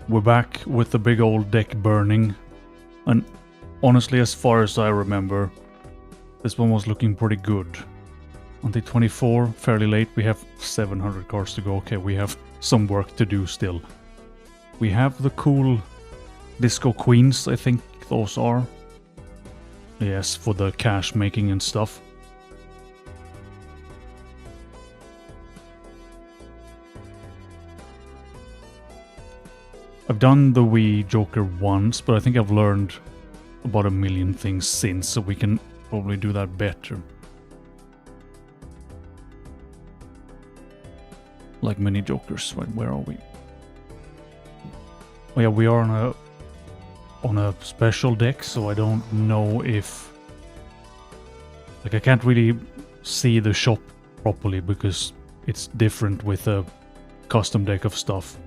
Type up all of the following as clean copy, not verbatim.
We're back with the big old deck burning. And honestly, as far as I remember, this one was looking pretty good. On the 24, fairly late, we have 700 cards to go. Okay, we have some work to do still. We have the cool Disco Queens, I think those are. Yes, for the cash making and stuff. I've done the Wii Joker once, but I think I've learned about a million things since, so we can probably do that better. Like many Jokers, right? Where are we? Oh yeah, we are on a special deck, so I don't know if... Like, I can't really see the shop properly because it's different with a custom deck of stuff.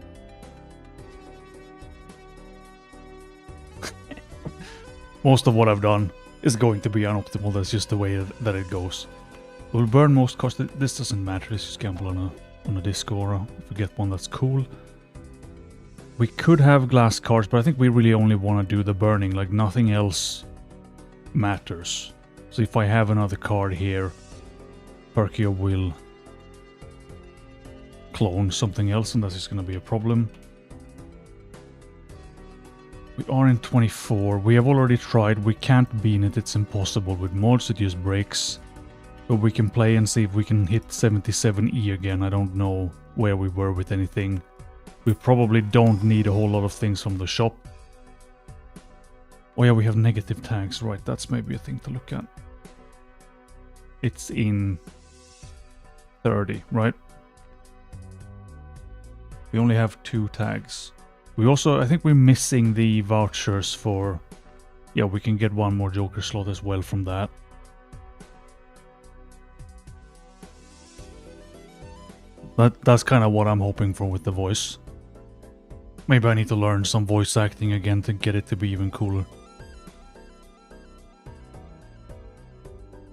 Most of what I've done is going to be unoptimal. That's just the way that it goes. We'll burn most cards. This doesn't matter. Let's just gamble on a disco aura. If we get one that's cool. We could have glass cards, but I think we really only want to do the burning. Like, nothing else matters. So if I have another card here, Perkia will clone something else, and that's just going to be a problem. We are in 24. We have already tried. We can't be in it. It's impossible. With mods, it just breaks. But we can play and see if we can hit 77E again. I don't know where we were with anything. We probably don't need a whole lot of things from the shop. Oh yeah, we have negative tags. Right, that's maybe a thing to look at. It's in 30, right? We only have 2 tags. We also, I think we're missing the vouchers for... Yeah, we can get one more Joker slot as well from that. That's kind of what I'm hoping for with the voice. Maybe I need to learn some voice acting again to get it to be even cooler.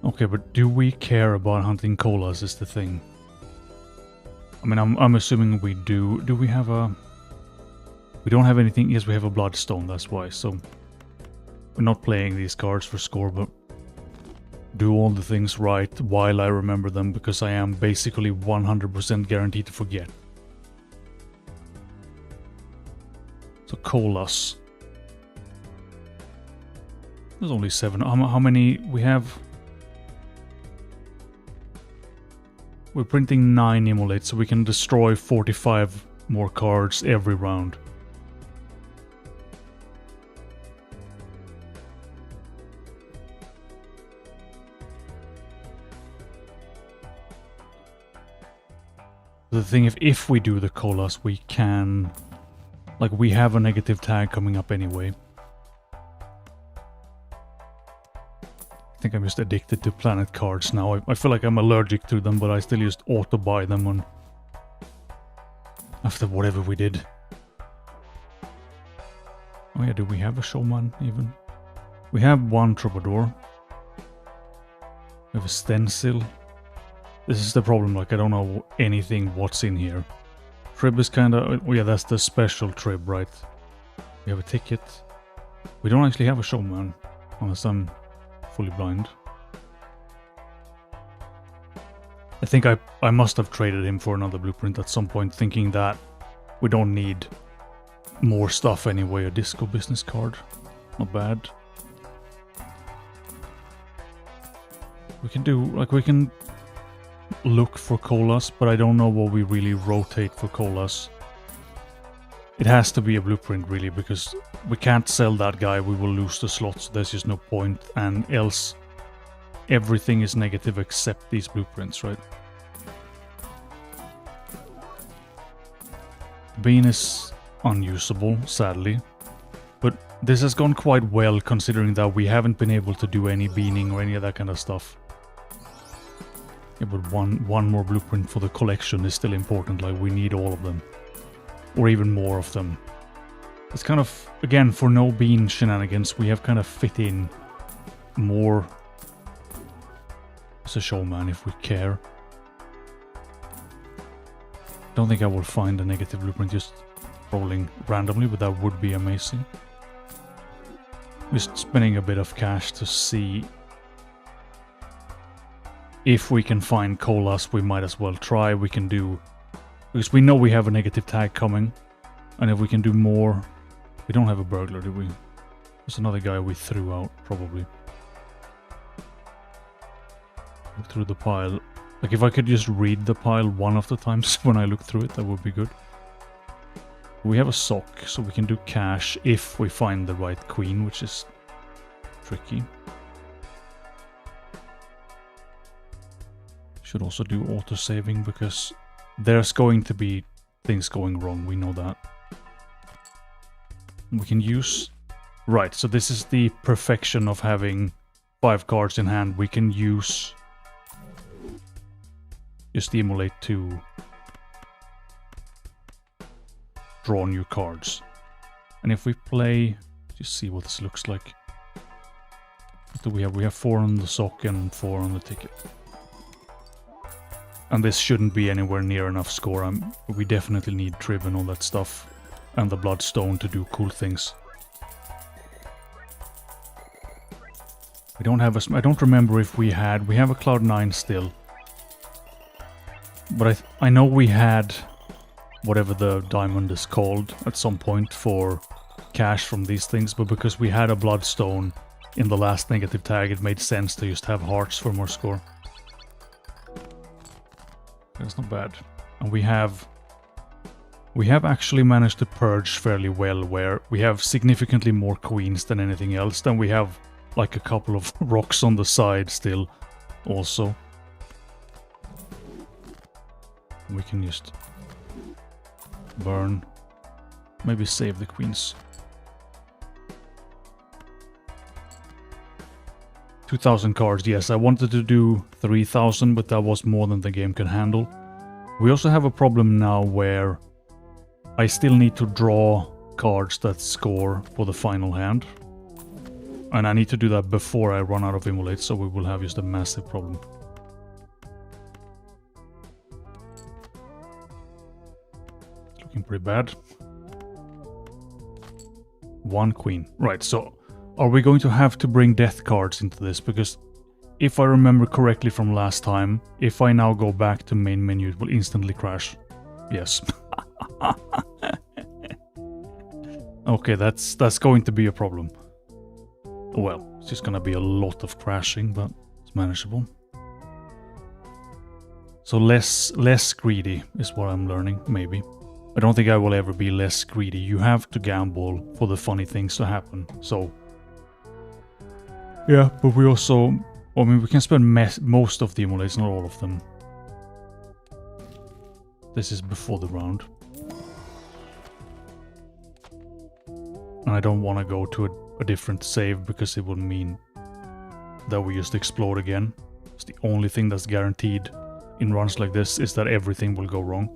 Okay, but do we care about hunting colas is the thing. I mean, I'm assuming we do. Do we have a... We don't have anything. Yes, we have a Bloodstone, that's why. So we're not playing these cards for score, but do all the things right while I remember them, because I am basically 100% guaranteed to forget. So colas. There's only 7. How many we have? We're printing 9 emulates, so we can destroy 45 more cards every round. The thing, if we do the colas, we can... Like, we have a negative tag coming up anyway. I think I'm just addicted to planet cards now. I feel like I'm allergic to them, but I still just auto-buy them on... After whatever we did. Oh yeah, do we have a showman even? We have one troubadour. We have a stencil. This is the problem, like, I don't know anything what's in here. Trib is kinda... Oh yeah, that's the special trib, right? We have a ticket. We don't actually have a showman, unless I'm fully blind. I think I must have traded him for another blueprint at some point, thinking that we don't need more stuff anyway. A disco business card. Not bad. We can do... Like, we can... look for colas, but I don't know what we really rotate for colas. It has to be a blueprint really, because we can't sell that guy, we will lose the slots, so there's just no point, and else everything is negative except these blueprints, right? Bean is unusable, sadly, but this has gone quite well considering that we haven't been able to do any beaning or any of that kind of stuff. Yeah, but one more blueprint for the collection is still important, like we need all of them. Or even more of them. It's kind of, again, for no bean shenanigans, we have kind of fit in more as a showman if we care. Don't think I will find a negative blueprint, just rolling randomly, but that would be amazing. Just spending a bit of cash to see if we can find colas. We might as well try. We can do, because we know we have a negative tag coming, and if we can do more. We don't have a burglar, do we? There's another guy we threw out, probably. Look through the pile. Like, if I could just read the pile one of the times when I look through it, that would be good. We have a sock, so we can do cash if we find the right queen, which is tricky. Should also do auto-saving, because there's going to be things going wrong, we know that. We can use... Right, so this is the perfection of having 5 cards in hand. We can use... Just emulate to draw new cards. And if we play... Just see what this looks like. What do we have? We have 4 on the sock and 4 on the ticket. And this shouldn't be anywhere near enough score. We definitely need Trib and all that stuff. And the Bloodstone to do cool things. We don't have a... I don't remember if we had... We have a Cloud 9 still. But I know we had whatever the diamond is called at some point for cash from these things. But because we had a Bloodstone in the last negative tag, it made sense to just have hearts for more score. That's not bad. And we have actually managed to purge fairly well, where we have significantly more queens than anything else. Then we have like a couple of rocks on the side still also. We can just burn. Maybe save the queens. 2,000 cards, yes, I wanted to do 3,000, but that was more than the game can handle. We also have a problem now where I still need to draw cards that score for the final hand. And I need to do that before I run out of Immolate, so we will have just a massive problem. It's looking pretty bad. 1 queen. Right, so are we going to have to bring death cards into this? Because if I remember correctly from last time, if I now go back to main menu, it will instantly crash. Yes. Okay, that's going to be a problem. Well, it's just gonna be a lot of crashing, but it's manageable. So less greedy is what I'm learning, maybe. I don't think I will ever be less greedy. You have to gamble for the funny things to happen, so... Yeah, but we also... I mean, we can spend most of the immolates, not all of them. This is before the round. And I don't want to go to a different save, because it would mean that we just explode again. It's the only thing that's guaranteed in runs like this, is that everything will go wrong.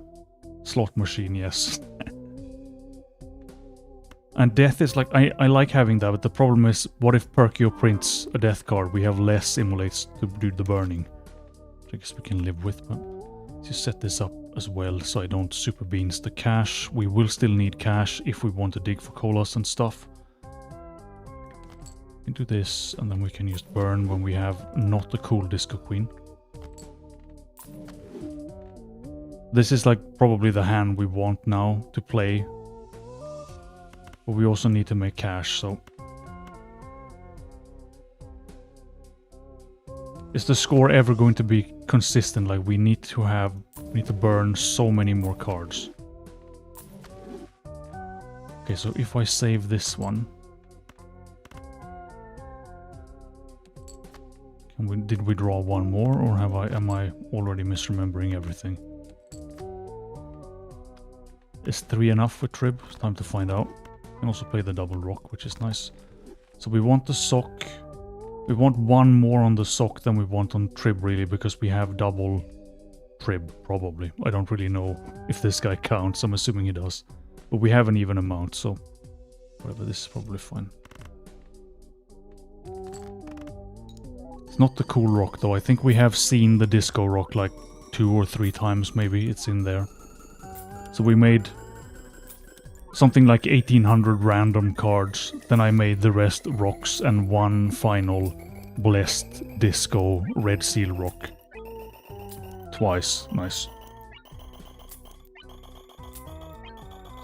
Slot machine, yes. And death is like, I like having that, but the problem is, what if Perkio prints a death card? We have less immolates to do the burning. Which I guess we can live with, but let's just set this up as well, so I don't super beans the cash. We will still need cash if we want to dig for colas and stuff. We can do this, and then we can just burn when we have not a cool Disco Queen. This is like probably the hand we want now to play. But we also need to make cash, so... Is the score ever going to be consistent? Like, we need to burn so many more cards. Okay, so if I save this one... Did we draw one more, or am I already misremembering everything? Is 3 enough with Trib? It's time to find out. We can also play the double rock, which is nice. So we want the sock. We want 1 more on the sock than we want on Trib, really, because we have double Trib, probably. I don't really know if this guy counts. I'm assuming he does. But we have an even amount, so... Whatever, this is probably fine. It's not the cool rock, though. I think we have seen the disco rock like 2 or 3 times, maybe. It's in there. So we made something like 1800 random cards. Then I made the rest rocks and one final blessed disco red seal rock. Twice. Nice.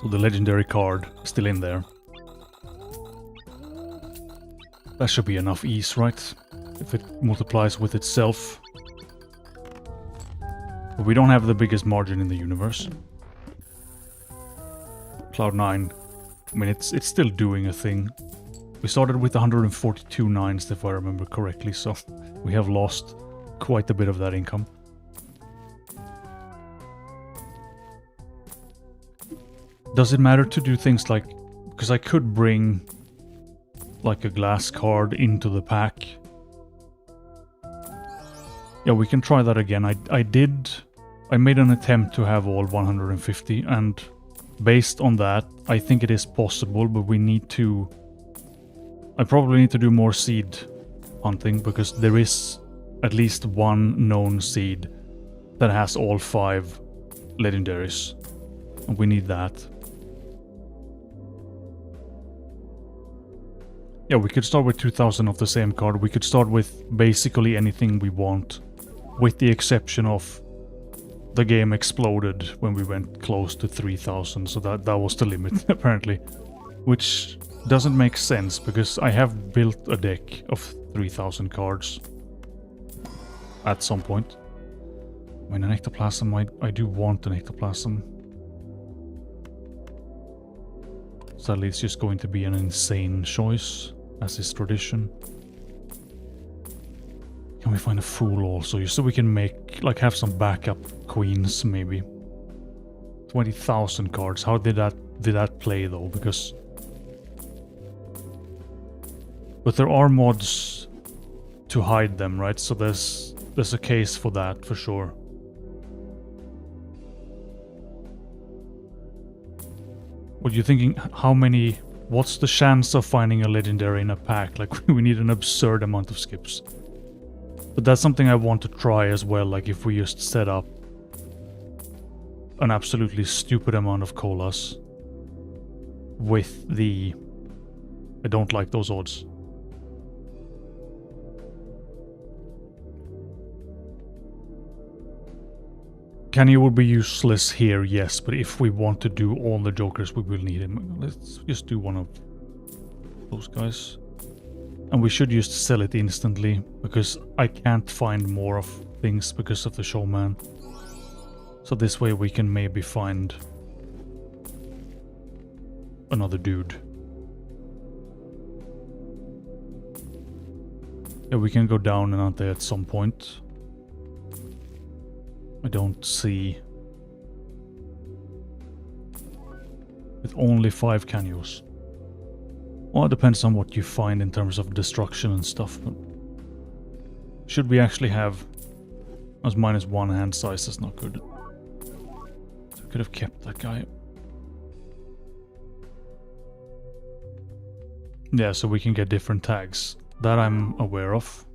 So the legendary card still in there. That should be enough ease, right? If it multiplies with itself. But we don't have the biggest margin in the universe. Cloud9. I mean, it's still doing a thing. We started with 142 nines, if I remember correctly, so we have lost quite a bit of that income. Does it matter to do things like... Because I could bring like a glass card into the pack. Yeah, we can try that again. I made an attempt to have all 150, and based on that, I think it is possible, but we need to... I probably need to do more seed hunting, because there is at least one known seed that has all 5 legendaries, and we need that. Yeah, we could start with 2000 of the same card. We could start with basically anything we want, with the exception of the game exploded when we went close to 3000, so that was the limit, apparently. Which doesn't make sense, because I have built a deck of 3000 cards at some point. I mean, an ectoplasm, I do want an ectoplasm. Sadly, it's just going to be an insane choice, as is tradition. Can we find a fool also, just so we can make, like, have some backup queens, maybe? 20,000 cards. How did that play, though? Because... But there are mods to hide them, right? So there's a case for that, for sure. What are you thinking? How many... What's the chance of finding a legendary in a pack? Like, we need an absurd amount of skips. But that's something I want to try as well, like if we just set up an absolutely stupid amount of colas with the... I don't like those odds. Canny will be useless here, yes, but if we want to do all the jokers, we will need him. Let's just do one of those guys. And we should just sell it instantly, because I can't find more of things because of the showman. So this way we can maybe find another dude. Yeah, we can go down and out there at some point. I don't see... With only 5 canyons. Well, it depends on what you find in terms of destruction and stuff, but... Should we actually have... As -1 hand size, that's not good. So I could have kept that guy. Yeah, so we can get different tags. That I'm aware of.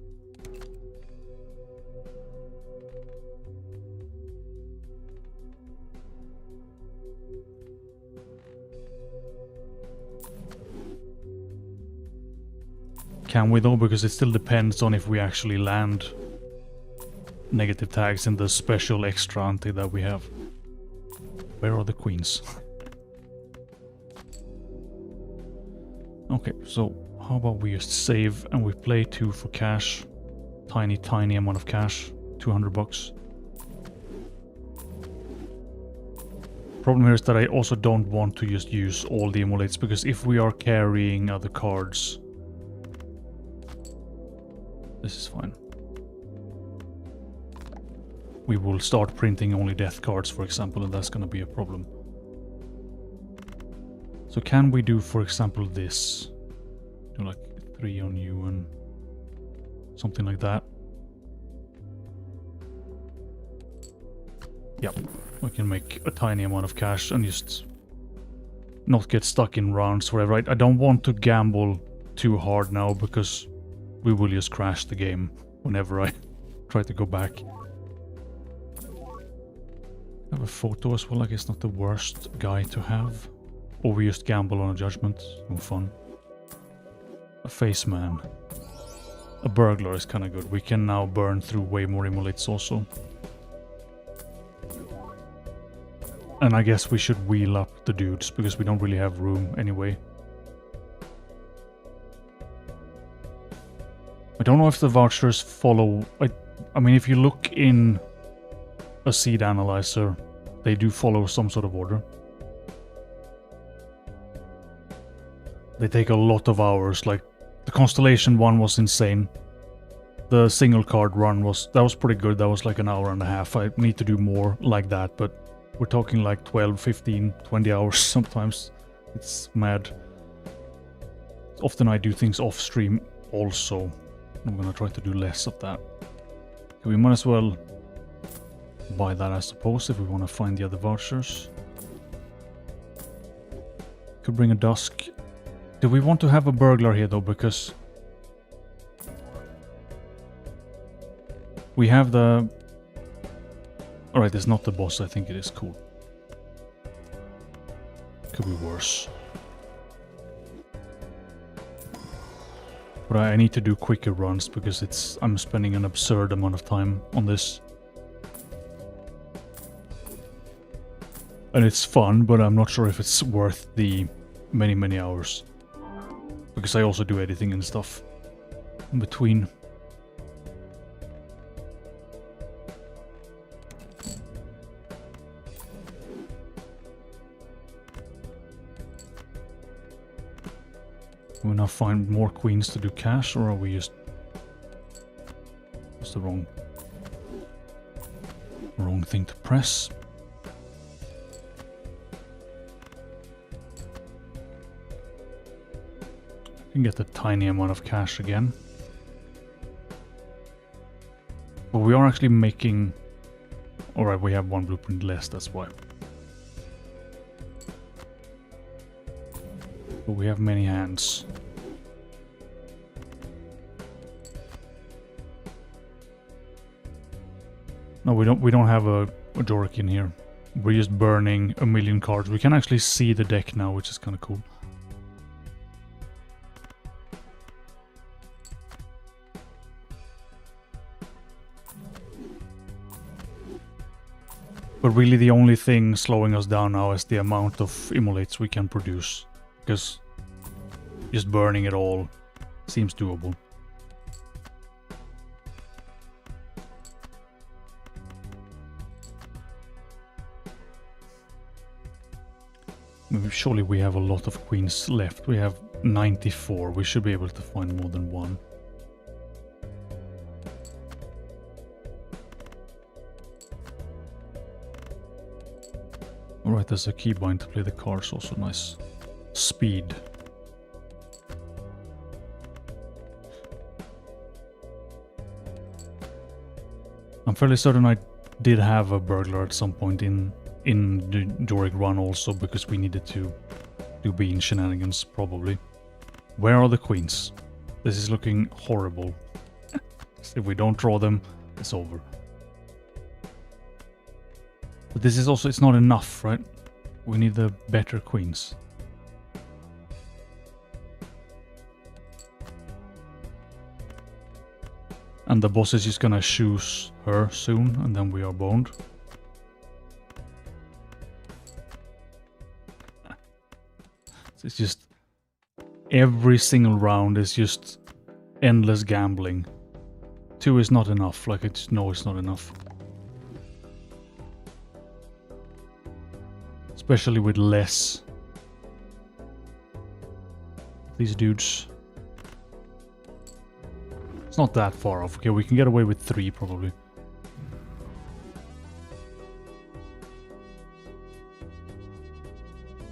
Can we though? Because it still depends on if we actually land negative tags in the special extra ante that we have. Where are the queens? Okay, so how about we just save and we play 2 for cash. Tiny amount of cash. 200 bucks. Problem here is that I also don't want to just use all the emulates, because if we are carrying other cards... This is fine. We will start printing only death cards, for example, and that's going to be a problem. So can we do, for example, this? Do like 3 on you and something like that. Yep. We can make a tiny amount of cash and just not get stuck in rounds forever. I don't want to gamble too hard now, because we will just crash the game whenever I try to go back. I have a photo as well. I guess not the worst guy to have. Or we just gamble on a judgment. No fun. A face man. A burglar is kind of good. We can now burn through way more immolates also. And I guess we should wheel up the dudes, because we don't really have room anyway. I don't know if the vouchers follow... I mean, if you look in a seed analyzer, they do follow some sort of order. They take a lot of hours, like the Constellation one was insane. The single card run was pretty good. That was like an hour and a half. I need to do more like that, but we're talking like 12, 15, 20 hours sometimes. It's mad. Often I do things off stream also. I'm gonna try to do less of that. Okay, we might as well buy that, I suppose, if we want to find the other vouchers. Could bring a Dusk. Do we want to have a burglar here though, because we have the... Alright, it's not the boss, I think it is cool. Could be worse. But I need to do quicker runs because I'm spending an absurd amount of time on this. And it's fun, but I'm not sure if it's worth the many hours. Because I also do editing and stuff in between. Will we now find more queens to do cash, or are we just... That's the wrong thing to press. I can get a tiny amount of cash again. But we are actually making... Alright, we have one blueprint less, that's why. But we have many hands. No, we don't have a Jork in here. We're just burning a million cards. We can actually see the deck now, which is kind of cool. But really the only thing slowing us down now is the amount of immolates we can produce. Because just burning it all seems doable. Surely we have a lot of queens left. We have 94. We should be able to find more than one. Alright, there's a keybind to play the cards, also nice. Speed. I'm fairly certain I did have a burglar at some point in the Doric run also, because we needed to do bean shenanigans, probably. Where are the queens? This is looking horrible. If we don't draw them, it's over. But this is also, it's not enough, right? We need the better queens. And the boss is just gonna choose her soon, and then we are boned. It's just... Every single round is just endless gambling. 2 is not enough, like I just know it's not enough. Especially with less. These dudes. It's not that far off. Okay, we can get away with 3 probably.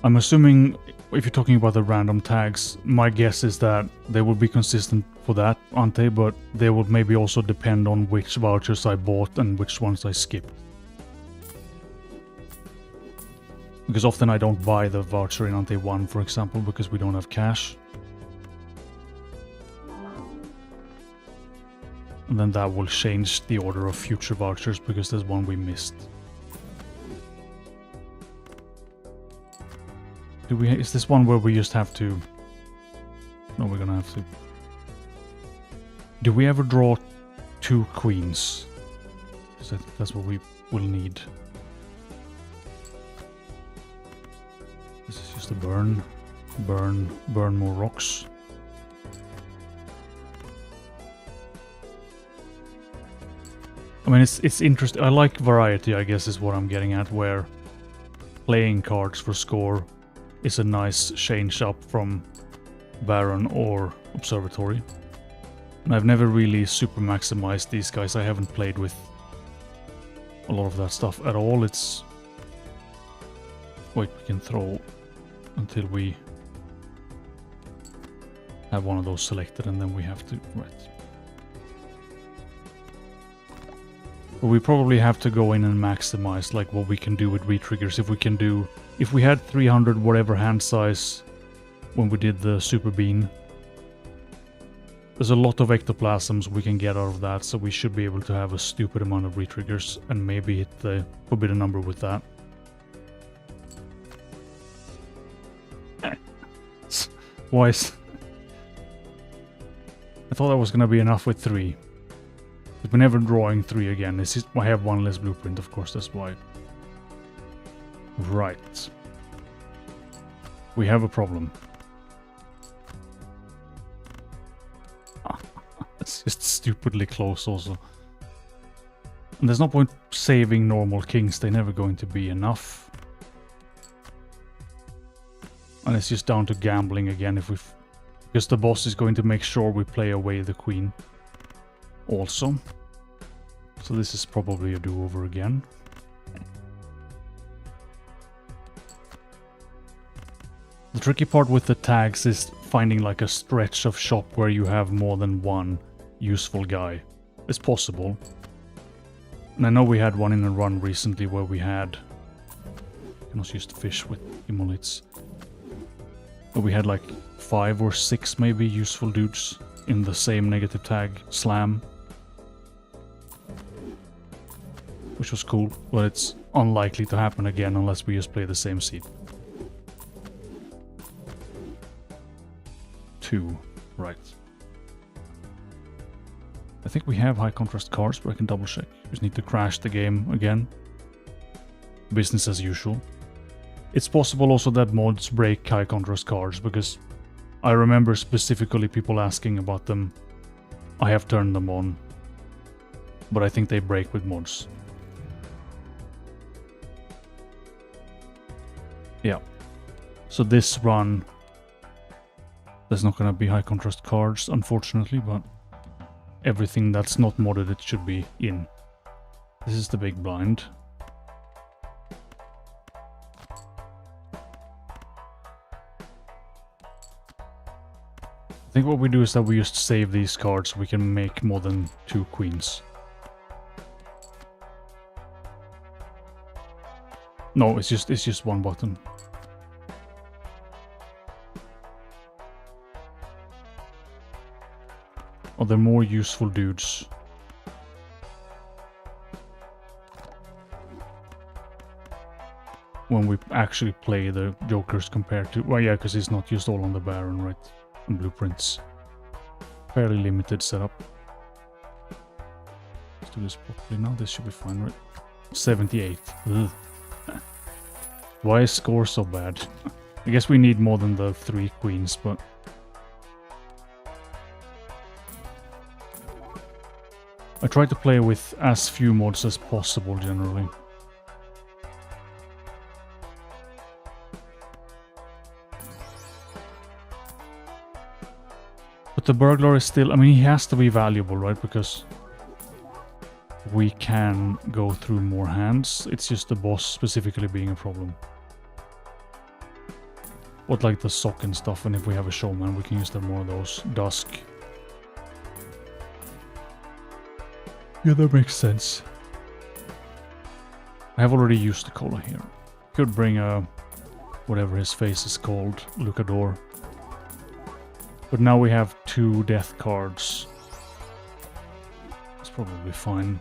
I'm assuming if you're talking about the random tags, my guess is that they will be consistent for that, aren't they? But they will maybe also depend on which vouchers I bought and which ones I skipped. Because often I don't buy the voucher in Ante 1, for example, because we don't have cash. And then that will change the order of future vouchers, because there's one we missed. Do we? Is this one where we just have to? No, we're gonna have to. Do we ever draw 2 queens? Because that's what we will need. This is just a burn more rocks. I mean, it's interesting. I like variety, I guess, is what I'm getting at, where playing cards for score is a nice change up from Baron or Observatory. And I've never really super maximized these guys. I haven't played with a lot of that stuff at all. It's... Wait, we can throw until we have one of those selected, and then we have to... Right. But we probably have to go in and maximize like what we can do with retriggers. If we can do... If we had 300 whatever hand size when we did the Super Bean, there's a lot of ectoplasms we can get out of that, so we should be able to have a stupid amount of retriggers and maybe hit the forbidden number with that. Why is... I thought that was gonna be enough with 3. But we're never drawing 3 again. It's just, I have 1 less blueprint, of course, that's why. Right. We have a problem. It's just stupidly close also. And there's no point saving normal kings, they're never going to be enough. And it's just down to gambling again if we... Because the boss is going to make sure we play away the queen. Also. So this is probably a do-over again. The tricky part with the tags is finding like a stretch of shop where you have more than 1 useful guy. It's possible. And I know we had one in a run recently where we had... I can also use the fish with immolates. But we had like 5 or 6 maybe useful dudes in the same negative tag slam. Which was cool, but it's unlikely to happen again unless we just play the same seed. 2, right. I think we have high contrast cards, but I can double check. We just need to crash the game again. Business as usual. It's possible also that mods break high contrast cards, because I remember specifically people asking about them. I have turned them on, but I think they break with mods. Yeah. So this run, there's not gonna be high contrast cards, unfortunately, but everything that's not modded, it should be in. This is the big blind. I think what we do is that we just save these cards so we can make more than 2 queens. No, it's just 1 button. Are there more useful dudes? When we actually play the jokers compared to... Well, yeah, because it's not just all on the Baron, right? And blueprints. Fairly limited setup. Let's do this properly now. This should be fine, right? 78. Ugh. Why is score so bad? I guess we need more than the 3 queens, but... I try to play with as few mods as possible, generally. But the burglar is still... I mean, he has to be valuable, right? Because we can go through more hands. It's just the boss specifically being a problem. But like the sock and stuff, and if we have a showman, we can use them more of those. Dusk. Yeah, that makes sense. I have already used the cola here. Could bring a... whatever his face is called, Lucador. But now we have 2 death cards. That's probably fine.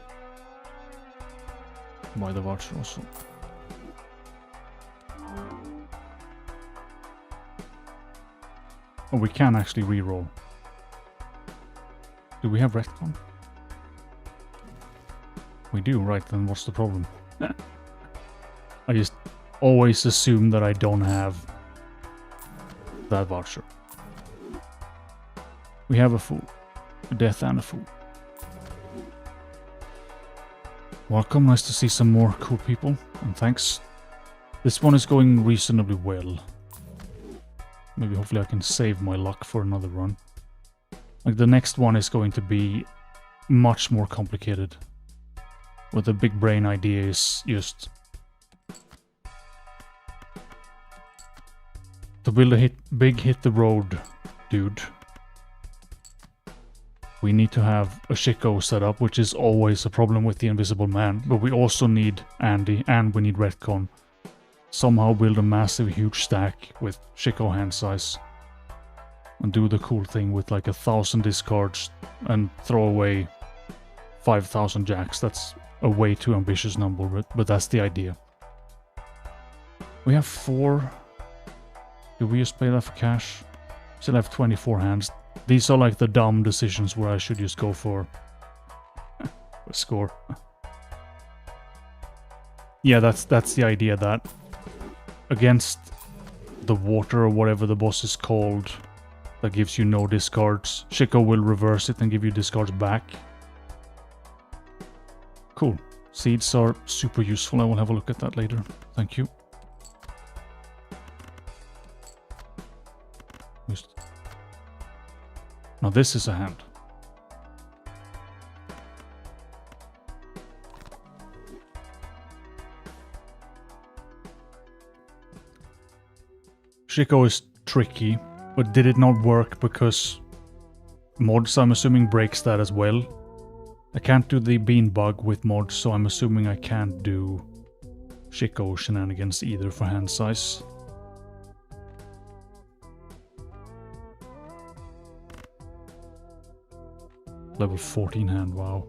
Buy the voucher also. Oh, we can actually reroll. Do we have retcon? We do, right, then what's the problem? I just always assume that I don't have that voucher. We have a fool. A death and a fool. Welcome, nice to see some more cool people, and thanks. This one is going reasonably well. Maybe hopefully I can save my luck for another run. Like the next one is going to be much more complicated. What the big brain idea is just to build a big hit the road dude. We need to have a Chico set up, which is always a problem with the Invisible Man. But we also need Andy and we need retcon. Somehow build a massive huge stack with Chico hand size. And do the cool thing with like 1,000 discards and throw away 5,000 jacks. That's a way too ambitious number, but that's the idea. We have 4. Do we just play that for cash? Still have 24 hands. These are like the dumb decisions where I should just go for a score. Yeah, that's the idea, that against the water or whatever the boss is called that gives you no discards, Chico will reverse it and give you discards back. Cool. Seeds are super useful. I will have a look at that later. Thank you. Now this is a hand. Chico is tricky, but did it not work because mods, I'm assuming, breaks that as well? I can't do the bean bug with mods, so I'm assuming I can't do Chico shenanigans either for hand size. Level 14 hand, wow.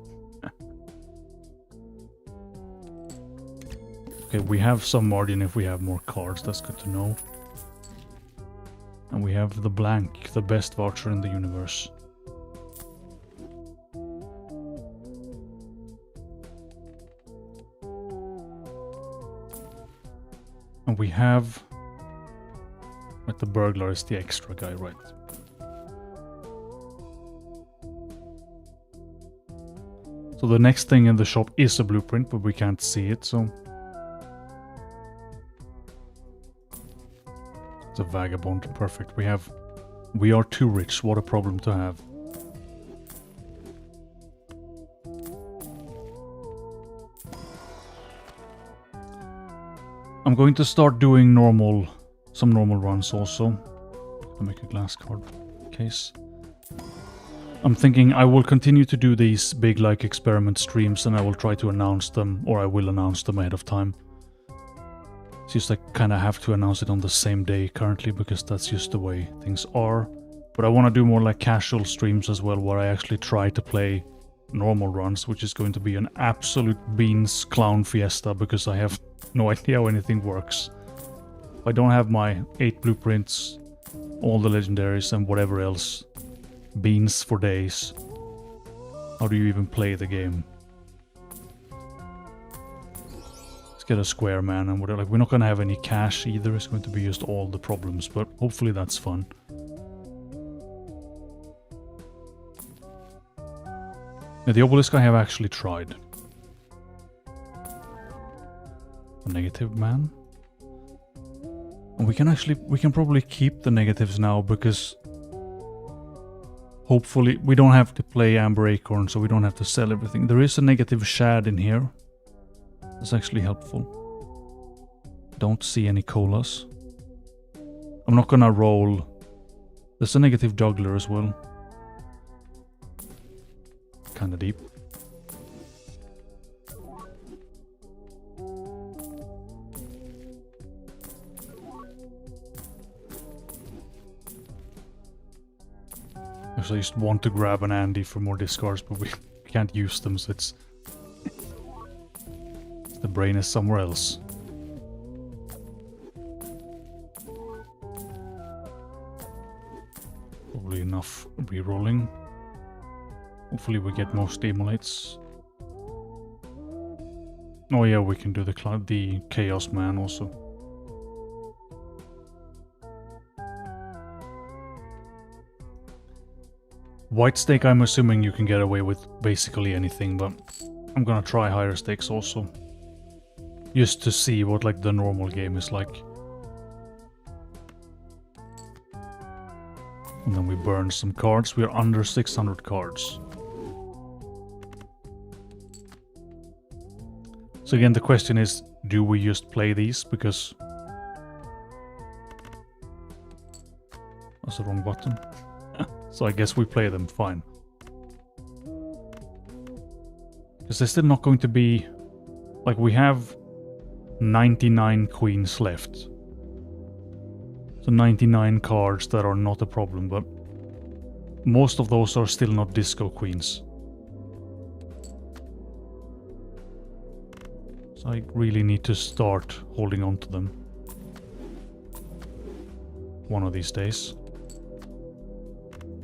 Okay, we have some margin if we have more cards, that's good to know. And we have the blank, the best voucher in the universe. And we have... But the burglar is the extra guy, right? So the next thing in the shop is a blueprint, but we can't see it, so... It's a vagabond, perfect. We are too rich, what a problem to have. I'm going to start doing some normal runs also. I'll make a glass card case. I'm thinking I will continue to do these big like experiment streams and I will try to announce them, or I will announce them ahead of time. It's just I kind of have to announce it on the same day currently because that's just the way things are. But I want to do more like casual streams as well where I actually try to play normal runs, which is going to be an absolute beans clown fiesta because I have no idea how anything works. I don't have my 8 blueprints, all the legendaries and whatever else. Beans for days. How do you even play the game? Let's get a square man and whatever. Like, we're not gonna have any cash either. It's going to be just all the problems, but hopefully that's fun. Now, the obelisk I have actually tried. A negative man. And we can probably keep the negatives now because hopefully we don't have to play Amber Acorn, so we don't have to sell everything. There is a negative shad in here. That's actually helpful. Don't see any colas. I'm not gonna roll. There's a negative juggler as well. Kinda deep. I just want to grab an Andy for more discards, but we can't use them, so it's... The brain is somewhere else. Probably enough rerolling. Hopefully we get most emulates. Oh yeah, we can do the Chaos Man also. White stake, I'm assuming you can get away with basically anything, but I'm gonna try higher stakes also. Just to see what like the normal game is like. And then we burn some cards. We're under 600 cards. So again, the question is, do we just play these? Because... that's the wrong button. So I guess we play them, fine. Because they're still not going to be... like, we have 99 queens left. So 99 cards that are not a problem, but most of those are still not disco queens. So I really need to start holding on to them. One of these days.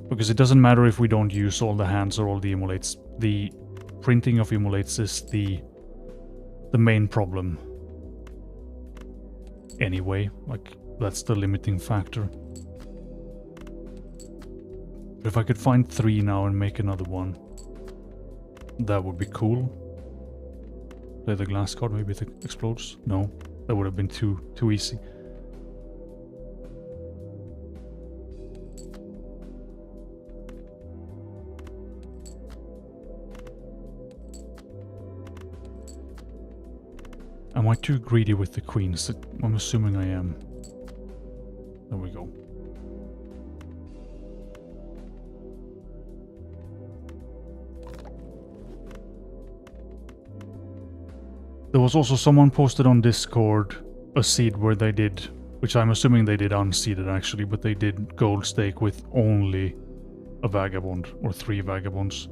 Because it doesn't matter if we don't use all the hands or all the emulates. The printing of emulates is the main problem. Anyway, like, that's the limiting factor. But if I could find 3 now and make another one, that would be cool. Play the glass card, maybe it explodes. No, that would have been too easy. Am I too greedy with the queens? I'm assuming I am. There we go. There was also someone posted on Discord a seed where they did, which I'm assuming they did unseeded actually, but they did gold stake with only a vagabond or 3 vagabonds.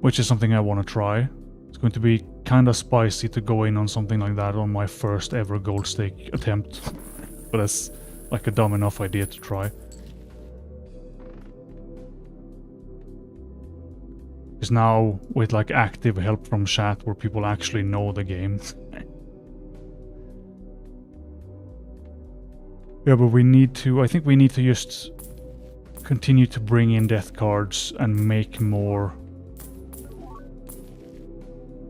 Which is something I want to try. It's going to be kind of spicy to go in on something like that on my first ever gold stake attempt. But that's like a dumb enough idea to try. Because now, with like active help from chat where people actually know the game. Yeah, but we need to, I think we need to just continue to bring in death cards and make more.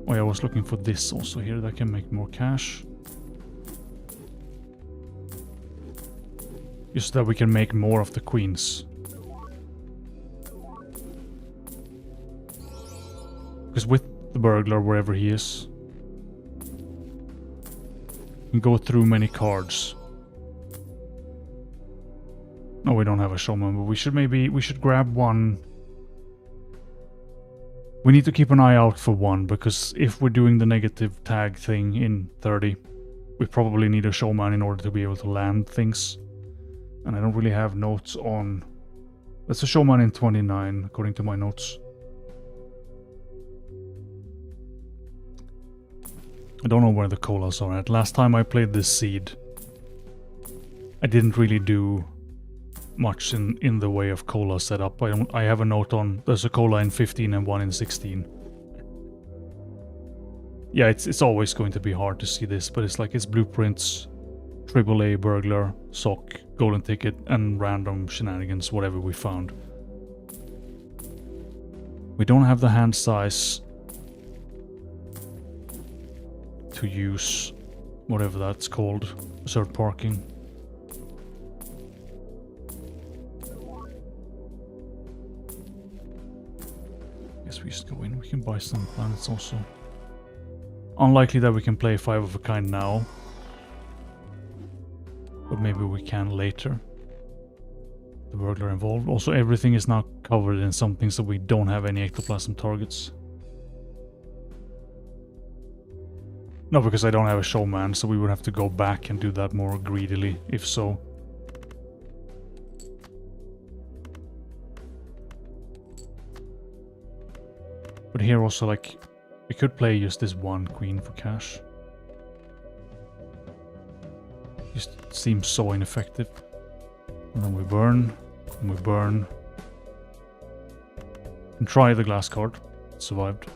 Oh yeah, I was looking for this also here, that can make more cash. Just that we can make more of the queens. Because with the burglar, wherever he is, we can go through many cards. No, we don't have a showman, but we should grab one. We need to keep an eye out for one, because if we're doing the negative tag thing in 30, we probably need a showman in order to be able to land things. And I don't really have notes on... That's a showman in 29, according to my notes. I don't know where the colas are at. Last time I played this seed, I didn't really do much in the way of cola setup. I have a note on there's a cola in 15 and one in 16. Yeah, it's always going to be hard to see this, but it's like it's blueprints, AAA burglar, sock, golden ticket, and random shenanigans, whatever we found. We don't have the hand size to use whatever that's called, reserved parking. Guess we just go in. We can buy some planets also. Unlikely that we can play 5 of a kind now, but maybe we can later. The burglar involved. Also, everything is now covered in something, so we don't have any ectoplasm targets. No, because I don't have a showman, so we would have to go back and do that more greedily, if so. But here also, like, we could play just this one queen for cash. Just seems so ineffective. And then we burn. And we burn. And try the glass card. Survived.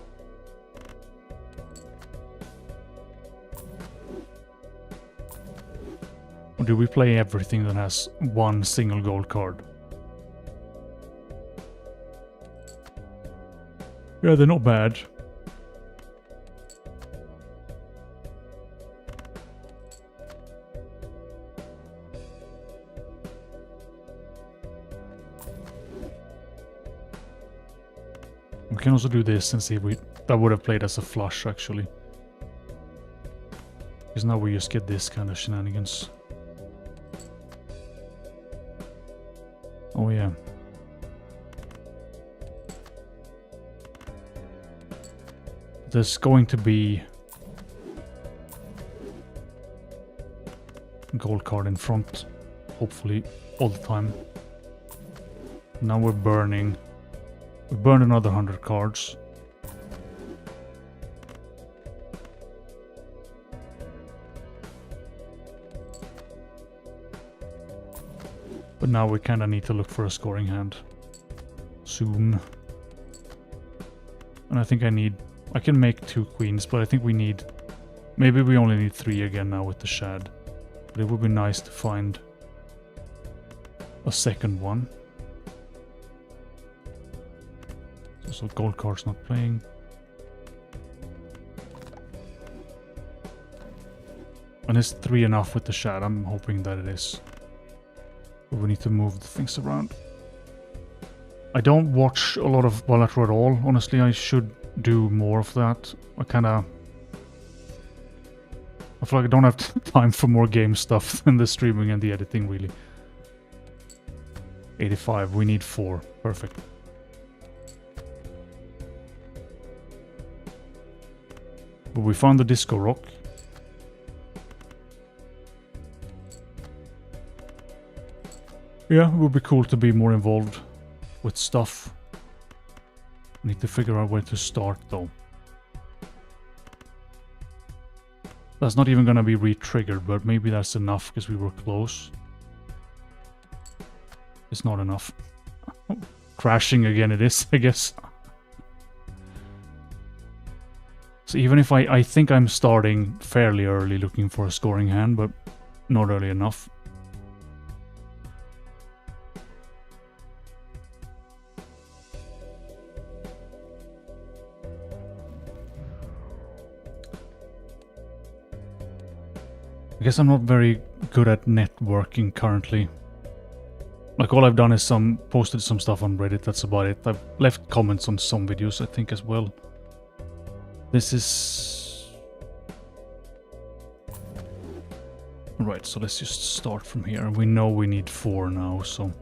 Or do we play everything that has one single gold card? Yeah, they're not bad. We can also do this and see if we... That would have played as a flush, actually. Because now we just get this kind of shenanigans. Oh yeah. There's going to be a gold card in front, hopefully, all the time. Now we're burning. We burned another 100 cards. But now we kind of need to look for a scoring hand. Soon. And I think I can make 2 queens, but I think we need... Maybe we only need 3 again now with the shad. But it would be nice to find a second one. So gold card's not playing. And is 3 enough with the shad? I'm hoping that it is. But we need to move the things around. I don't watch a lot of Balatro at all. Honestly, I should do more of that. I feel like I don't have time for more game stuff than the streaming and the editing, really. 85, we need 4. Perfect. But we found the disco rock. Yeah, it would be cool to be more involved with stuff. Need to figure out where to start, though. That's not even gonna be re-triggered, but maybe that's enough because we were close. It's not enough. Crashing again it is, I guess. So even if I think I'm starting fairly early looking for a scoring hand, but not early enough. I guess I'm not very good at networking currently. Like, all I've done is posted some stuff on Reddit, that's about it. I've left comments on some videos, I think, as well. This is... Right, so let's just start from here. We know we need 4 now, so...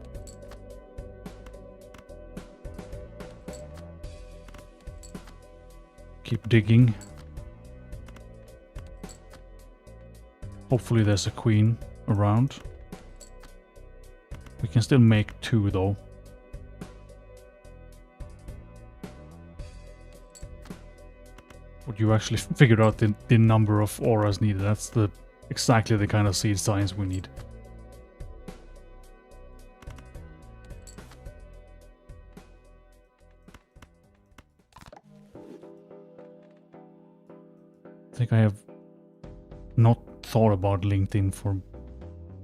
Keep digging. Hopefully there's a queen around. We can still make 2 though. But you actually figured out the number of auras needed. That's exactly the kind of seed science we need. I think I have not thought about LinkedIn for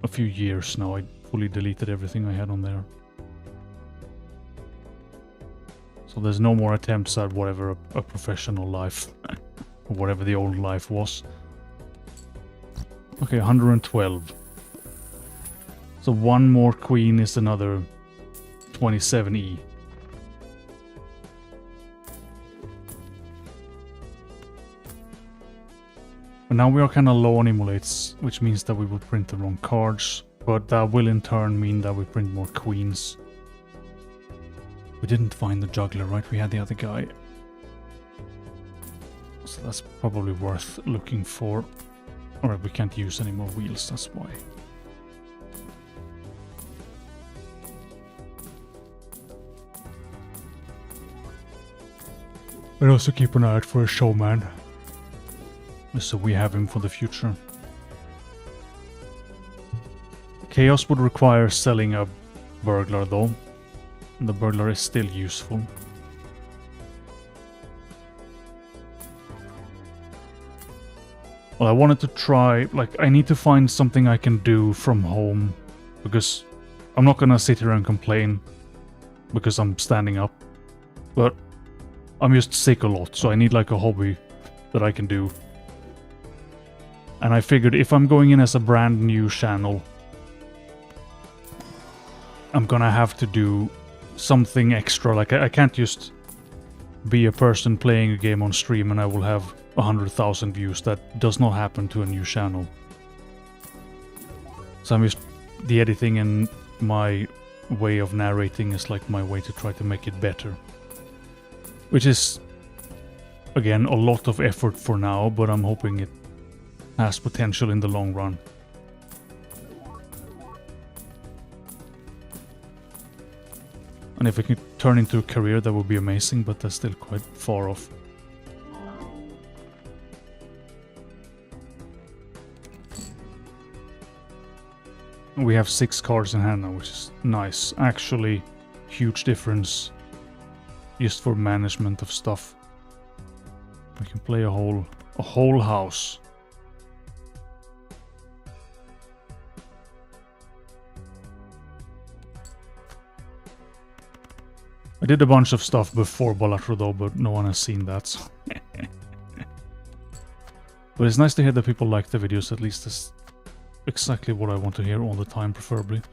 a few years now. I fully deleted everything I had on there. So there's no more attempts at whatever a professional life, or whatever the old life was. Okay, 112. So one more queen is another 27E. But now we are kind of low on emulates, which means that we will print the wrong cards. But that will in turn mean that we print more queens. We didn't find the juggler, right? We had the other guy. So that's probably worth looking for. Alright, we can't use any more wheels, that's why. But also keep an eye out for a showman. So we have him for the future. Chaos would require selling a burglar though. The burglar is still useful. Well, I wanted to try, like, I need to find something I can do from home, because I'm not gonna sit here and complain because I'm standing up, but I'm just sick a lot, so I need like a hobby that I can do. And I figured if I'm going in as a brand new channel, I'm gonna have to do something extra. Like, I can't just be a person playing a game on stream and I will have 100,000 views. That does not happen to a new channel. So I'm just... the editing and my way of narrating is like my way to try to make it better. Which is, again, a lot of effort for now, but I'm hoping it has potential in the long run. And if it can turn into a career, that would be amazing, but that's still quite far off. We have 6 cards in hand now, which is nice. Actually, huge difference just for management of stuff. We can play a whole house. I did a bunch of stuff before Balatro though, but no one has seen that. So. But it's nice to hear that people like the videos, at least that's exactly what I want to hear all the time, preferably.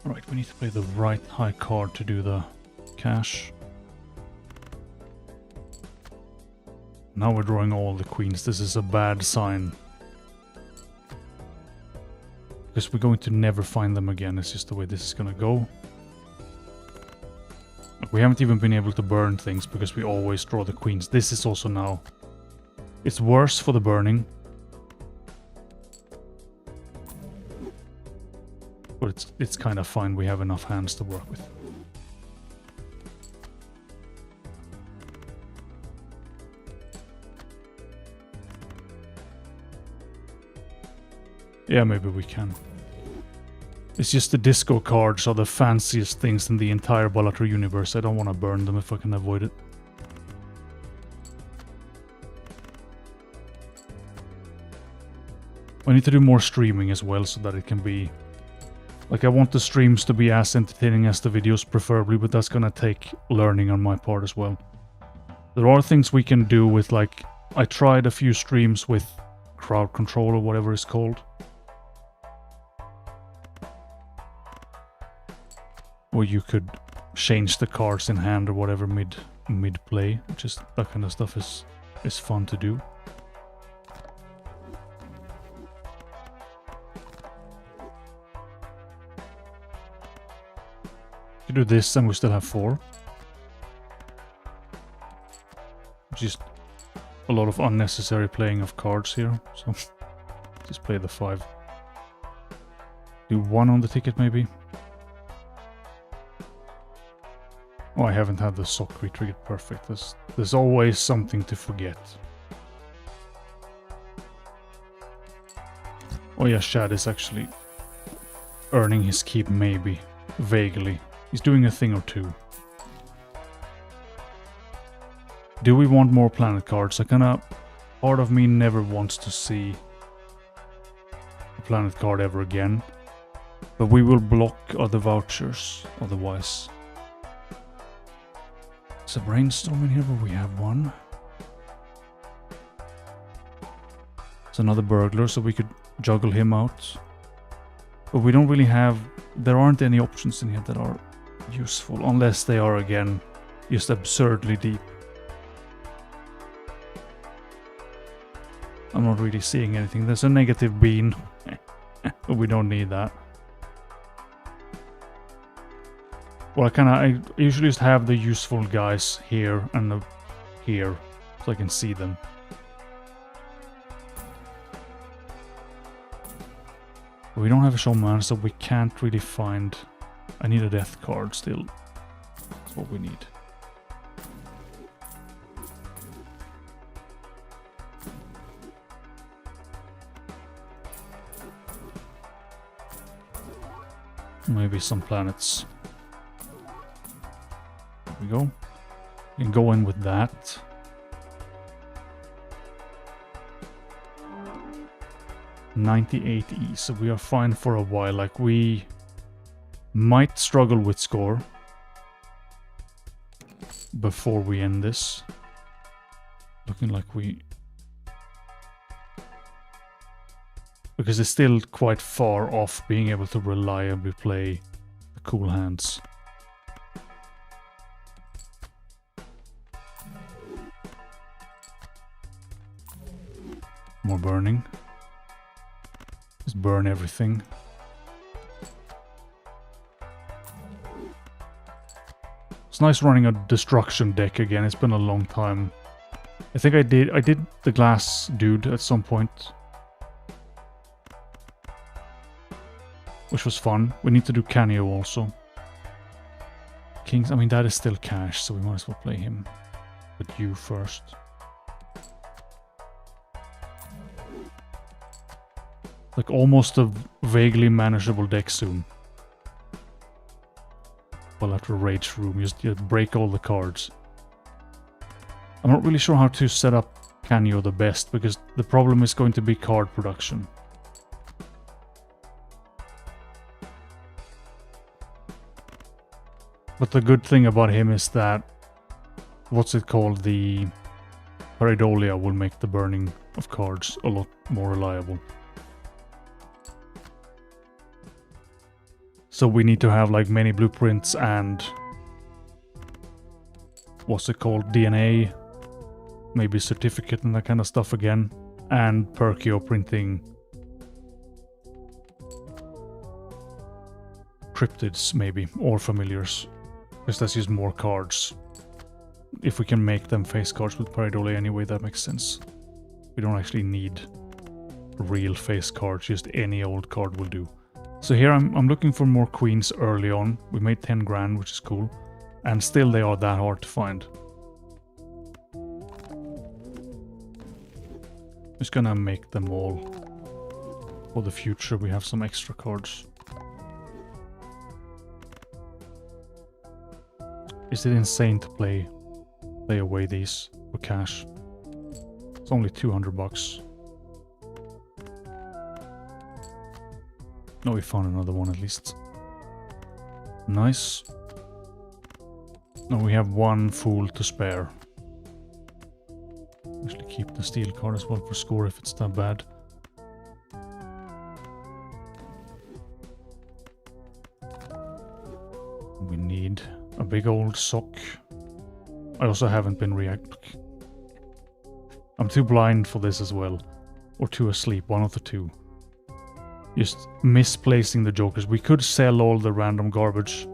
Alright, we need to play the right high card to do the cash. Now we're drawing all the queens. This is a bad sign. Because we're going to never find them again. It's just the way this is gonna go. We haven't even been able to burn things because we always draw the queens. This is also now... it's worse for the burning. But it's kind of fine. We have enough hands to work with. Yeah, maybe we can. It's just the disco cards are the fanciest things in the entire Balatro universe. I don't want to burn them if I can avoid it. I need to do more streaming as well so that it can be... like, I want the streams to be as entertaining as the videos preferably, but that's gonna take learning on my part as well. There are things we can do with, like... I tried a few streams with crowd control or whatever it's called. Or you could change the cards in hand or whatever mid-play. Just that kind of stuff is fun to do. You do this and we still have 4. Just a lot of unnecessary playing of cards here, so just play the 5. Do 1 on the ticket maybe. Oh, I haven't had the sock re-triggered. Perfect. There's always something to forget. Oh yeah, Shad is actually earning his keep, maybe. Vaguely. He's doing a thing or two. Do we want more planet cards? Part of me never wants to see a planet card ever again. But we will block other vouchers, otherwise. There's a brainstorm in here, but we have 1. It's another burglar, so we could juggle him out. But we don't really have... there aren't any options in here that are useful, unless they are, again, just absurdly deep. I'm not really seeing anything. There's a negative bean, but we don't need that. Well, I usually just have the useful guys here and here, so I can see them. We don't have a showman, so we can't really find... I need a death card still. That's what we need. Maybe some planets. There we go. We can go in with that. $98 so we are fine for a while. Like, we might struggle with score before we end this. Looking like we... Because it's still quite far off being able to reliably play the cool hands. More burning. Just burn everything. It's nice running a destruction deck again. It's been a long time. I think I did the glass dude at some point, which was fun. We need to do Canio also. Kings, I mean, that is still cash, so we might as well play him. But you first. Like, almost a vaguely manageable deck soon. Balatro Rage Room, just break all the cards. I'm not really sure how to set up Canio the best, because the problem is going to be card production. But the good thing about him is that, what's it called, the Pareidolia will make the burning of cards a lot more reliable. So we need to have like many blueprints and, what's it called, DNA, maybe certificate and that kind of stuff again, and Perkio printing cryptids maybe, or familiars, because that's just more cards. If we can make them face cards with Pareidolia anyway, that makes sense. We don't actually need real face cards, just any old card will do. So here I'm looking for more queens early on. We made 10 grand, which is cool. And still they are that hard to find. Just gonna make them all. For the future we have some extra cards. Is it insane to play away these for cash? It's only 200 bucks. No, we found another one at least. Nice. Now we have one fool to spare. Actually keep the steel card as well for score if it's that bad. We need a big old sock. I also haven't been reacting. I'm too blind for this as well. Or too asleep, one of the two. Just misplacing the jokers. We could sell all the random garbage.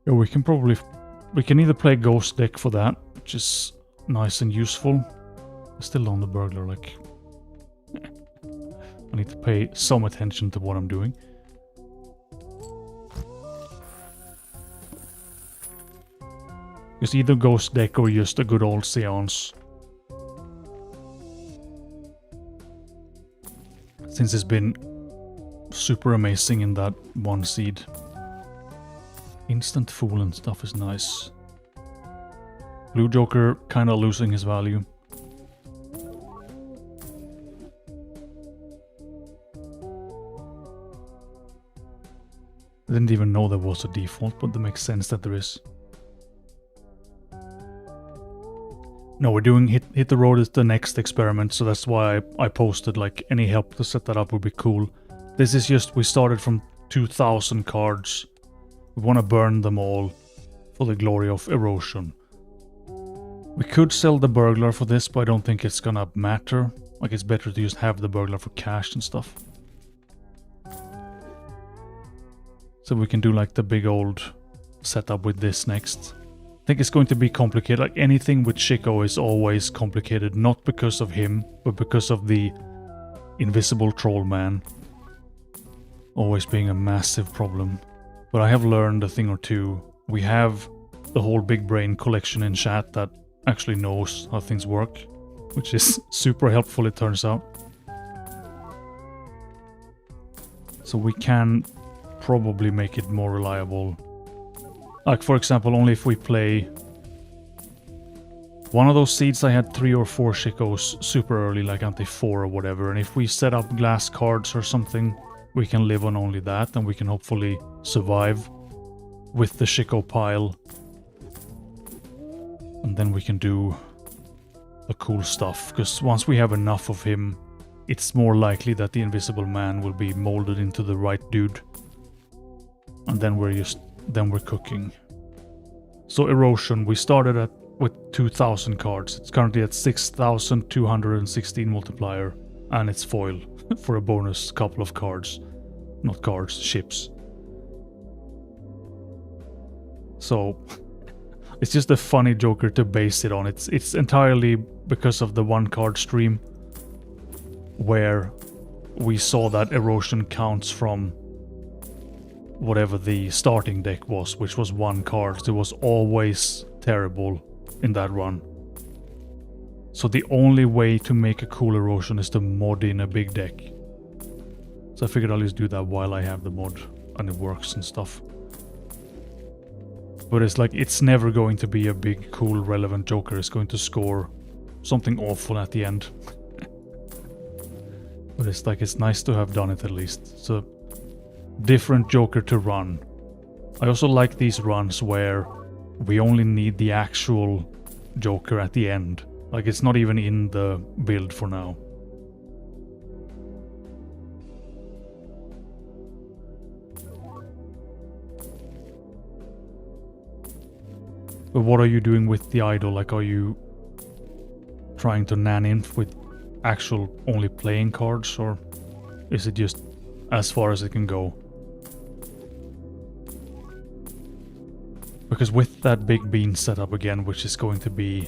Yeah, we can either play Ghost deck for that, which is nice and useful. Still on the burglar, like... I need to pay some attention to what I'm doing. It's either Ghost deck or just a good old Seance. Since it's been super amazing in that one seed. Instant Fool and stuff is nice. Blue Joker kinda losing his value. I didn't even know there was a default, but that makes sense that there is. No, we're doing Hit the Road is the next experiment, so that's why I posted, like, any help to set that up would be cool. This is just, we started from 2,000 cards. We want to burn them all for the glory of Erosion. We could sell the burglar for this, but I don't think it's gonna matter. Like, it's better to just have the burglar for cash and stuff. So we can do like the big old setup with this next. I think it's going to be complicated. Like, anything with Chico is always complicated, not because of him, but because of the invisible troll man always being a massive problem. But I have learned a thing or two. We have the whole big brain collection in chat that actually knows how things work. which is super helpful, it turns out. So we can probably make it more reliable. Like, for example, only if we play one of those seeds, I had 3 or 4 Shikos super early, like ante 4 or whatever, and if we set up glass cards or something, we can live on only that, and we can hopefully survive with the Shiko pile. And then we can do the cool stuff, because once we have enough of him, it's more likely that the Invisible Man will be molded into the right dude. And then we're cooking. So Erosion, we started with 2,000 cards. It's currently at 6,216 multiplier, and it's foil for a bonus couple of cards. Not cards, ships. So it's just a funny Joker to base it on. It's entirely because of the one card stream where we saw that Erosion counts from whatever the starting deck was, which was 1 card. It was always terrible in that run. So the only way to make a cool Erosion is to mod in a big deck. So I figured I'll just do that while I have the mod and it works and stuff. But it's like, it's never going to be a big, cool, relevant Joker. It's going to score something awful at the end. But it's like, it's nice to have done it at least. It's a different Joker to run. I also like these runs where we only need the actual Joker at the end. Like, it's not even in the build for now. But what are you doing with the idol? Like, are you trying to nan in with actual only playing cards, or is it just as far as it can go? Because with that big bean setup again, which is going to be...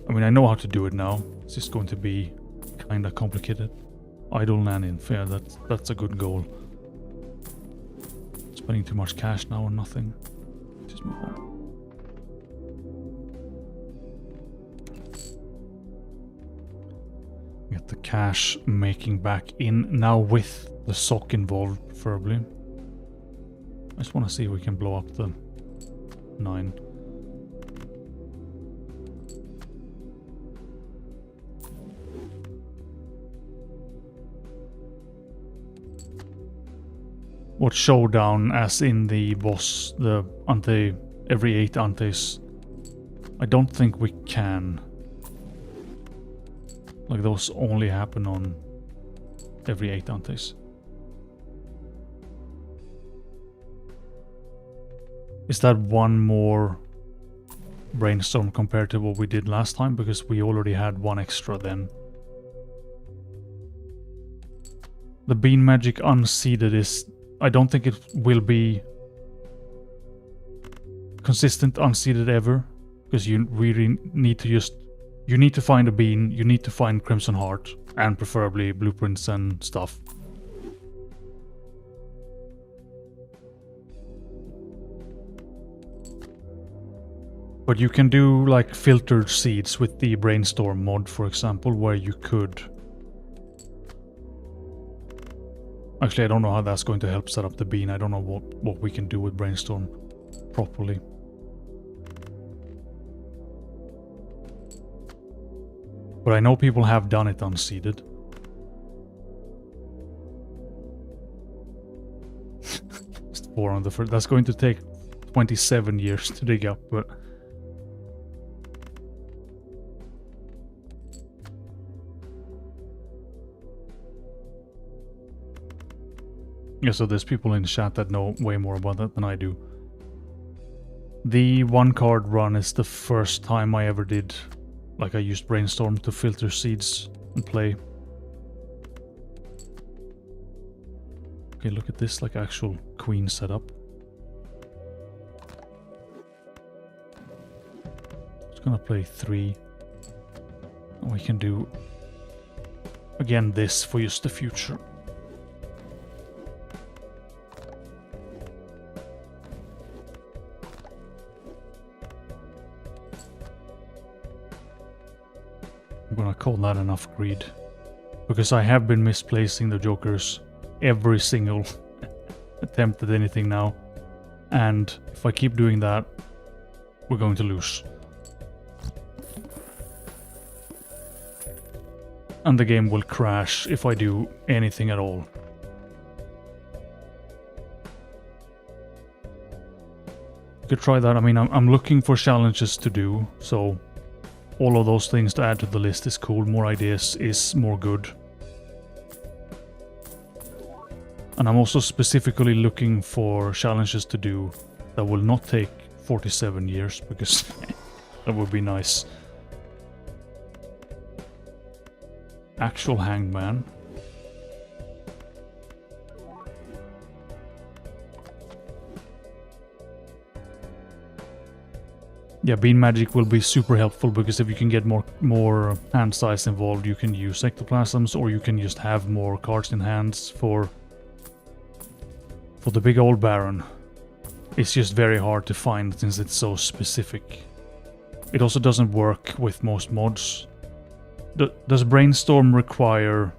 I mean, I know how to do it now. It's just going to be kinda complicated. Idle nan-in, yeah, that's a good goal. Spending too much cash now on nothing. Just move on. Get the cash making back in now with the sock involved, preferably. I just want to see if we can blow up the 9. What showdown, as in the boss, the ante, every 8 antes? I don't think we can. Like, those only happen on every 8 antes. Is that one more brainstorm compared to what we did last time? Because we already had 1 extra then. The bean magic unseeded is... I don't think it will be consistent unseeded ever. Because you really need to just... You need to find a bean, you need to find Crimson Heart, and preferably blueprints and stuff. But you can do like filtered seeds with the Brainstorm mod, for example, where you could... Actually, I don't know how that's going to help set up the bean. I don't know what we can do with Brainstorm properly. But I know people have done it unseeded. Just 4 on the first. That's going to take 27 years to dig up, but... Yeah, so there's people in the chat that know way more about that than I do. The 1 card run is the first time I ever did... Like, I used Brainstorm to filter seeds and play. Okay, look at this, like, actual queen setup. Just gonna play 3. And we can do, again, this for just the future. I'm gonna call that enough greed. Because I have been misplacing the jokers every single attempt at anything now. And if I keep doing that, we're going to lose. And the game will crash if I do anything at all. You could try that. I mean, I'm looking for challenges to do, so all of those things to add to the list is cool. More ideas is more good. And I'm also specifically looking for challenges to do that will not take 47 years, because that would be nice. Actual hangman. Yeah, bean magic will be super helpful, because if you can get more hand size involved, you can use ectoplasms, or you can just have more cards in hands for the big old baron. It's just very hard to find since it's so specific. It also doesn't work with most mods. Does Brainstorm require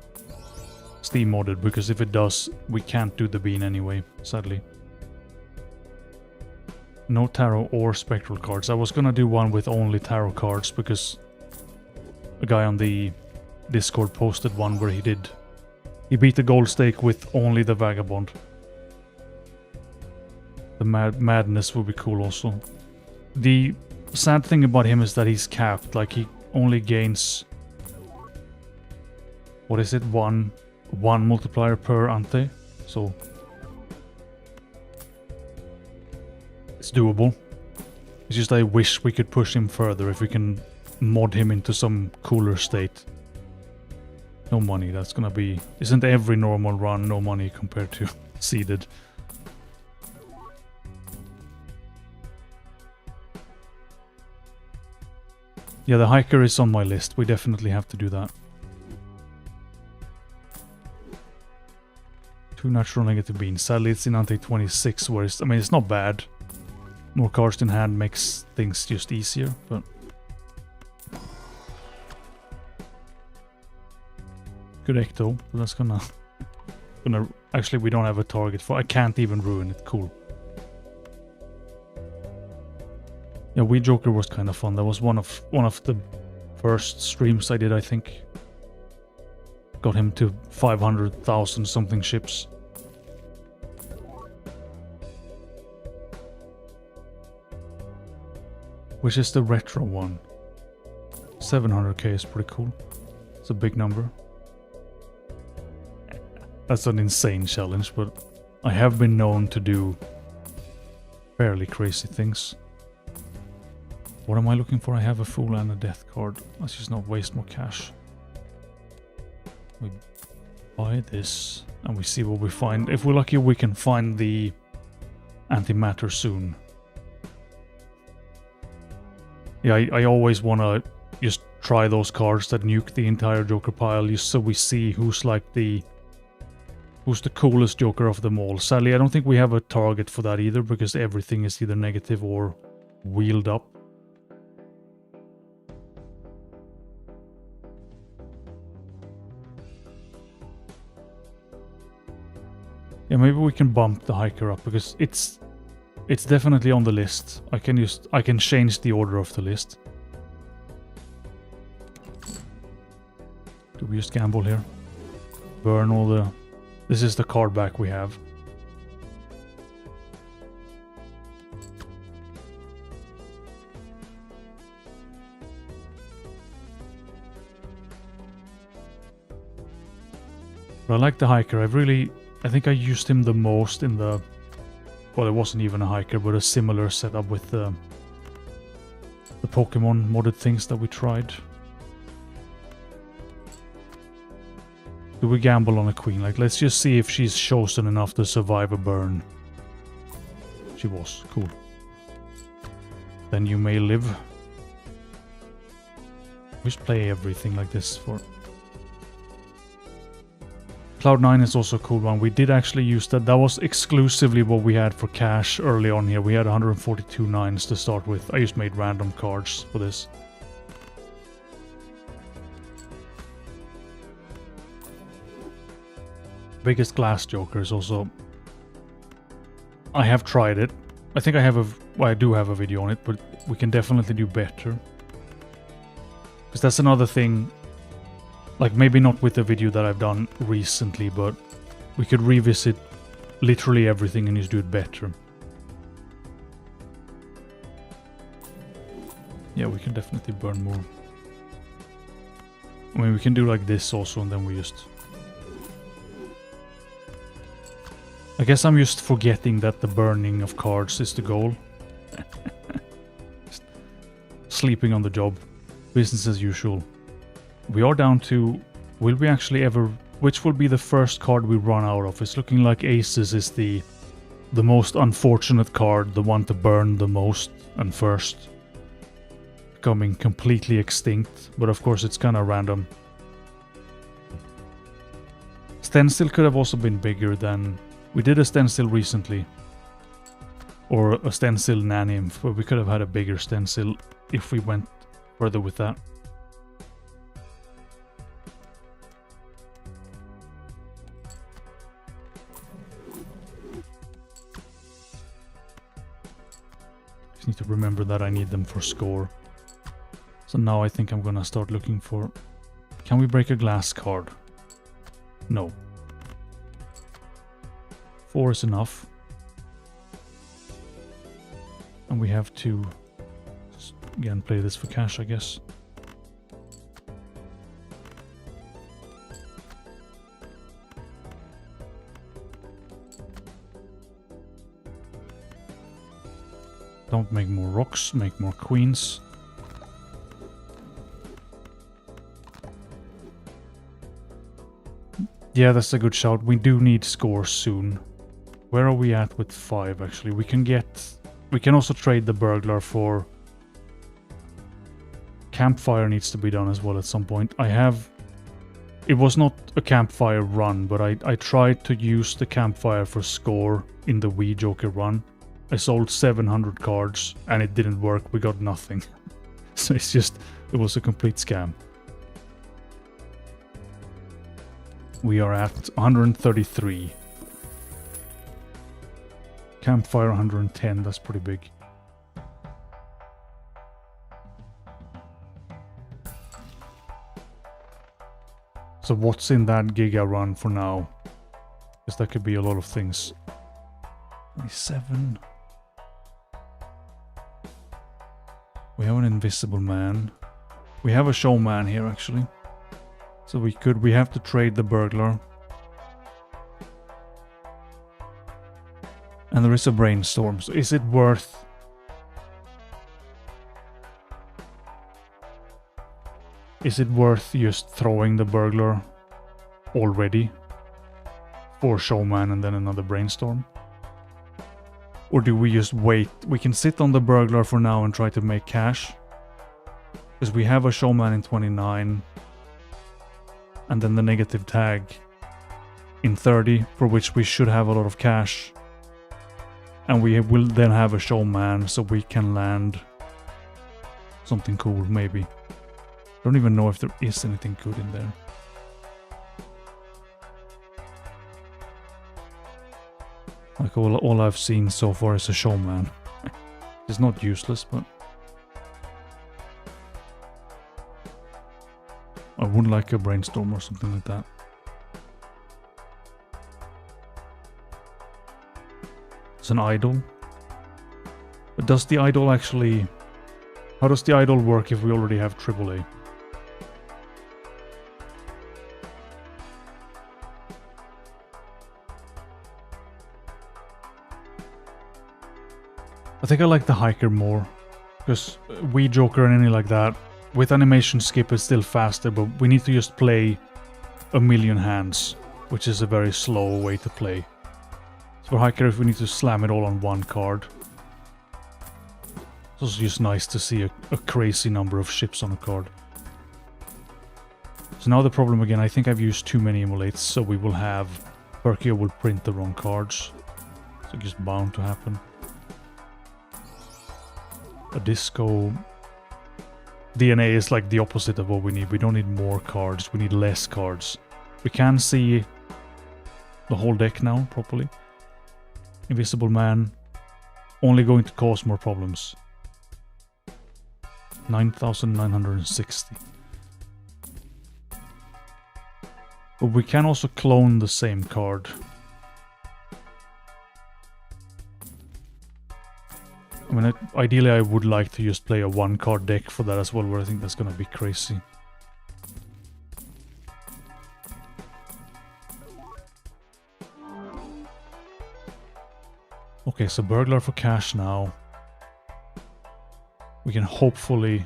Steam modded? Because if it does, we can't do the bean anyway, sadly. No tarot or spectral cards. I was gonna do one with only tarot cards, because a guy on the Discord posted one where he beat the gold stake with only the vagabond. The madness would be cool also. The sad thing about him is that he's capped. Like, he only gains, what is it, one multiplier per ante, so it's doable. It's just I wish we could push him further, if we can mod him into some cooler state. No money, that's gonna be... Isn't every normal run no money compared to seeded? Yeah, the hiker is on my list. We definitely have to do that. 2 natural negative beans. Sadly, it's in ante 26, where it's... I mean, it's not bad. More cards in hand makes things just easier, but... Good ecto, but that's gonna... Actually, we don't have a target for... I can't even ruin it. Cool. Yeah, Wee Joker was kind of fun. That was one of the first streams I did, I think. Got him to 500,000 something ships. Which is the retro one. 700k is pretty cool. It's a big number. That's an insane challenge, but I have been known to do fairly crazy things. What am I looking for? I have a Fool and a Death card. Let's just not waste more cash. We buy this and we see what we find. If we're lucky, we can find the antimatter soon. Yeah, I always want to just try those cards that nuke the entire Joker pile, just so we see who's like who's the coolest Joker of them all. Sadly, I don't think we have a target for that either, because everything is either negative or wheeled up. Yeah, maybe we can bump the hiker up, because it's definitely on the list. I can change the order of the list. Do we just gamble here? Burn all the... This is the card back we have. But I like the hiker. I think I used him the most in the... Well, it wasn't even a hiker, but a similar setup with the Pokemon modded things that we tried. Do we gamble on a queen? Like, let's just see if she's chosen enough to survive a burn. She was. Cool. Then you may live. We just play everything like this for... Cloud9 is also a cool one. We did actually use that. That was exclusively what we had for cash early on here. We had 142 9s to start with. I just made random cards for this. biggest glass joker is also... I have tried it. I think I have I do have a video on it, but we can definitely do better. Because that's another thing, like maybe not with the video that I've done recently, but we could revisit literally everything and just do it better. Yeah, we can definitely burn more. I mean, we can do like this also, and then we just... I guess I'm just forgetting that the burning of cards is the goal. Sleeping on the job. Business as usual. We are down to... Will we actually ever... Which will be the first card we run out of? It's looking like Aces is the most unfortunate card, the one to burn the most and first. Becoming completely extinct, but of course it's kind of random. Stencil could have also been bigger than... We did a stencil recently. Or a stencil Nanymph, but we could have had a bigger stencil if we went further with that. Just need to remember that I need them for score. So now I think I'm gonna start looking for... Can we break a glass card? No. 4 is enough. And we have to... Again, play this for cash, I guess. Don't make more rocks, make more queens. Yeah, that's a good shout. We do need scores soon. Where are we at with 5, actually? We can get... We can also trade the burglar for... Campfire needs to be done as well at some point. I have... It was not a campfire run, but I tried to use the campfire for score in the Wii Joker run. I sold 700 cards and it didn't work. We got nothing. So it's just... It was a complete scam. We are at 133. Campfire 110, that's pretty big. So what's in that Giga run for now? Because that could be a lot of things. 27. We have an invisible man. We have a showman here actually. So we have to trade the burglar. And there is a brainstorm. So is it worth... Is it worth just throwing the burglar already? For showman and then another brainstorm? Or do we just wait? We can sit on the burglar for now and try to make cash. Because we have a showman in 29. And then the negative tag in 30, for which we should have a lot of cash. And we will then have a showman, so we can land something cool, maybe. I don't even know if there is anything good in there. Like all I've seen so far is a showman. It's not useless, but... I would like a brainstorm or something like that. It's an idol. But does the idol actually... How does the idol work if we already have AAA? I think I like the hiker more. Because Wii Joker and any like that, with animation skip is still faster, but we need to just play a million hands, which is a very slow way to play. So for hiker, if we need to slam it all on one card. It's also just nice to see a crazy number of ships on a card. So now the problem again, I think I've used too many emulates, so we will have... Perkio will print the wrong cards. So it's just bound to happen. A disco... DNA is like the opposite of what we need. We don't need more cards, we need less cards. We can see the whole deck now properly. Invisible Man, only going to cause more problems. 9,960. But we can also clone the same card. I mean, ideally I would like to just play a one card deck for that as well, but I think that's gonna be crazy. Okay, so Burglar for cash now. We can hopefully...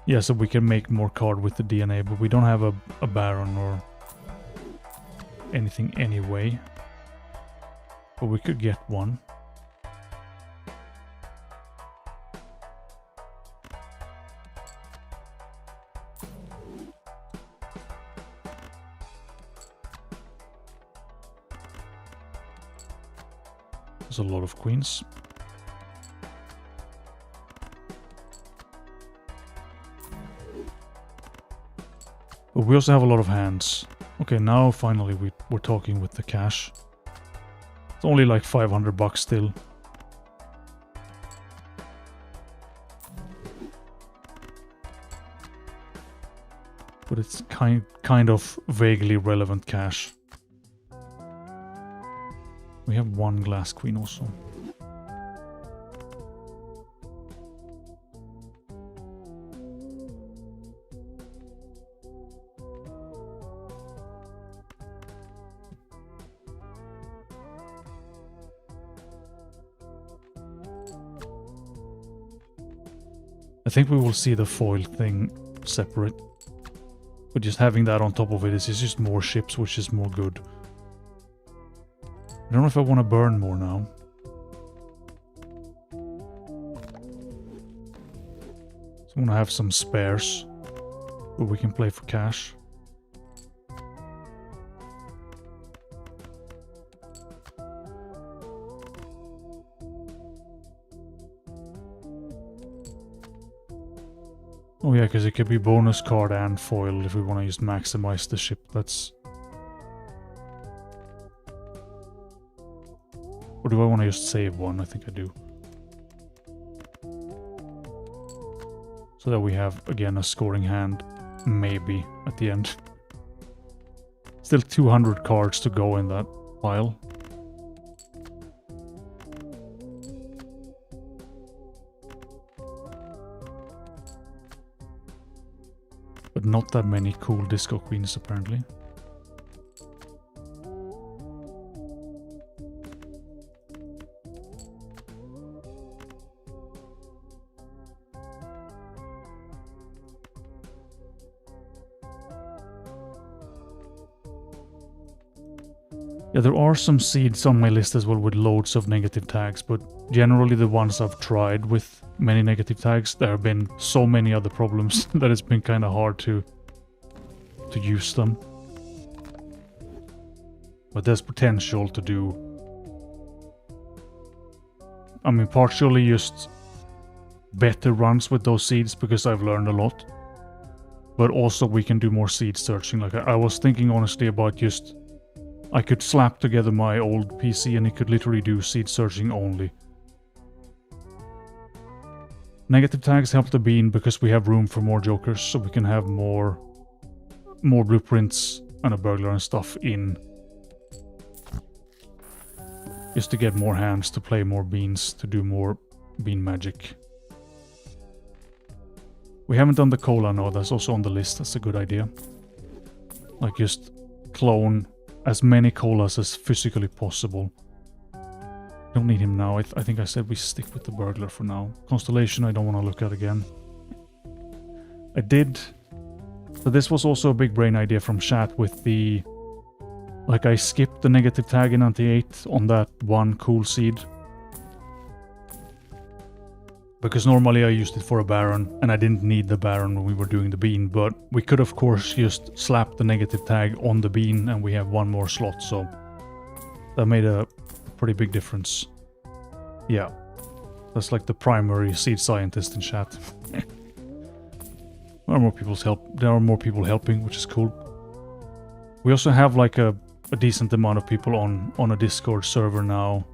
Yeah, so we can make more card with the DNA, but we don't have a Baron or anything anyway. But we could get one. There's a lot of queens. But we also have a lot of hands. Okay, now finally we're talking with the cash. It's only like 500 bucks still. But it's kind of vaguely relevant cash. We have one glass queen also. I think we will see the foil thing separate. But just having that on top of it is just more ships, which is more good. I don't know if I want to burn more now. So I want to have some spares. But we can play for cash. Oh yeah, because it could be bonus card and foil if we want to just maximize the ship. That's... Or do I want to just save one? I think I do. So that we have, again, a scoring hand, maybe, at the end. Still 200 cards to go in that pile. But not that many cool disco queens, apparently. Yeah, there are some seeds on my list as well with loads of negative tags, but generally the ones I've tried with many negative tags, there have been so many other problems that it's been kind of hard to use them. But there's potential to do... I mean, partially just better runs with those seeds because I've learned a lot. But also we can do more seed searching. Like I was thinking honestly about just... I could slap together my old PC and it could literally do seed searching only. Negative tags help the bean because we have room for more jokers, so we can have more blueprints and a burglar and stuff in. Just to get more hands, to play more beans, to do more bean magic. We haven't done the cola, no, that's also on the list, that's a good idea. Like just clone as many colas as physically possible. Don't need him now. I think I said we stick with the burglar for now. Constellation I don't want to look at again. I did... So this was also a big brain idea from chat with the... Like I skipped the negative tag in anti-8 on that one cool seed. Because normally I used it for a Baron, and I didn't need the Baron when we were doing the bean, but we could of course just slap the negative tag on the bean and we have one more slot, so that made a pretty big difference. Yeah, that's like the primary seed scientist in chat. There are more people helping, which is cool. We also have like a decent amount of people on a Discord server now,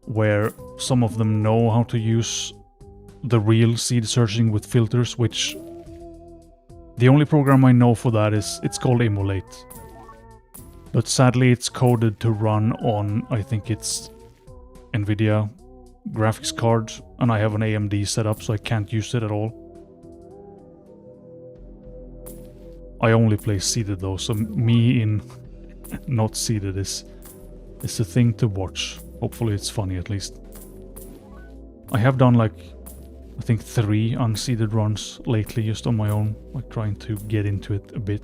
where some of them know how to use the real seed searching with filters, which the only program I know for that it's called Emulate. But sadly it's coded to run on, I think it's NVIDIA graphics card, and I have an AMD setup, so I can't use it at all. I only play seeded though, so me in not seeded is a thing to watch. Hopefully it's funny at least. I have done like, I think 3 unseeded runs lately just on my own, like trying to get into it a bit.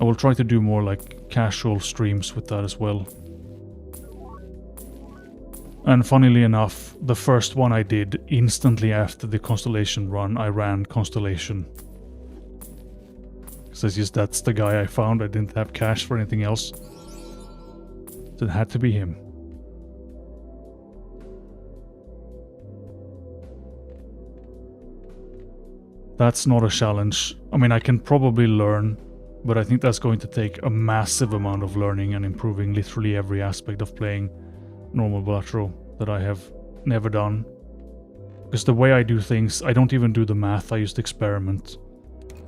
I will try to do more like casual streams with that as well. And funnily enough, the first one I did instantly after the Constellation run, I ran Constellation. So it's just that's the guy I found. I didn't have cash for anything else. So it had to be him. That's not a challenge. I mean, I can probably learn, but I think that's going to take a massive amount of learning and improving literally every aspect of playing normal Balatro that I have never done. Because the way I do things, I don't even do the math, I just experiment.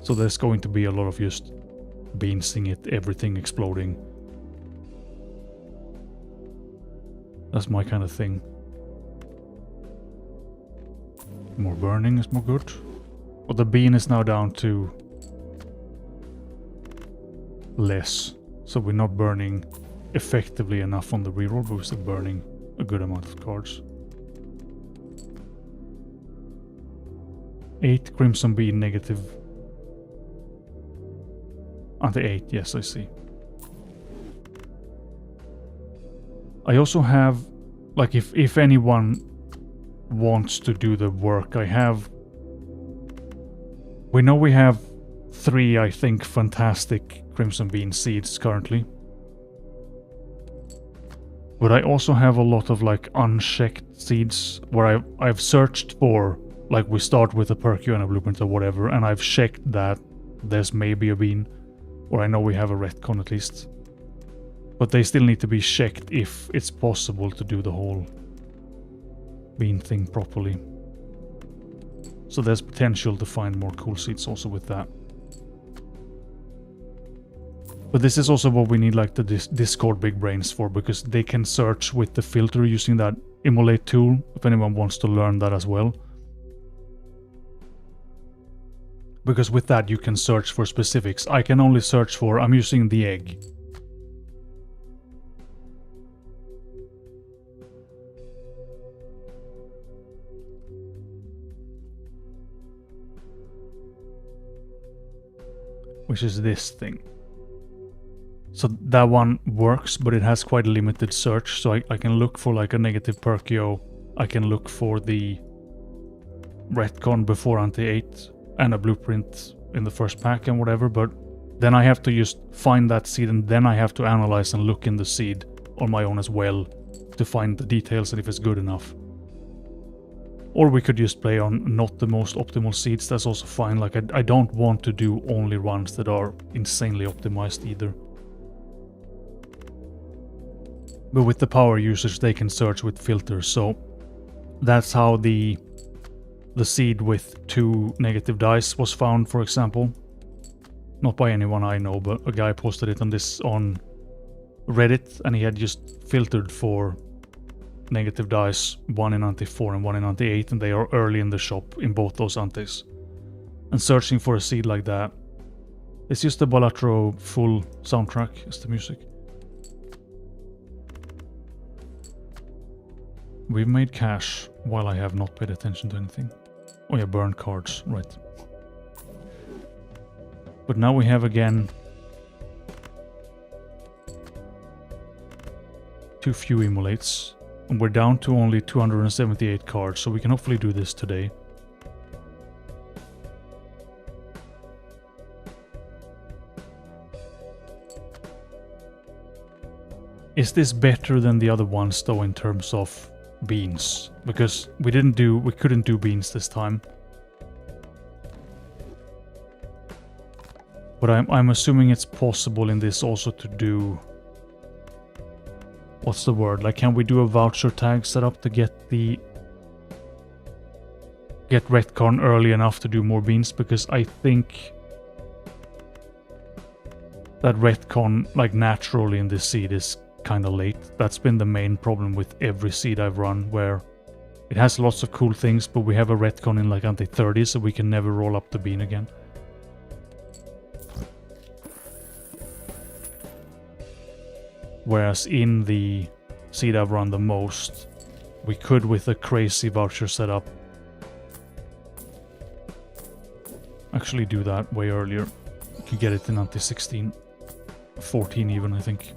So there's going to be a lot of just beansing it, everything exploding. That's my kind of thing. More burning is more good. But the bean is now down to less. So we're not burning effectively enough on the reroll, but we're still burning a good amount of cards. 8 Crimson Bean negative. Anti-8, yes, I see. I also have, like, if anyone wants to do the work, I have... We know we have 3, I think, fantastic Crimson Bean seeds currently. But I also have a lot of, like, unchecked seeds where I've searched for, like, we start with a Perkio and a Blueprint or whatever, and I've checked that there's maybe a bean, or I know we have a retcon at least. But they still need to be checked if it's possible to do the whole bean thing properly. So there's potential to find more cool seeds also with that. But this is also what we need like the Discord big brains for, because they can search with the filter using that Emulate tool, if anyone wants to learn that as well. Because with that you can search for specifics. I can only search for, I'm using the egg. Which is this thing. So that one works, but it has quite a limited search. So I can look for like a negative Perkio. I can look for the retcon before anti-8 and a blueprint in the first pack and whatever. But then I have to just find that seed, and then I have to analyze and look in the seed on my own as well to find the details and if it's good enough. Or we could just play on not the most optimal seeds. That's also fine. Like I don't want to do only runs that are insanely optimized either. But with the power users, they can search with filters. So that's how the seed with 2 negative dice was found, for example. Not by anyone I know, but a guy posted it on Reddit, and he had just filtered for negative dice, 1 in anti-4 and 1 in anti-8, and they are early in the shop in both those antis. And searching for a seed like that. It's just the Balatro full soundtrack, it's the music. We've made cash while I have not paid attention to anything. Oh yeah, burn cards, right. But now we have again too few emulates. And we're down to only 278 cards, so we can hopefully do this today. Is this better than the other ones though in terms of beans? Because we couldn't do beans this time. But I'm assuming it's possible in this also to do... What's the word? Like, can we do a voucher tag setup to get retcon early enough to do more beans? Because I think that retcon, like, naturally in this seed is kind of late. That's been the main problem with every seed I've run, where it has lots of cool things, but we have a retcon in like until 30, so we can never roll up the bean again. Whereas in the seed I've run the most, we could, with a crazy voucher setup, actually do that way earlier. We could get it in until 16, 14 even, I think.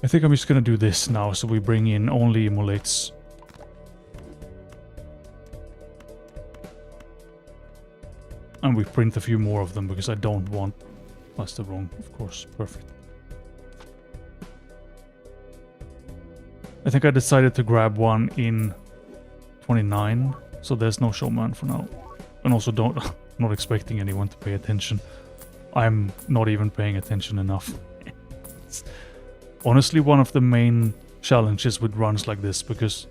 I think I'm just gonna do this now, so we bring in only emulates. And we print a few more of them, because I don't want... That's the wrong, of course. Perfect. I think I decided to grab one in 29, so there's no showman for now. And also not expecting anyone to pay attention. I'm not even paying attention enough. It's honestly one of the main challenges with runs like this, because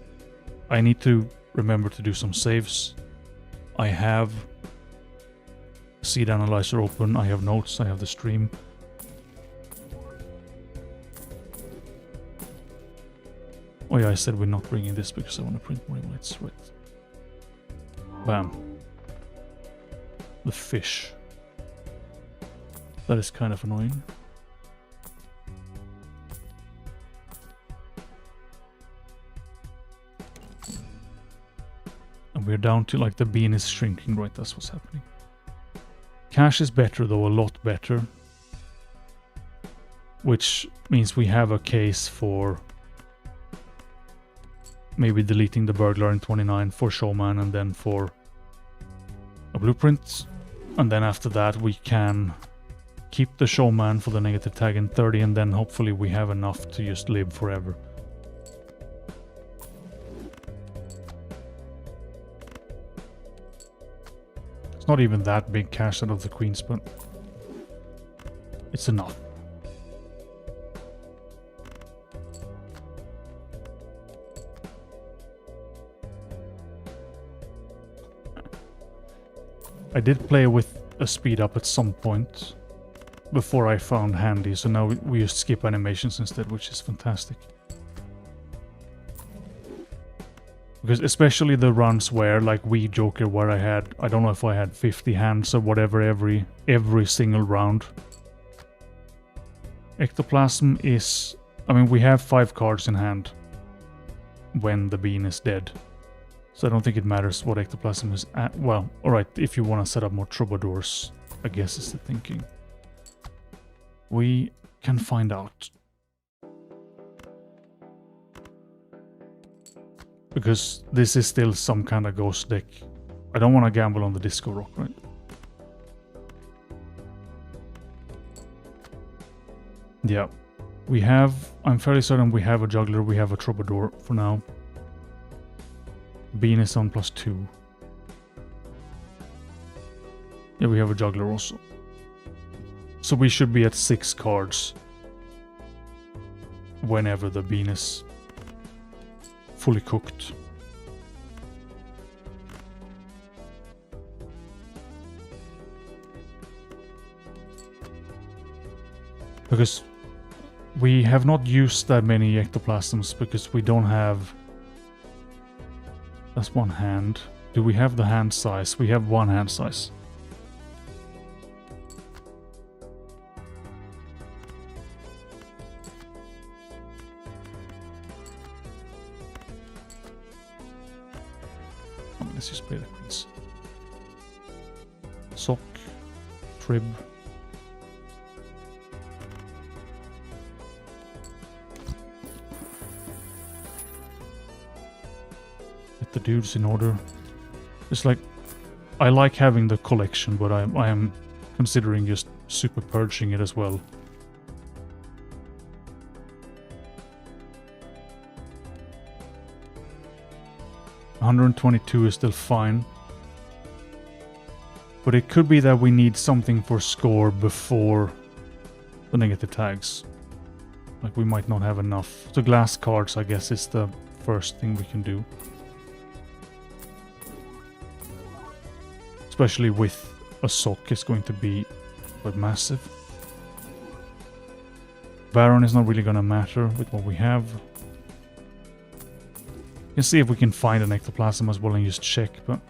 I need to remember to do some saves. I have seed analyzer open, I have notes, I have the stream. Oh yeah, I said we're not bringing this because I want to print more emulates, right. Bam. The fish. That is kind of annoying. And we're down to, like, the bean is shrinking, right? That's what's happening. Cache is better though, a lot better. Which means we have a case for maybe deleting the burglar in 29 for showman and then for a blueprint. And then after that we can keep the showman for the negative tag in 30, and then hopefully we have enough to just live forever. It's not even that big cache out of the queens, but it's enough. I did play with a speed up at some point before I found handy, so now we just skip animations instead, which is fantastic. Because especially the runs where, like Wii Joker, where I don't know if I had 50 hands or whatever every single round. Ectoplasm is... I mean, we have 5 cards in hand when the bean is dead. So I don't think it matters what ectoplasm is at. Well, alright, if you want to set up more troubadours, I guess is the thinking. We can find out. Because this is still some kind of ghost deck. I don't want to gamble on the disco rock, right? Yeah. We have... I'm fairly certain we have a juggler, we have a troubadour for now. Bean is on +2. Yeah, we have a juggler also. So we should be at 6 cards whenever the bean is fully cooked. Because we have not used that many ectoplasms because we don't have... That's one hand. Do we have the hand size? We have one hand size. Let's just play the queens. Sock. Trib. Get the dudes in order. It's like... I like having the collection, but I am considering just super purging it as well. 122 is still fine. But it could be that we need something for score before the negative tags. Like we might not have enough. So glass cards, I guess, is the first thing we can do. Especially with a sock, it's going to be quite massive. Baron is not really gonna matter with what we have. You can see if we can find an ectoplasm as well and just check, but...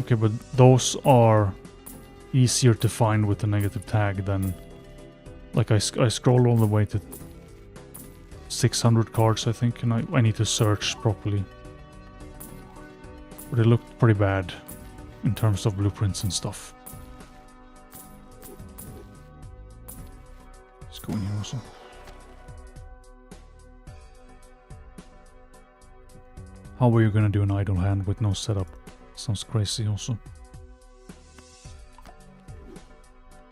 Okay, but those are easier to find with the negative tag than... Like I scroll all the way to 600 cards, I think, and I need to search properly. But it looked pretty bad in terms of blueprints and stuff. Let's go in here also. How are you gonna do an idle hand with no setup? Sounds crazy also.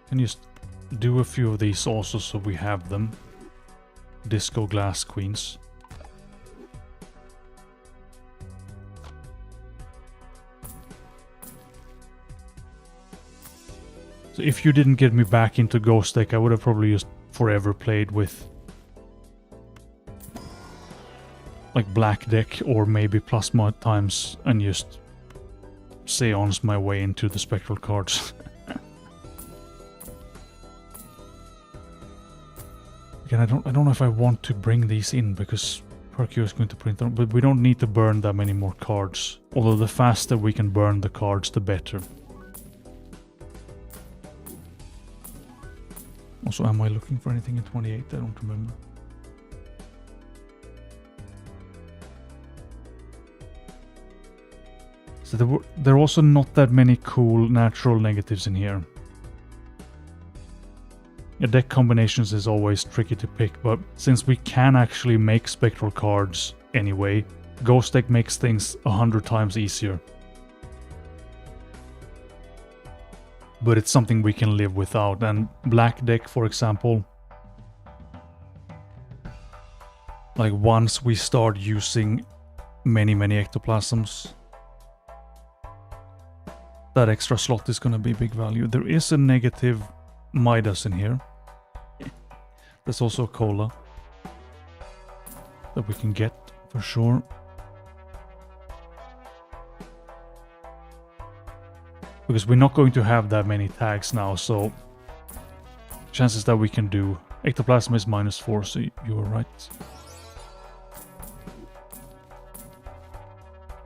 Can you just do a few of these also so we have them? Disco glass queens. So if you didn't get me back into Ghost deck, I would have probably just forever played with like black deck or maybe plasma times and just seance my way into the spectral cards. Again, I don't know if I want to bring these in because Perkio is going to print them, but we don't need to burn that many more cards. Although the faster we can burn the cards, the better. Also, am I looking for anything in 28? I don't remember. So there are also not that many cool natural negatives in here. Yeah, deck combinations is always tricky to pick, but since we can actually make spectral cards anyway, Ghost deck makes things 100 times easier. But it's something we can live without, and black deck, for example, like once we start using many ectoplasms, that extra slot is gonna be big value. There is a negative Midas in here. There's also a cola that we can get for sure. Because we're not going to have that many tags now, so chances that we can do... Ectoplasm is -4, so you were right.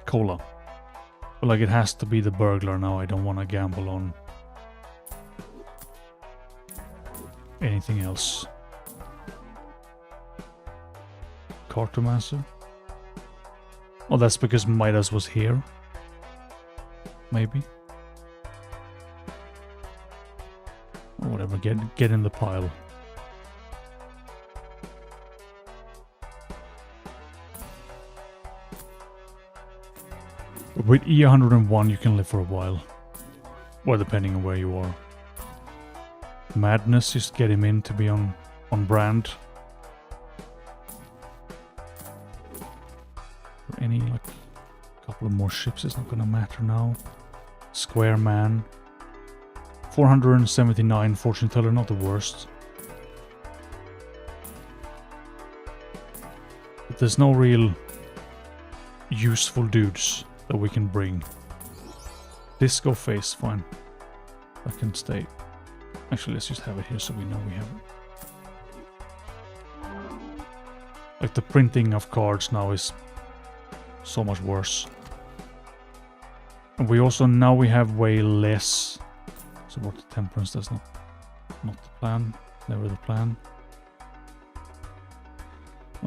Cola. But like it has to be the burglar now, I don't want to gamble on anything else. Cartomancer. Oh, that's because Midas was here. Maybe. Or whatever, get in the pile. With E101 you can live for a while. Well, depending on where you are. Madness, just get him in to be on brand. For any, like, a couple of more ships is not gonna matter now. Square Man. 479 Fortune Teller, not the worst. But there's no real useful dudes that we can bring. Disco Face, fine. That can stay. Actually, let's just have it here so we know we have it. Like, the printing of cards now is so much worse. And we also, now we have way less. So what, Temperance, that's not the plan. Never the plan.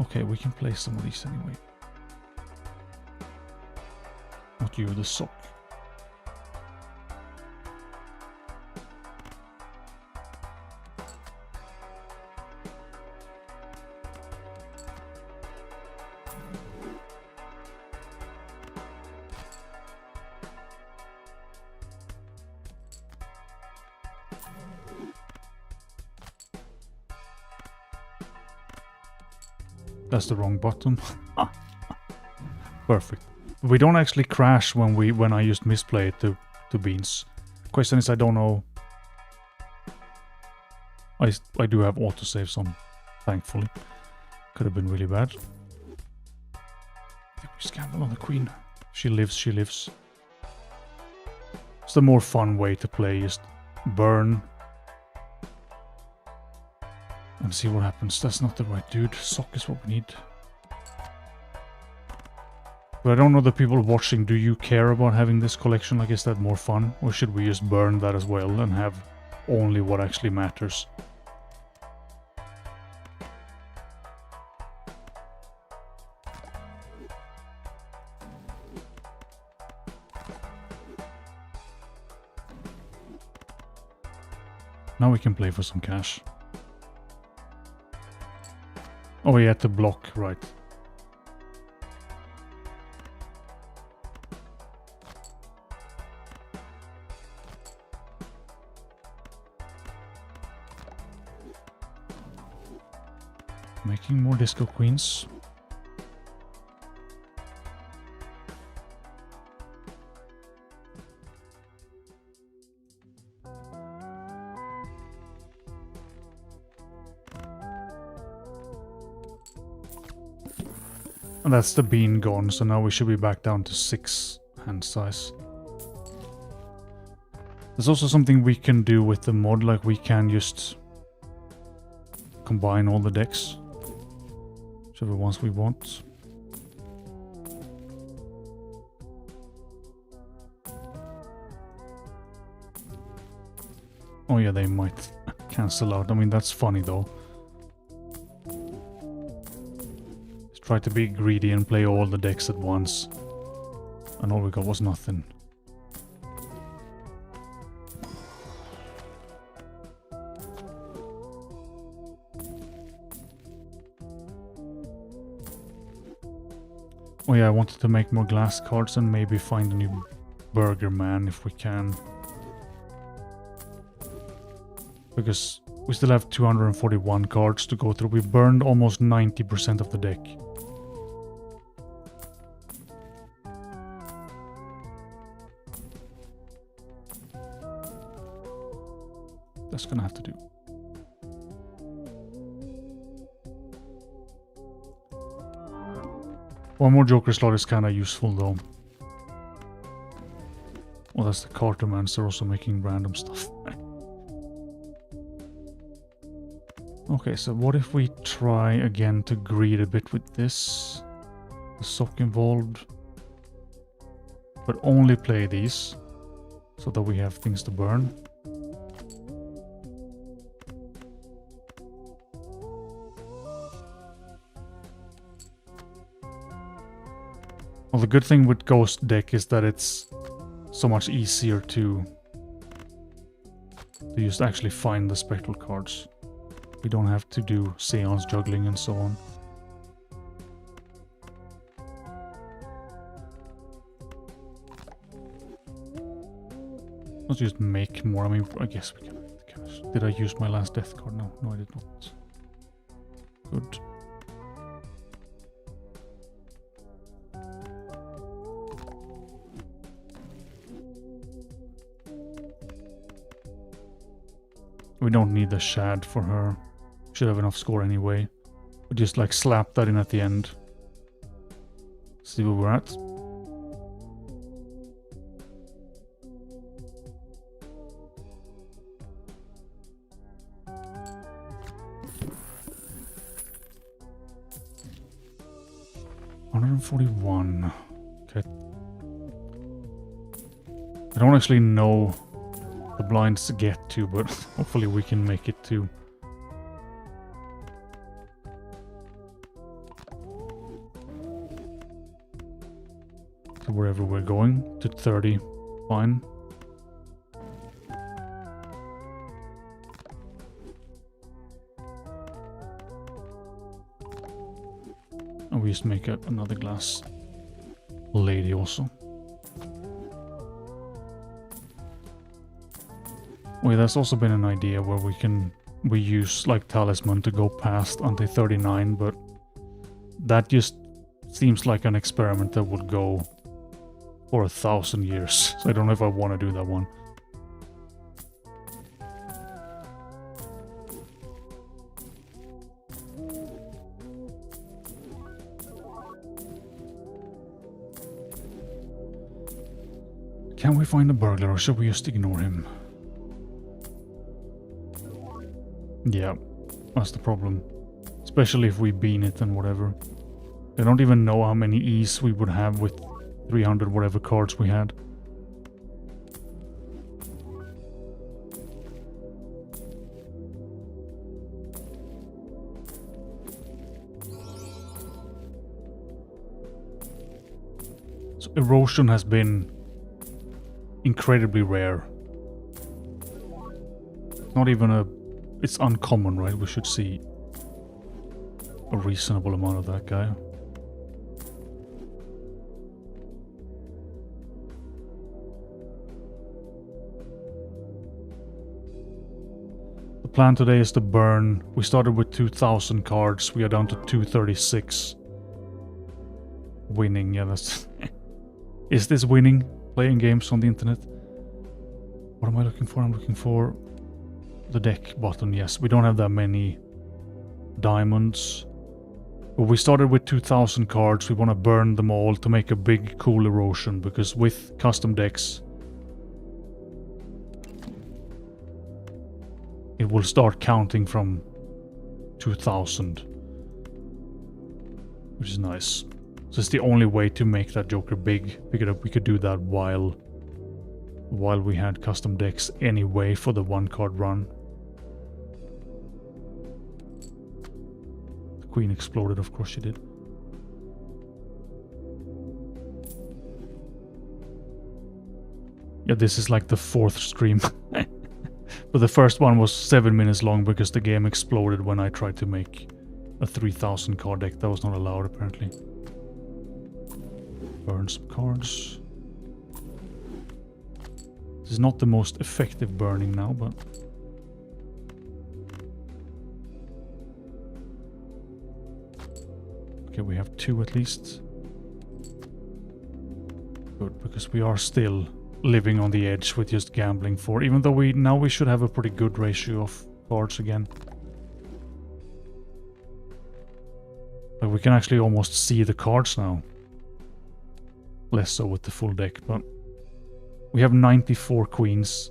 Okay, we can play some of these anyway. Not you, the sock. That's the wrong button. Perfect. We don't actually crash when I just misplay it to beans. Question is, I don't know. I do have autosaves on, thankfully. Could have been really bad. I think we just gamble on the queen. She lives, she lives. It's the more fun way to play, just burn. And see what happens. That's not the right dude. Sock is what we need. But I don't know the people watching, do you care about having this collection? Like, is that more fun? Or should we just burn that as well and have only what actually matters? Now we can play for some cash. Oh, we had to block, right. Making more disco queens. And that's the bean gone, so now we should be back down to 6 hand size. There's also something we can do with the mod, like we can just combine all the decks. Whichever ones we want. Oh yeah, they might cancel out. I mean, that's funny though. Try to be greedy and play all the decks at once. And all we got was nothing. Oh yeah, I wanted to make more glass cards and maybe find a new burger man if we can. Because we still have 241 cards to go through. We've burned almost 90% of the deck. That's gonna have to do. One more Joker slot is kinda useful though. Well, that's the Cartomancer also making random stuff. Okay, so what if we try again to greed a bit with this? The sock involved. But only play these, so that we have things to burn. Well, the good thing with Ghost deck is that it's so much easier to just actually find the spectral cards. We don't have to do seance juggling and so on. Let's just make more. I mean, I guess we can make the cash. Did I use my last death card? No, I did not. Good. We don't need the shad for her. Should have enough score anyway. We just like slap that in at the end. See where we're at. $141. Okay. I don't actually know the blinds to get to, but hopefully we can make it to. To wherever we're going, to 30, fine. And we just make another glass lady also. Wait, that's also been an idea where we use like talisman to go past until 39, but that just seems like an experiment that would go for 1,000 years. So I don't know if I want to do that one. Can we find a burglar, or should we just ignore him? Yeah, that's the problem. Especially if we bean it and whatever. I don't even know how many E's we would have with 300 whatever cards we had. So Erosion has been incredibly rare. Not even a... It's uncommon, right? We should see a reasonable amount of that guy. The plan today is to burn. We started with 2,000 cards. We are down to 236. Winning, yeah, that's... Is this winning? Playing games on the internet? What am I looking for? I'm looking for the deck button. Yes, we don't have that many diamonds. But we started with 2,000 cards. We want to burn them all to make a big, cool Erosion. Because with custom decks, it will start counting from 2,000. Which is nice. So it's the only way to make that Joker big. Figured out we could do that while we had custom decks anyway for the one card run. The Queen exploded, of course she did. Yeah, this is like the 4th stream. But the first one was 7 minutes long because the game exploded when I tried to make a 3,000 card deck. That was not allowed apparently. Burn some cards. This is not the most effective burning now, but... Okay, we have 2 at least. Good, because we are still living on the edge with just gambling for... Even though we should have a pretty good ratio of cards again. Like we can actually almost see the cards now. Less so with the full deck, but we have 94 queens.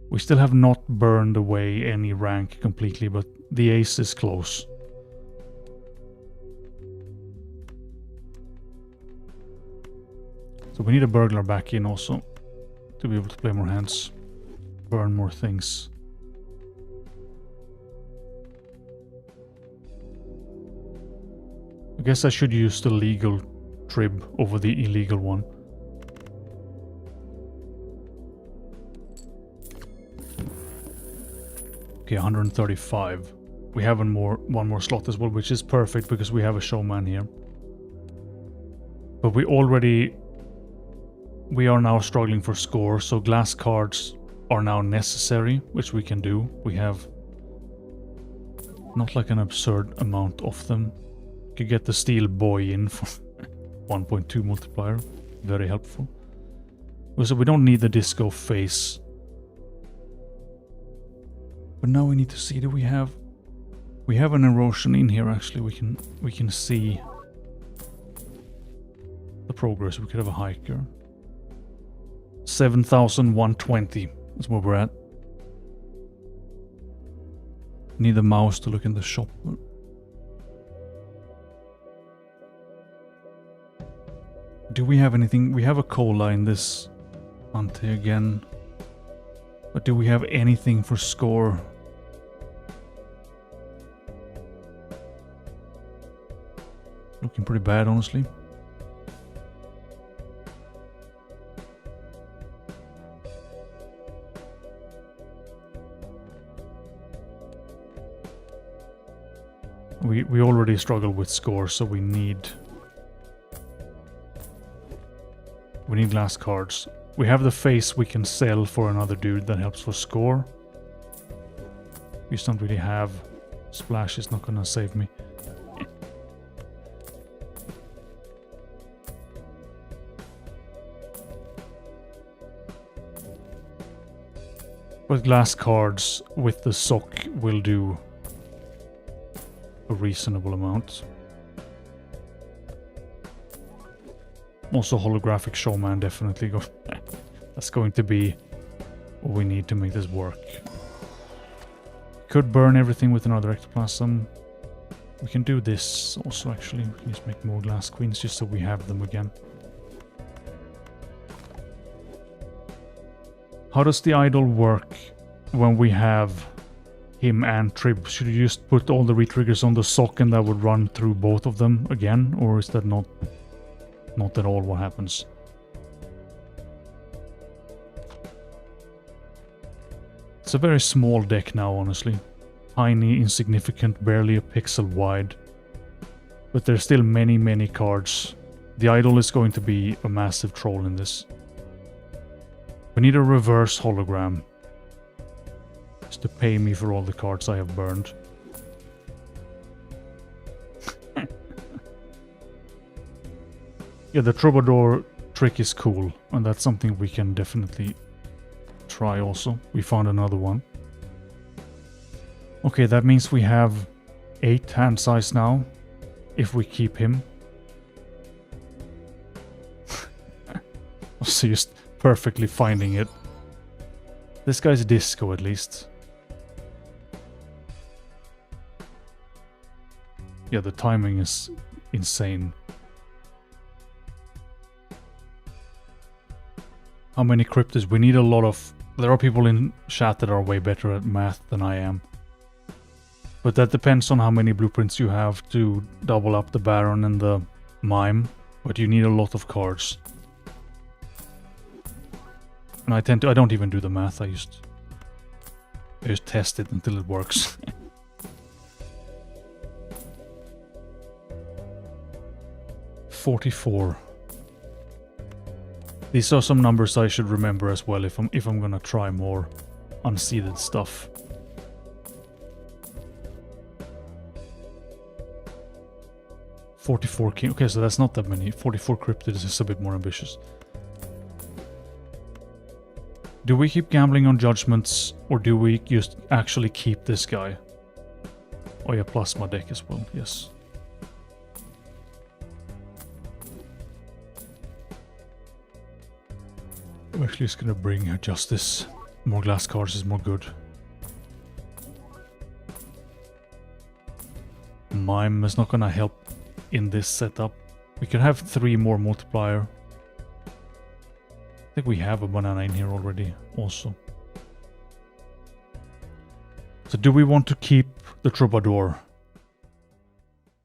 We still have not burned away any rank completely, but the ace is close. So we need a burglar back in also to be able to play more hands, burn more things. I guess I should use the legal trib over the illegal one. Okay, 135. We have one more slot as well, which is perfect because we have a showman here. But we are now struggling for score, so glass cards are now necessary, which we can do. We have not like an absurd amount of them. You could get the steel boy in for 1.2 multiplier, very helpful. So we don't need the disco face. But now we need to see, do we have an Erosion in here actually. We can see the progress. We could have a hiker. 7,120 is where we're at. Need the mouse to look in the shop. Do we have anything? We have a cola in this ante again. But do we have anything for score? Looking pretty bad, honestly. We already struggle with score, so we need glass cards. We have the face we can sell for another dude that helps for score. We just don't really have... Splash is not gonna save me. But glass cards with the sock will do a reasonable amount. Also holographic showman definitely go. That's going to be what we need to make this work. Could burn everything with another ectoplasm. We can do this also actually. We can just make more glass queens just so we have them again. How does the idol work when we have him and Trib? Should you just put all the retriggers on the sock and that would run through both of them again? Or is that not at all what happens? It's a very small deck now, honestly. Tiny, insignificant, barely a pixel wide. But there's still many, many cards. The idol is going to be a massive troll in this. We need a reverse hologram. Just to pay me for all the cards I have burned. Yeah, the troubadour trick is cool. And that's something we can definitely try also. We found another one. Okay, that means we have 8 hand size now. If we keep him. So just perfectly finding it. This guy's disco at least. Yeah, the timing is insane. How many cryptids? We need a lot of... There are people in chat that are way better at math than I am. But that depends on how many blueprints you have to double up the Baron and the Mime. But you need a lot of cards. And I don't even do the math, I just test it until it works. $44. These are some numbers I should remember as well if I'm gonna try more unseeded stuff. $44 king. Okay, so that's not that many. 44 cryptids is a bit more ambitious. Do we keep gambling on judgments, or do we just actually keep this guy? Oh yeah, plasma deck as well, yes. I'm actually just gonna bring Justice. More glass cards is more good. Mime is not gonna help in this setup. We can have 3 more multiplier. I think we have a banana in here already, also. So do we want to keep the Troubadour?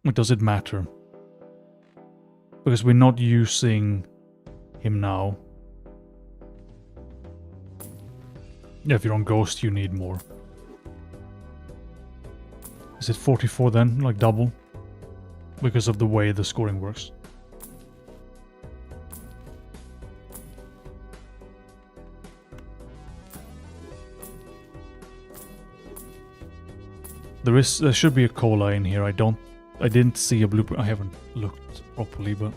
Or does it matter? Because we're not using him now. Yeah, if you're on Ghost, you need more. Is it 44 then? Like double? Because of the way the scoring works. There should be a cola in here. I didn't see a blueprint. I haven't looked properly, but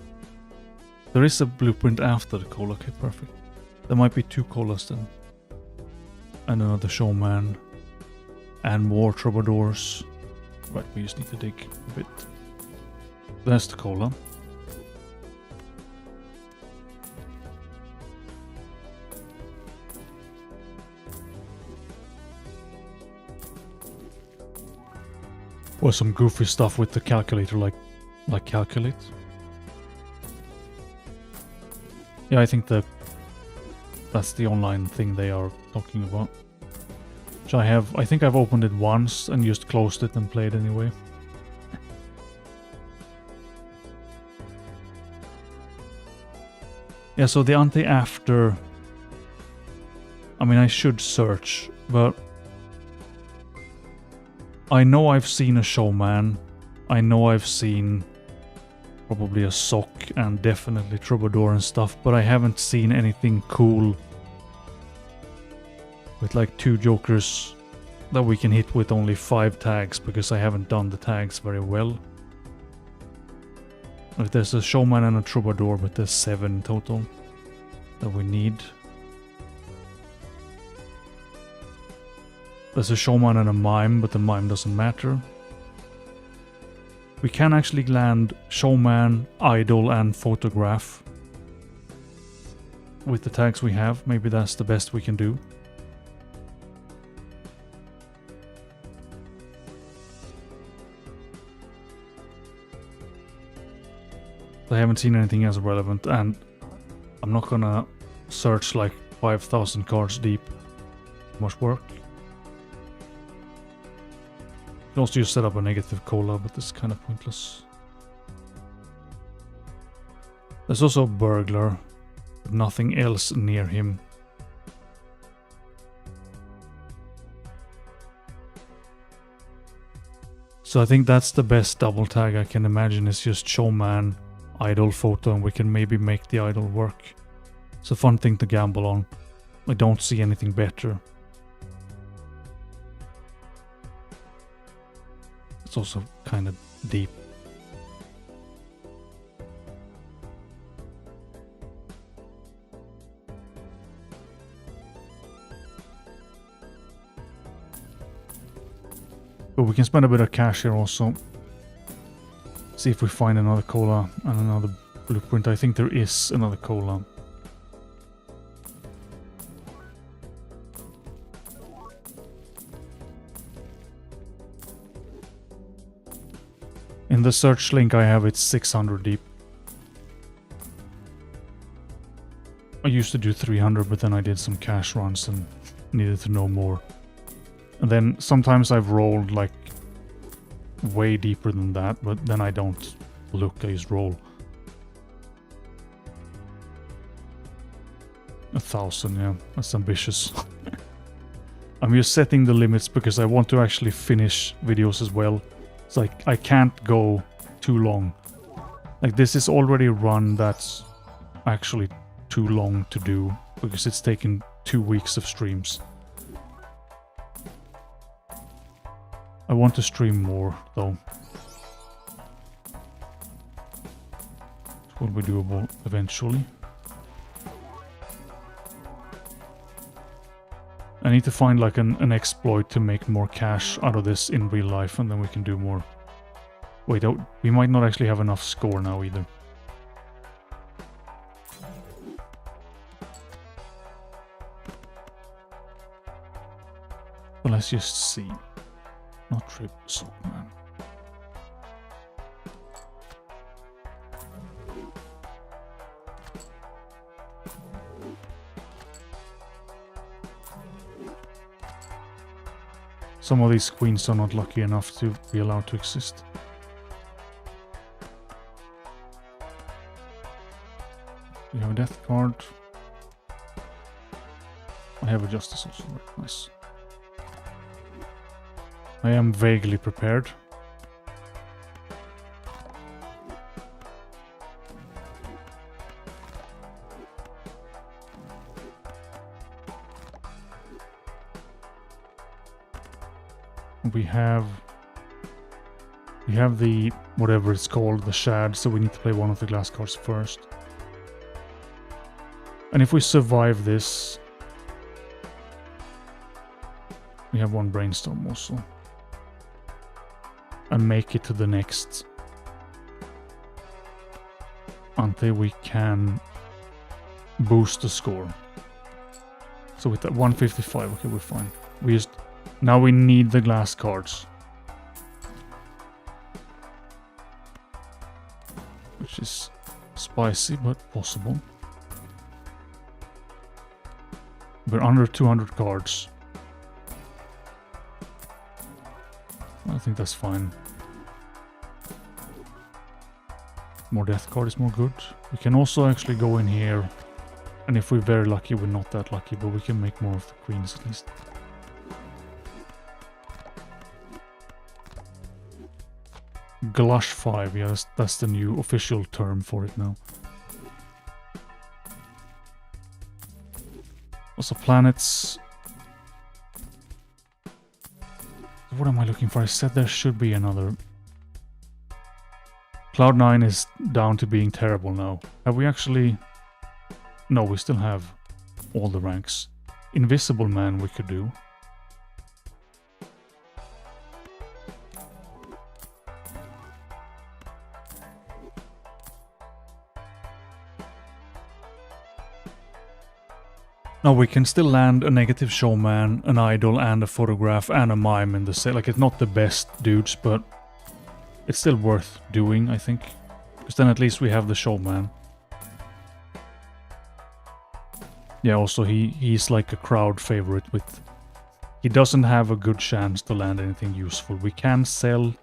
there is a blueprint after the cola. Okay, perfect. There might be 2 colas then. And another showman. And more troubadours. Right, we just need to dig a bit. There's the cola. Or some goofy stuff with the calculator, like calculate. Yeah, I think that's the online thing they are talking about. Which I think I've opened it once and just closed it and played anyway. Yeah, so the anti-after... I mean, I should search, but... I know I've seen a showman. I know I've seen probably a sock and definitely troubadour and stuff, but I haven't seen anything cool with like 2 jokers that we can hit with only 5 tags, because I haven't done the tags very well. If there's a showman and a troubadour, but there's 7 total that we need. There's a showman and a mime, but the mime doesn't matter. We can actually land showman, idol, and photograph with the tags we have. Maybe that's the best we can do. I haven't seen anything else relevant, and I'm not gonna search like 5,000 cards deep. Too much work. You can also just set up a negative cola, but this is kind of pointless. There's also a burglar, but nothing else near him. So I think that's the best double tag I can imagine, is just showman, idol, photo, and we can maybe make the idol work. It's a fun thing to gamble on. I don't see anything better. It's also kind of deep. But we can spend a bit of cash here also. See if we find another cola and another blueprint. I think there is another cola. In the search link I have, it's 600 deep. I used to do 300, but then I did some cash runs and needed to know more. And then sometimes I've rolled like way deeper than that, but then I don't look, I just roll. 1,000, yeah, that's ambitious. I'm just setting the limits because I want to actually finish videos as well. It's like I can't go too long. Like this is already a run that's actually too long to do because it's taken 2 weeks of streams. I want to stream more though. It will be doable eventually. I need to find like an exploit to make more cash out of this in real life, and then we can do more. Wait, we might not actually have enough score now either. But let's just see. Not trip salt, man. Some of these queens are not lucky enough to be allowed to exist. We have a death card. I have a justice also, nice. I am vaguely prepared. We have the whatever it's called, the shad, so we need to play one of the glass cards first. And if we survive this, we have one brainstorm also. And make it to the next until we can boost the score. So with that 155, okay, we're fine. Now we need the glass cards, which is spicy but possible. We're under 200 cards. I think that's fine. More death card is more good. We can also actually go in here, and if we're very lucky, we're not that lucky, but we can make more of the queens at least. Glush 5, yeah, that's the new official term for it now. Also planets. What am I looking for? I said there should be another. Cloud9 is down to being terrible now. Have we actually... No, we still have all the ranks. Invisible Man we could do. Now we can still land a negative showman, an idol, and a photograph, and a mime in the set. Like, it's not the best dudes, but it's still worth doing, I think. Because then at least we have the showman. Yeah, also he's like a crowd favorite with... He doesn't have a good chance to land anything useful. We can sell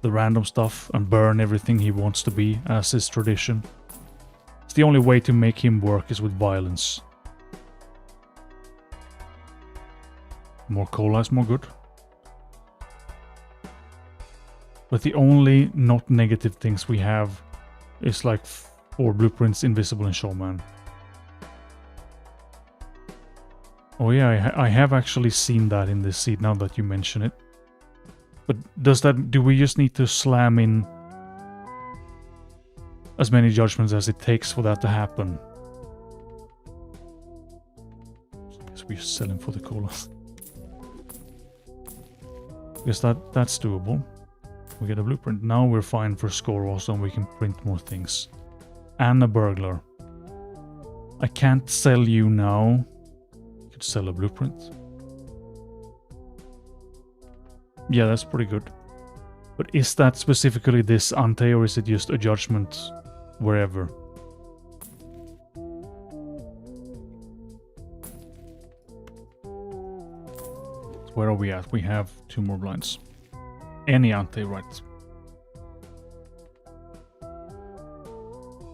the random stuff and burn everything he wants to be, as is tradition. It's the only way to make him work is with violence. More cola is more good. But the only not negative things we have is like 4 blueprints, invisible, and showman. Oh yeah, I have actually seen that in this seed now that you mention it. But do we just need to slam in as many judgments as it takes for that to happen? I guess we're selling for the cola. Because that's doable. We get a blueprint. Now we're fine for score also, and we can print more things. And a burglar. I can't sell you now. I could sell a blueprint. Yeah, that's pretty good. But is that specifically this ante, or is it just a judgment wherever? Where are we at? We have 2 more blinds. Any ante, right?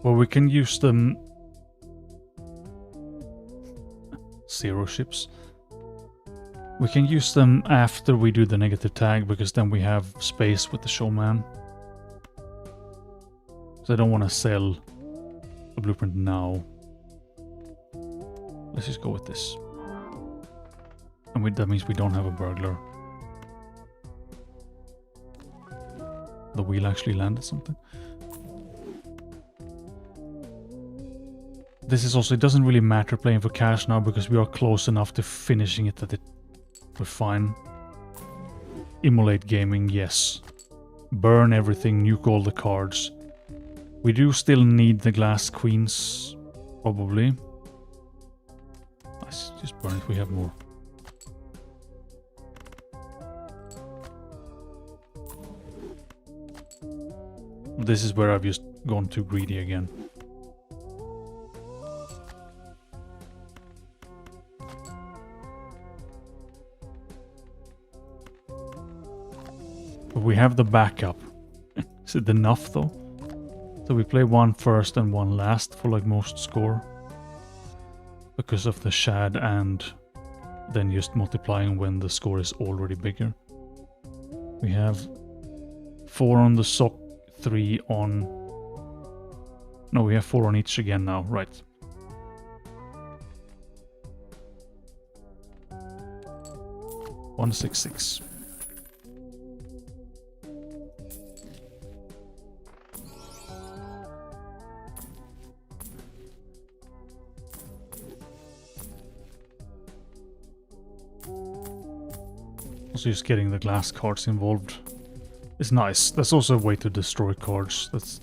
Well, we can use them... 0 ships. We can use them after we do the negative tag, because then we have space with the showman. So I don't want to sell a blueprint now. Let's just go with this. And that means we don't have a burglar. The wheel actually landed something. This is also, it doesn't really matter playing for cash now, because we are close enough to finishing it that we're fine. Immolate gaming, yes. Burn everything, nuke all the cards. We do still need the glass queens, probably. Let's just burn it, we have more. This is where I've just gone too greedy again. But we have the backup. Is it enough though? So we play 1 first and 1 last for like most score. Because of the shad, and then just multiplying when the score is already bigger. We have 4 on the sock, 3 on... No, we have 4 on each again now, right. $166. Also just getting the glass cards involved is nice. That's also a way to destroy cards. That's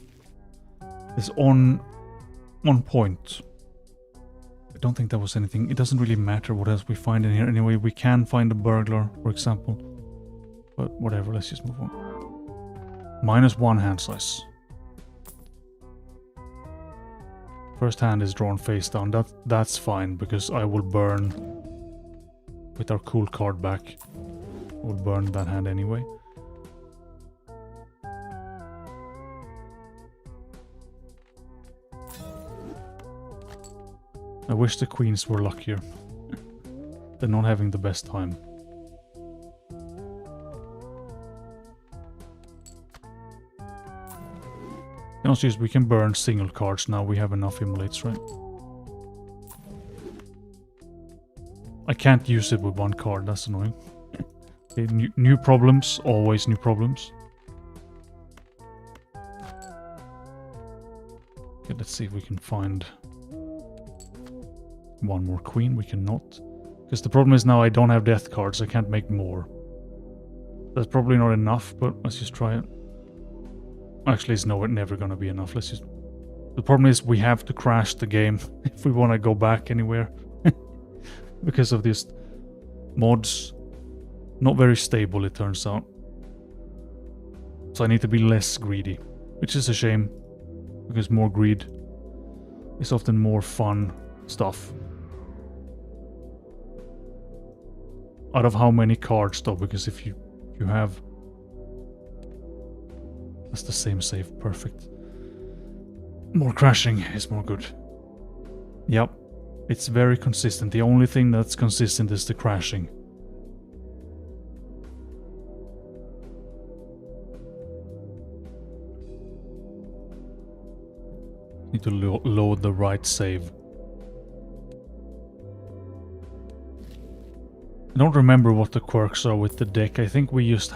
on point. I don't think there was anything. It doesn't really matter what else we find in here anyway. We can find a burglar, for example. But whatever, let's just move on. -1 hand size. First hand is drawn face down. That's fine, because I will burn with our cool card back. We'll burn that hand anyway. I wish the queens were luckier. They're not having the best time. And also, we can burn single cards now. We have enough immolates, right? I can't use it with 1 card. That's annoying. Okay, new problems. Always new problems. Okay, let's see if we can find 1 more queen. We cannot. Because the problem is now I don't have death cards. I can't make more. That's probably not enough, but let's just try it. Actually, it's never gonna be enough. Let's just... The problem is we have to crash the game if we want to go back anywhere. because of these mods. Not very stable, it turns out. So I need to be less greedy, which is a shame, because more greed is often more fun stuff. Out of how many cards though, because if you have... That's the same save, perfect. More crashing is more good. Yep, it's very consistent. The only thing that's consistent is the crashing. Need to load the right save. I don't remember what the quirks are with the deck. I think we just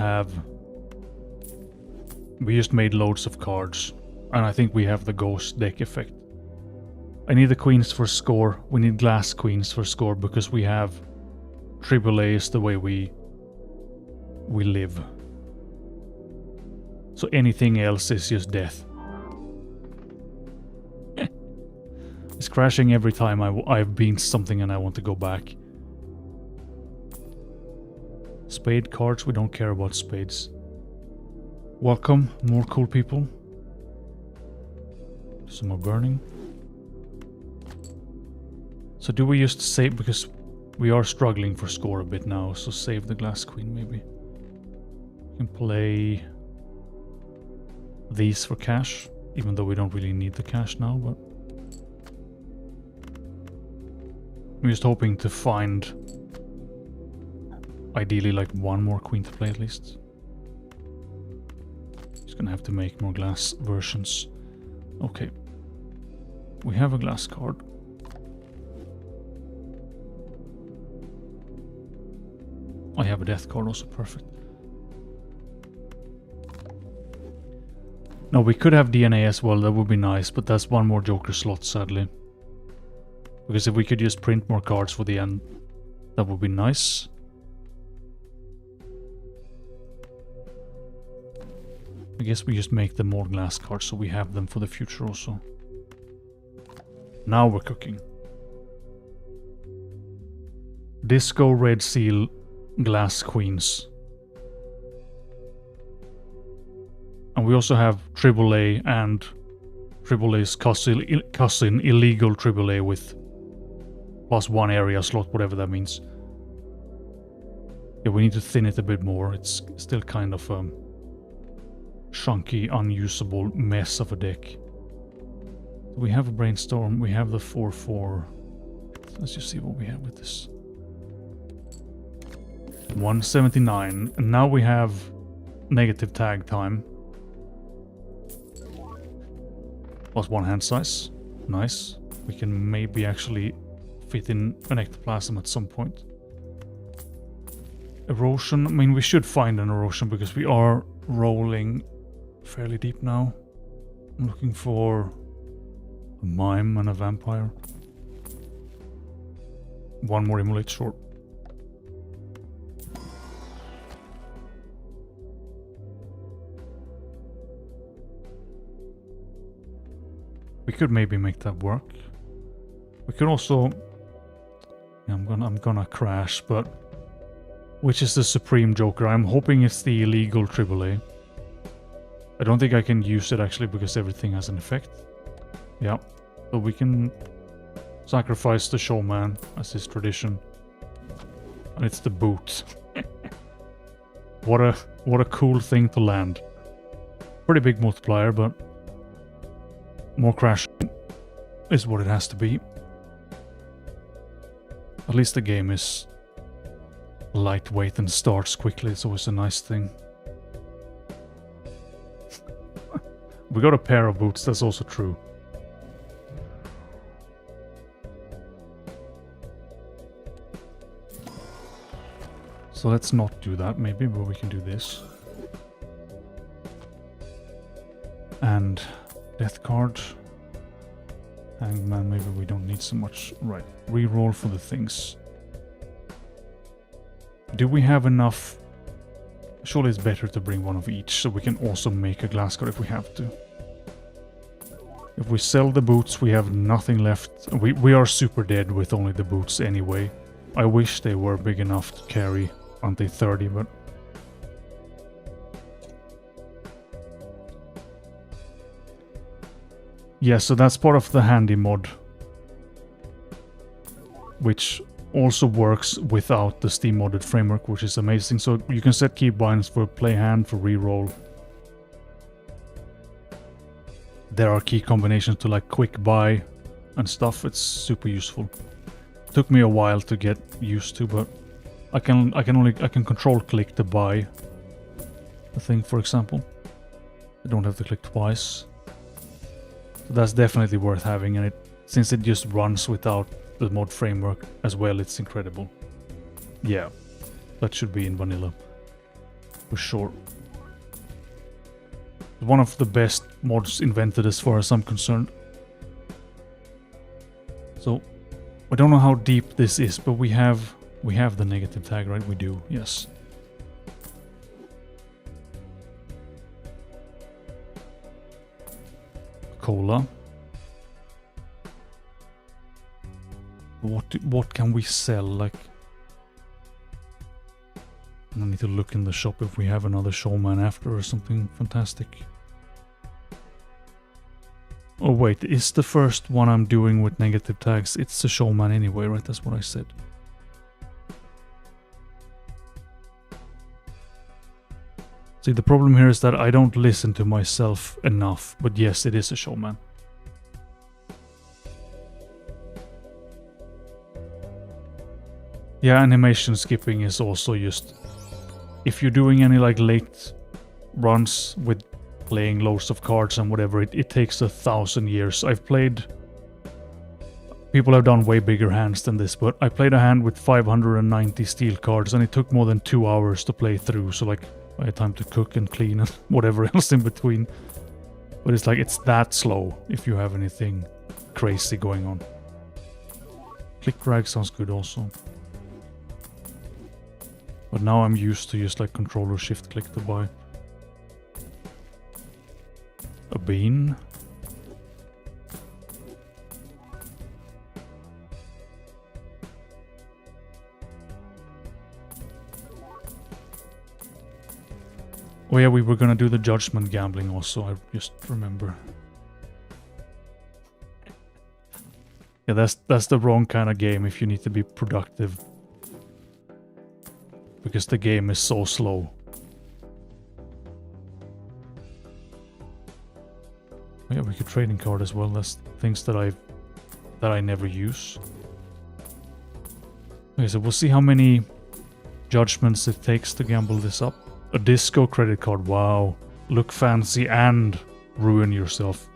made loads of cards. And I think we have the ghost deck effect. I need the queens for score. We need glass queens for score because we have AAA is the way we live. So anything else is just death. It's crashing every time I've been something and I want to go back. Spade cards, we don't care about spades. Welcome, more cool people. Some more burning. So do we just save, because we are struggling for score a bit now, so save the glass queen maybe. We can play these for cash, even though we don't really need the cash now, but I'm just hoping to find ideally like one more queen to play at least. Just gonna have to make more glass versions. Okay. We have a glass card. I have a death card also, perfect. No, we could have DNA as well, that would be nice, but that's one more Joker slot sadly. Because if we could just print more cards for the end, that would be nice. I guess we just make them more glass cards so we have them for the future also. Now we're cooking. Disco Red Seal glass queens. And we also have AAA and AAA's cousin illegal AAA with +1 area slot, whatever that means. Yeah, we need to thin it a bit more. It's still kind of a chunky, unusable mess of a deck. We have a brainstorm, we have the 4/4. Let's just see what we have with this. 179, and now we have negative tag time. +1 hand size. Nice. We can maybe actually fit in an ectoplasm at some point. Erosion. I mean, we should find an erosion because we are rolling fairly deep now. I'm looking for a mime and a vampire. One more immolate, sure. We could maybe make that work. We could also... Yeah, I'm gonna crash, but... Which is the Supreme Joker? I'm hoping it's the illegal AAA. I don't think I can use it actually because everything has an effect. Yeah, so we can sacrifice the showman as is tradition. And it's the boot. What a cool thing to land. Pretty big multiplier, but more crashing is what it has to be. At least the game is lightweight and starts quickly. It's always a nice thing. We got a pair of boots, that's also true. So let's not do that maybe, but we can do this. And death card. Hangman, maybe we don't need so much. Right, reroll for the things. Do we have enough? Surely it's better to bring one of each, so we can also make a glass card if we have to. If we sell the boots, we have nothing left. We are super dead with only the boots anyway. I wish they were big enough to carry until 30, but... Yeah, so that's part of the handy mod, which also works without the Steam modded framework, which is amazing. So you can set keybinds for play hand, for reroll. There are key combinations to like quick buy and stuff. It's super useful. Took me a while to get used to, but I can control click to buy a thing, for example. I don't have to click twice. So that's definitely worth having, and since it just runs without the mod framework as well, it's incredible. Yeah, that should be in vanilla for sure. One of the best mods invented as far as I'm concerned. So I don't know how deep this is, but we have the negative tag, right? We do, yes. Cola. What can we sell? Like, I need to look in the shop if we have another showman after or something fantastic. Oh wait, is the first one I'm doing with negative tags? It's a showman anyway, right? That's what I said. See, the problem here is that I don't listen to myself enough, but yes, it is a showman. Yeah, animation skipping is also just... If you're doing any like late runs with playing loads of cards and whatever, it takes 1,000 years. I've played... People have done way bigger hands than this, but I played a hand with 590 steel cards and it took more than 2 hours to play through, so like I had time to cook and clean and whatever else in between. But it's like, it's that slow if you have anything crazy going on. Click drag sounds good also. But now I'm used to just like controller shift click to buy. A bean. Oh yeah, we were gonna do the judgment gambling also, I just remember. Yeah, that's the wrong kind of game if you need to be productive. Because the game is so slow. Oh yeah, we could trading card as well. That's things that I never use. Okay, so we'll see how many judgments it takes to gamble this up. A disco credit card, wow. Look fancy and ruin yourself.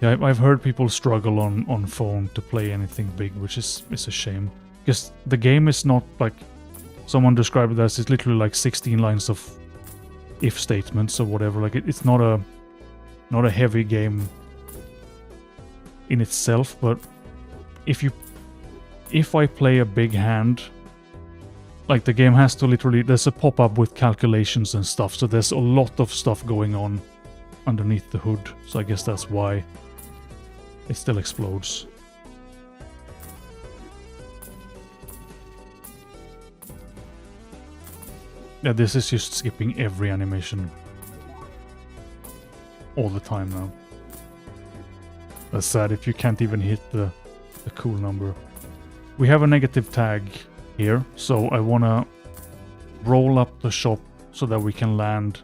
Yeah, I've heard people struggle on phone to play anything big, which is a shame. Because the game is not like... Someone described it as it's literally like 16 lines of if statements or whatever. Like it's not a heavy game in itself, but if I play a big hand, like the game has to literally... There's a pop-up with calculations and stuff, so there's a lot of stuff going on underneath the hood. So I guess that's why it still explodes. Yeah, this is just skipping every animation all the time now. That's sad if you can't even hit the cool number. We have a negative tag here, so I wanna roll up the shop so that we can land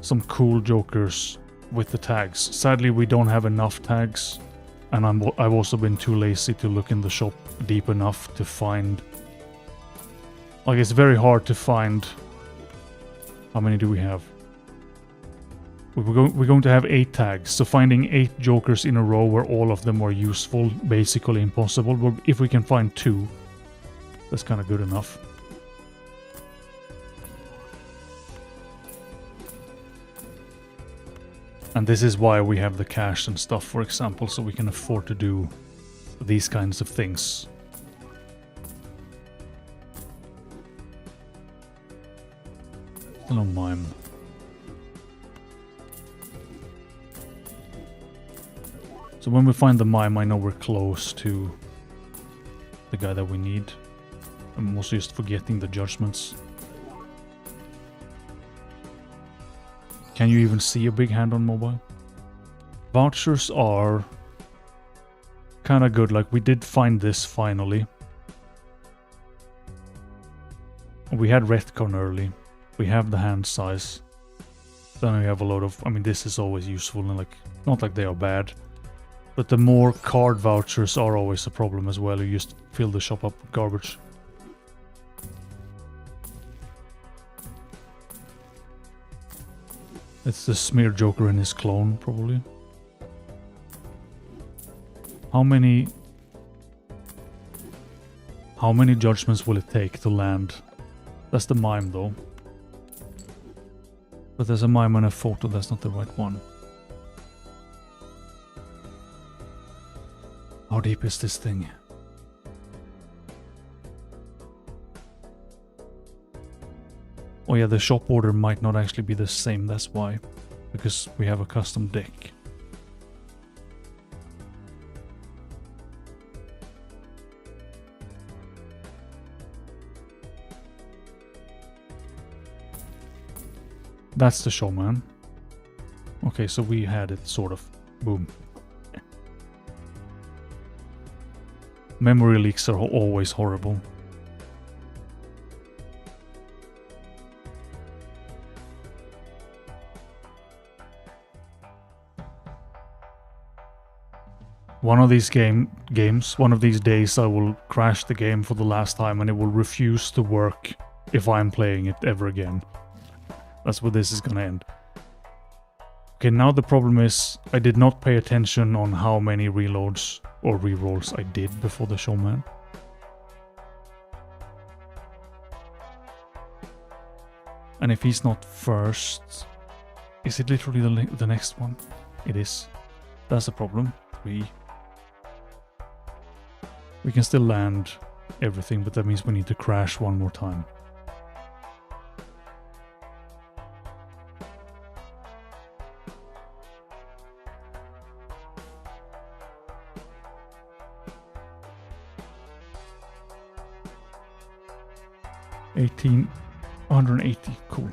some cool jokers with the tags. Sadly, we don't have enough tags, and I've also been too lazy to look in the shop deep enough to find... Like, it's very hard to find... How many do we have? We're going to have 8 tags, so finding 8 jokers in a row where all of them are useful, basically impossible. But if we can find 2, that's kind of good enough. And this is why we have the cash and stuff, for example, so we can afford to do these kinds of things. Hello, mime. So when we find the mime, I know we're close to the guy that we need. I'm also just forgetting the judgments. Can you even see a big hand on mobile? Vouchers are kind of good. Like, we did find this finally. We had retcon early. We have the hand size. Then we have a lot of... I mean, this is always useful, and like, not like they are bad. But the more card vouchers are always a problem as well. You just fill the shop up with garbage. It's the smear joker and his clone, probably. How many judgments will it take to land? That's the mime, though. But there's a mime and a photo, that's not the right one. How deep is this thing? Oh yeah, the shop order might not actually be the same, that's why. Because we have a custom deck. That's the showman. Okay, so we had it, sort of. Boom. Memory leaks are always horrible. One of these one of these days I will crash the game for the last time and it will refuse to work if I'm playing it ever again. That's where this is gonna end. Okay, now the problem is I did not pay attention on how many reloads or rerolls I did before the showman. And if he's not first, is it literally the next one? It is. That's a problem. We can still land everything, but that means we need to crash one more time. $180, cool.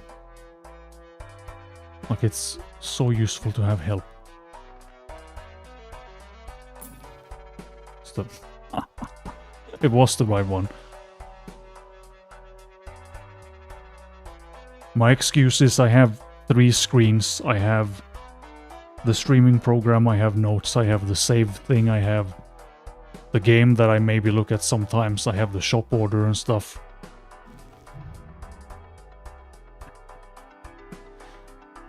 Like, it's so useful to have help. Stuff. It was the right one. My excuse is I have 3 screens. I have the streaming program, I have notes, I have the save thing, I have the game that I maybe look at sometimes, I have the shop order and stuff.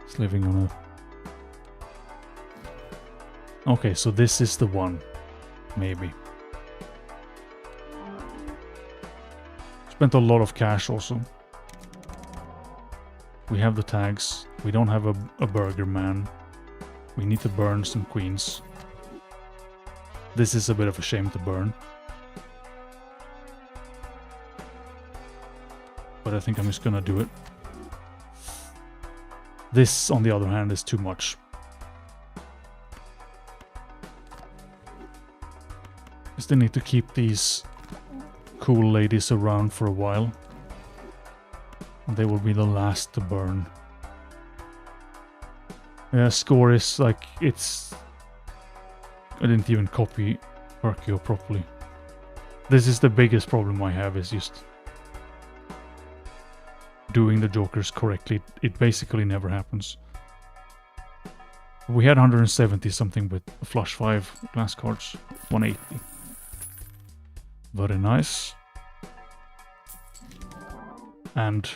It's living on a... Okay, so this is the one. Maybe. Spent a lot of cash also. We have the tags. We don't have a burger man. We need to burn some queens. This is a bit of a shame to burn. But I think I'm just gonna do it. This, on the other hand, is too much. I still need to keep these cool ladies around for a while. And they will be the last to burn. Yeah, score is like, it's... I didn't even copy Hercule properly. This is the biggest problem I have, is just doing the jokers correctly. It basically never happens. We had 170 something with flush 5 glass cards. 180. Very nice. And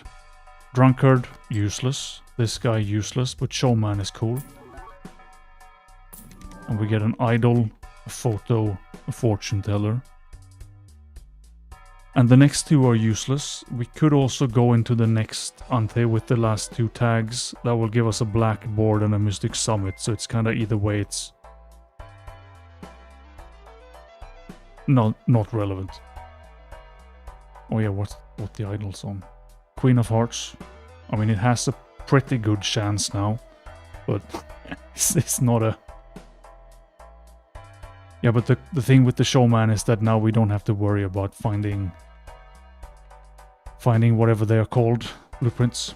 drunkard, useless. This guy, useless, but showman is cool. And we get an idol, a photo, a fortune teller. And the next 2 are useless. We could also go into the next ante with the last 2 tags. That will give us a black board and a mystic summit, so it's kind of either way it's... not relevant. Oh yeah, what the idol's on? Queen of Hearts. I mean, it has a pretty good chance now, but it's not a... Yeah, but the thing with the showman is that now we don't have to worry about finding whatever they are called, blueprints.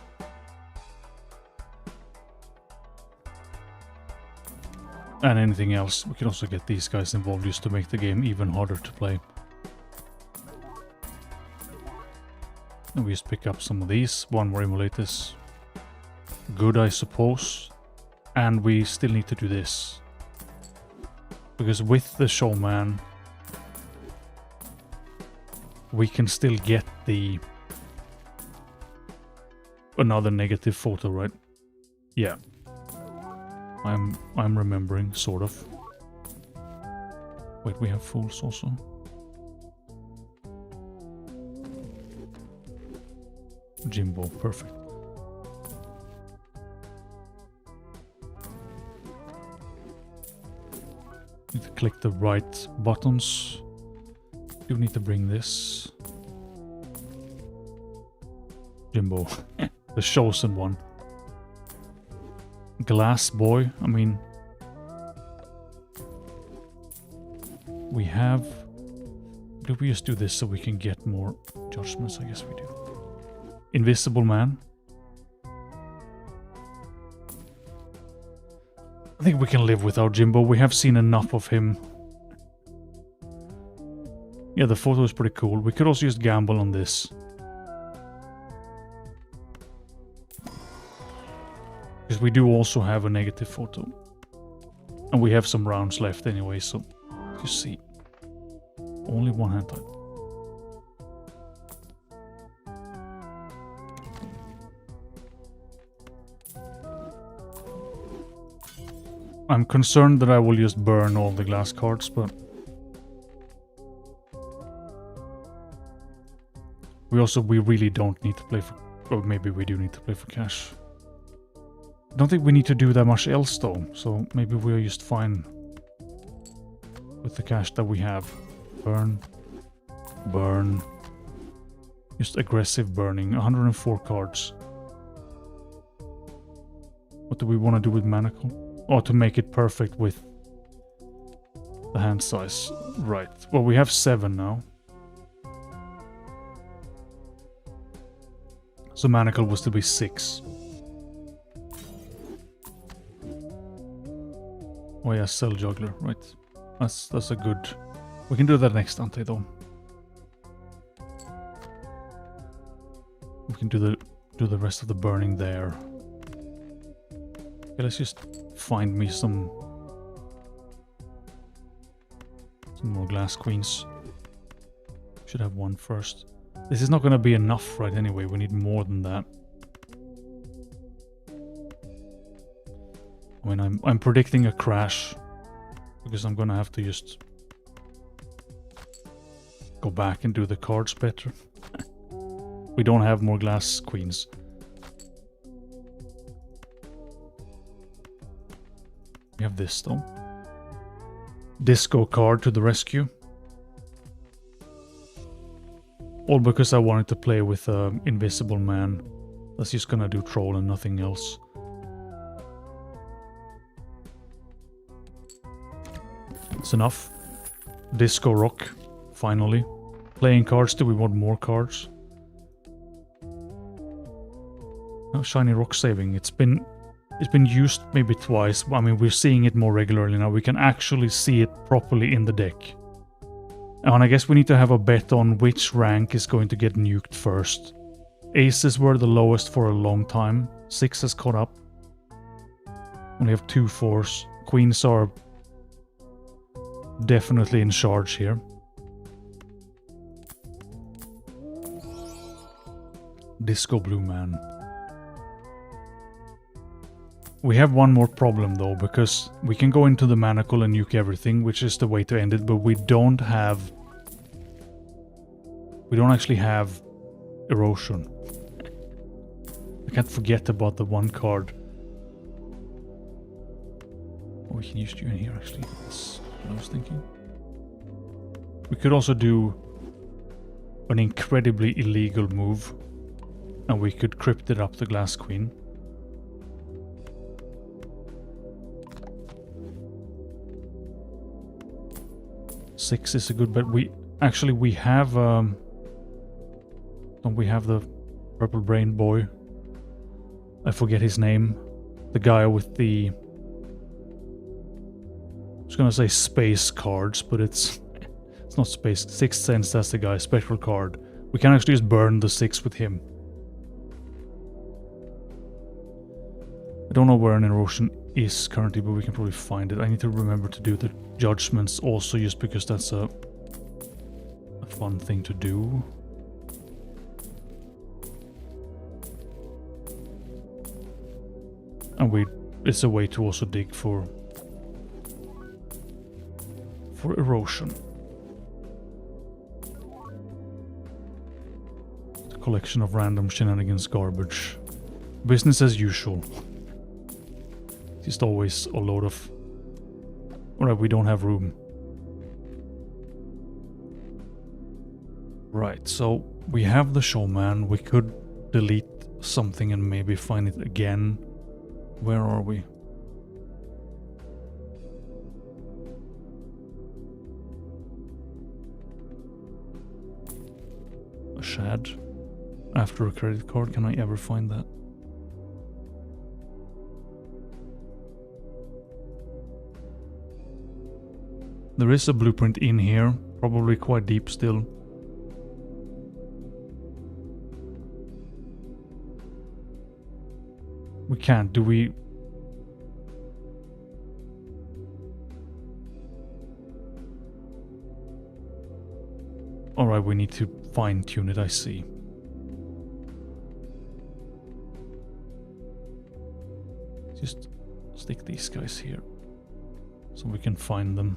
And anything else. We can also get these guys involved just to make the game even harder to play. And we just pick up some of these. One more emulators. Good, I suppose. And we still need to do this. Because with the showman, we can still get the another negative photo, right? Yeah. I'm remembering, sort of. Wait, we have fools also. Jimbo, perfect. Need to click the right buttons. You need to bring this. Jimbo, the chosen one. Glass boy, I mean... We have... Do we just do this so we can get more judgments? I guess we do. Invisible man. I think we can live without Jimbo. We have seen enough of him. Yeah, the photo is pretty cool. We could also just gamble on this. Because we do also have a negative photo. And we have some rounds left anyway, so... You see. Only one hand type. I'm concerned that I will just burn all the glass cards, but... We really don't need to play for... Or maybe we do need to play for cash. I don't think we need to do that much else though, so maybe we're just fine with the cash that we have. Burn. Burn. Just aggressive burning. 104 cards. What do we want to do with Manacle? Oh, to make it perfect with the hand size. Right. Well, we have 7 now. So Manacle will still be 6. Oh yeah, Cell Juggler, right. That's a good... We can do that next ante though. We can do the rest of the burning there. Okay, let's just find me some more glass queens. Should have one first. This is not gonna be enough, right? Anyway, we need more than that. I mean, I'm predicting a crash because I'm gonna have to just go back and do the cards better. We don't have more glass queens. We have this though. Disco card to the rescue. All because I wanted to play with Invisible Man. That's just gonna do troll and nothing else. It's enough. Disco Rock, finally. Playing cards, do we want more cards? No, Shiny Rock Saving. It's been used maybe twice. I mean, we're seeing it more regularly now. We can actually see it properly in the deck. And I guess we need to have a bet on which rank is going to get nuked first. Aces were the lowest for a long time. 6 has caught up. Only have 2 4s. Queens are definitely in charge here. Disco Blue Man. We have one more problem though, because we can go into the Manacle and nuke everything, which is the way to end it, but we don't actually have Erosion. I can't forget about the one card. Oh, we can use you in here actually. That's what I was thinking. We could also do an incredibly illegal move, and we could crypt it up the Glass Queen. 6 is a good bet. We have don't we have the purple brain boy? I forget his name. The guy with the, I was gonna say space cards, but it's not space. Sixth Sense, that's the guy. Spectral card. We can actually just burn the 6 with him. I don't know where an Erosion is currently, but we can probably find it. I need to remember to do the judgments also, just because that's a fun thing to do. And it's a way to also dig for Erosion. The collection of random shenanigans garbage. Business as usual. Just always a load of... Alright, we don't have room. Right, so we have the showman. We could delete something and maybe find it again. Where are we? A shad. After a credit card, can I ever find that? There is a blueprint in here, probably quite deep still. We can't, do we? Alright, we need to fine-tune it, I see. Just stick these guys here, so we can find them.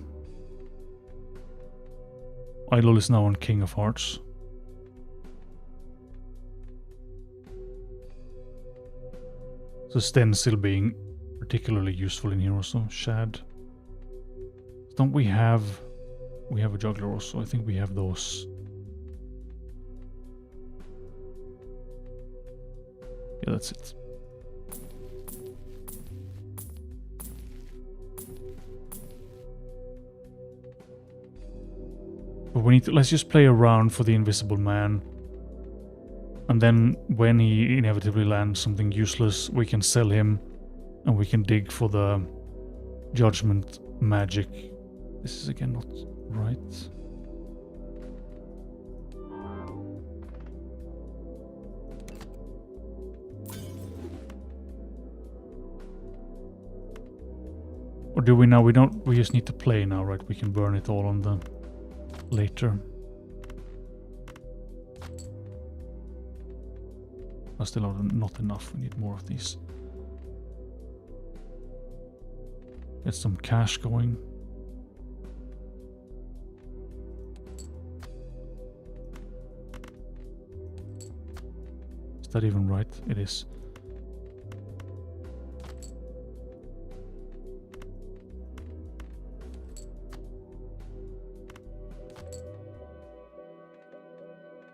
Idol is now on King of Hearts. So stencil being particularly useful in here also. Shad. Don't we have... We have a juggler also. I think we have those. Yeah, that's it. But we need to... Let's just play around for the Invisible Man. And then when he inevitably lands something useless, we can sell him. And we can dig for the Judgment magic. This is again not right. Or do we now? We don't. We just need to play now, right? We can burn it all on the later. But still not enough. We need more of these. Get some cash going. Is that even right? It is.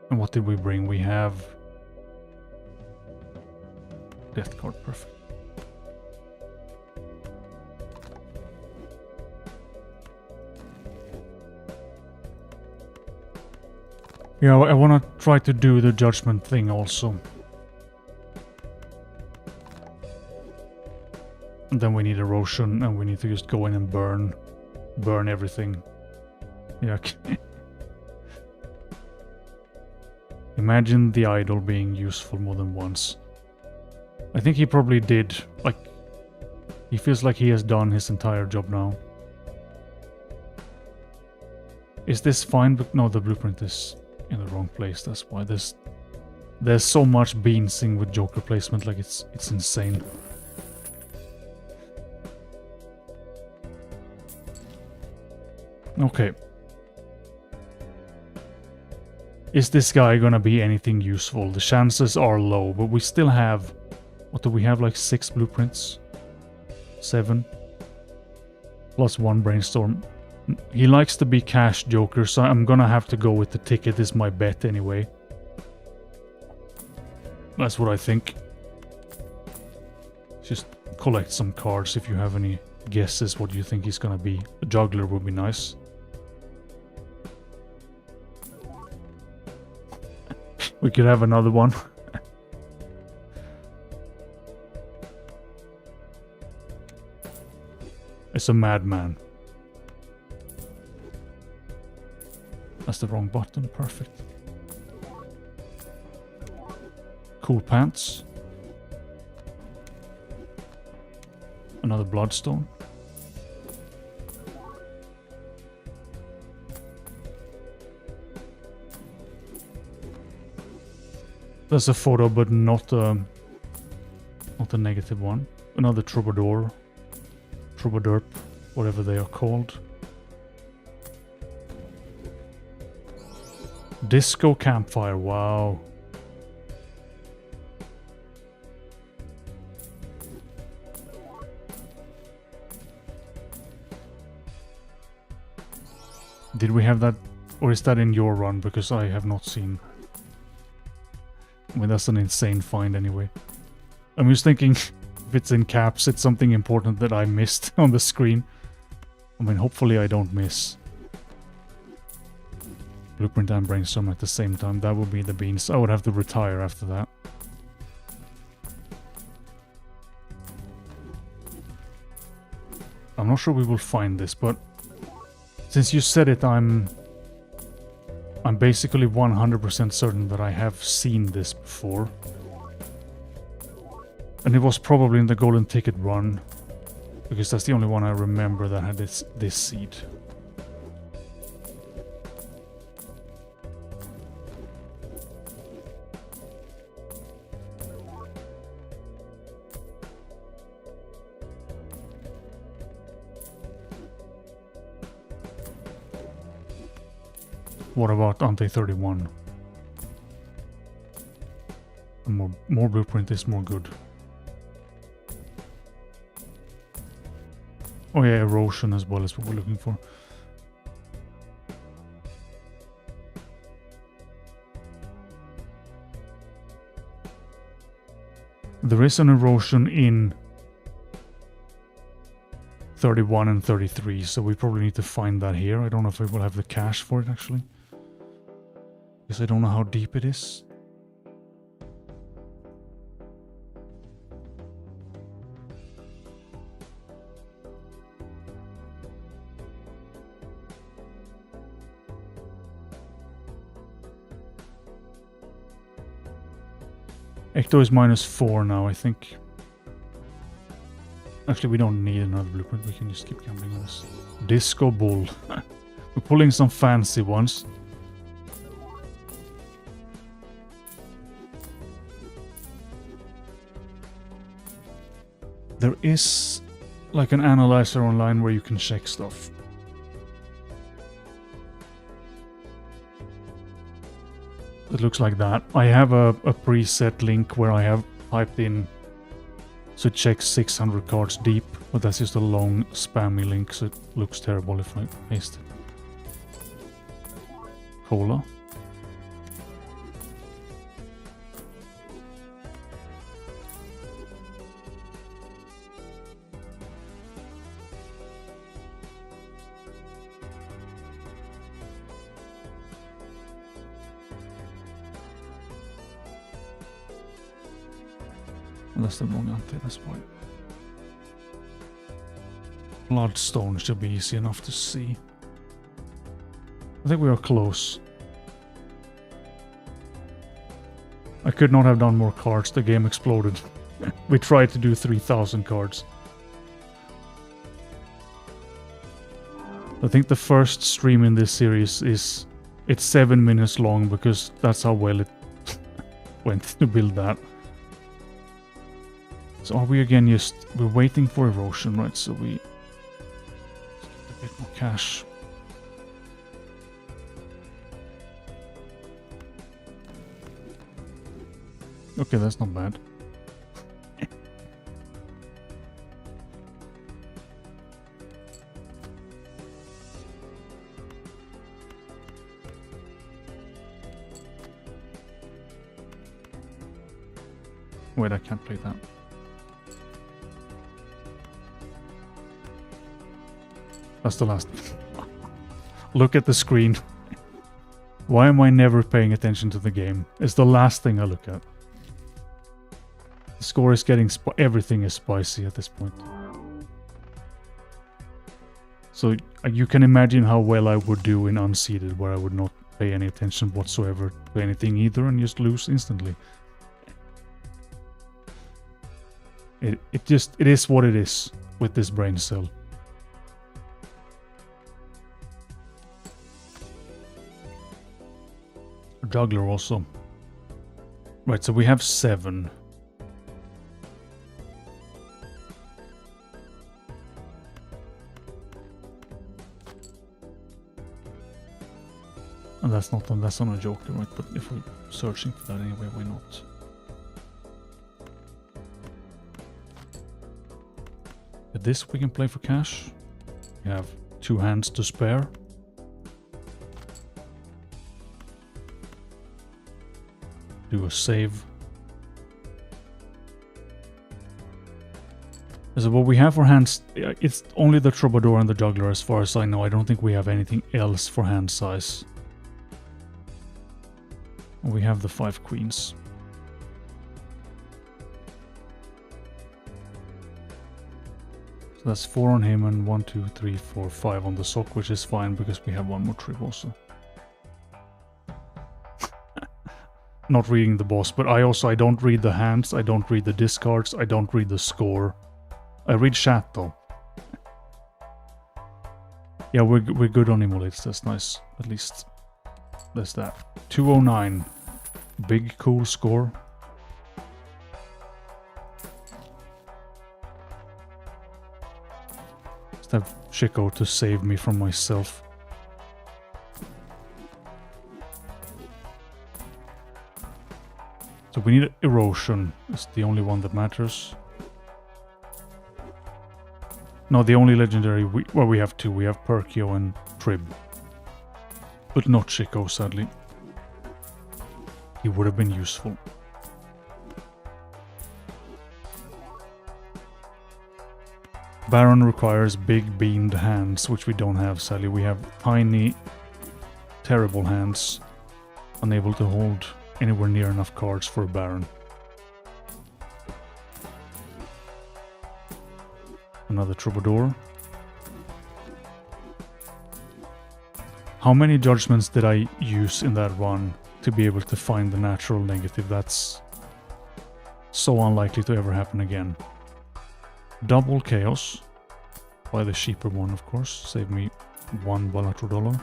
And what did we bring? We have Death card, perfect. Yeah, I want to try to do the judgment thing also. And then we need erosion, and we need to just go in and burn everything. Yeah. Imagine the idol being useful more than once. I think he probably did. Like, he feels like he has done his entire job now. Is this fine? But no, the blueprint is in the wrong place. That's why there's so much beansing with Joker placement. Like, it's insane. Okay. Is this guy gonna be anything useful? The chances are low, but we still have... What do we have? Like 6 blueprints? 7? Plus 1 brainstorm. He likes to be cash Joker, so I'm gonna have to go with the ticket is my bet anyway. That's what I think. Just collect some cards if you have any guesses what you think he's gonna be. A juggler would be nice. We could have another one. It's a madman. That's the wrong button. Perfect. Cool pants. Another bloodstone. There's a photo, but not a negative one. Another troubadour. Troubadour, whatever they are called. Disco campfire, wow. Did we have that, or is that in your run? Because I have not seen. I mean, that's an insane find anyway. I'm just thinking, if it's in caps, it's something important that I missed on the screen. I mean, hopefully I don't miss. Blueprint and Brainstorm at the same time. That would be the beans. I would have to retire after that. I'm not sure we will find this, but since you said it, I'm basically 100% certain that I have seen this before. And it was probably in the golden ticket run, because that's the only one I remember that had this seed. What about Ante 31? More blueprint is more good. Oh yeah, erosion as well is what we're looking for. There is an erosion in 31 and 33, so we probably need to find that here. I don't know if we will have the cash for it actually. Because I don't know how deep it is. Ecto is -4 now, I think. Actually, we don't need another blueprint. We can just keep gambling on this. Disco Bull. We're pulling some fancy ones. There is like an analyzer online where you can check stuff. It looks like that. I have a preset link where I have typed in, so it checks 600 cards deep, but that's just a long spammy link, so it looks terrible if I paste it. Cola. That's the wrong ante, that's why. Bloodstone should be easy enough to see. I think we are close. I could not have done more cards, the game exploded. We tried to do 3,000 cards. I think the first stream in this series it's 7 minutes long because that's how well it went to build that. So are we again we're waiting for erosion, right? So we get a bit more cash. Okay, that's not bad. Wait, I can't play that. That's the last. Look at the screen. Why am I never paying attention to the game? It's the last thing I look at. The score is getting... everything is spicy at this point. So you can imagine how well I would do in unseeded, where I would not pay any attention whatsoever to anything either and just lose instantly. It is what it is with this brain cell. Juggler also. Right, so we have 7. And that's not on a Joker, right? But if we're searching for that anyway, why not? With this we can play for cash. We have 2 hands to spare. Do a save. So what we have for hands, it's only the Troubadour and the Juggler as far as I know. I don't think we have anything else for hand size. We have the 5 queens. So that's 4 on him and 1, 2, 3, 4, 5 on the sock, which is fine because we have 1 more trip also. Not reading the boss, but I don't read the hands, I don't read the discards, I don't read the score. I read chat though. Yeah, we're good on emulates, that's nice. At least there's that. 209. Big cool score. Just have Chico to save me from myself. So we need Erosion. It's the only one that matters. No, the only legendary we have 2. We have Perkio and Trib. But not Chico, sadly. He would have been useful. Baron requires big beamed hands, which we don't have, sadly. We have tiny, terrible hands, unable to hold anywhere near enough cards for a Baron. Another Troubadour. How many judgments did I use in that one to be able to find the natural negative? That's so unlikely to ever happen again. Double Chaos. Buy the cheaper one, of course. Save me 1 Balatro dollar.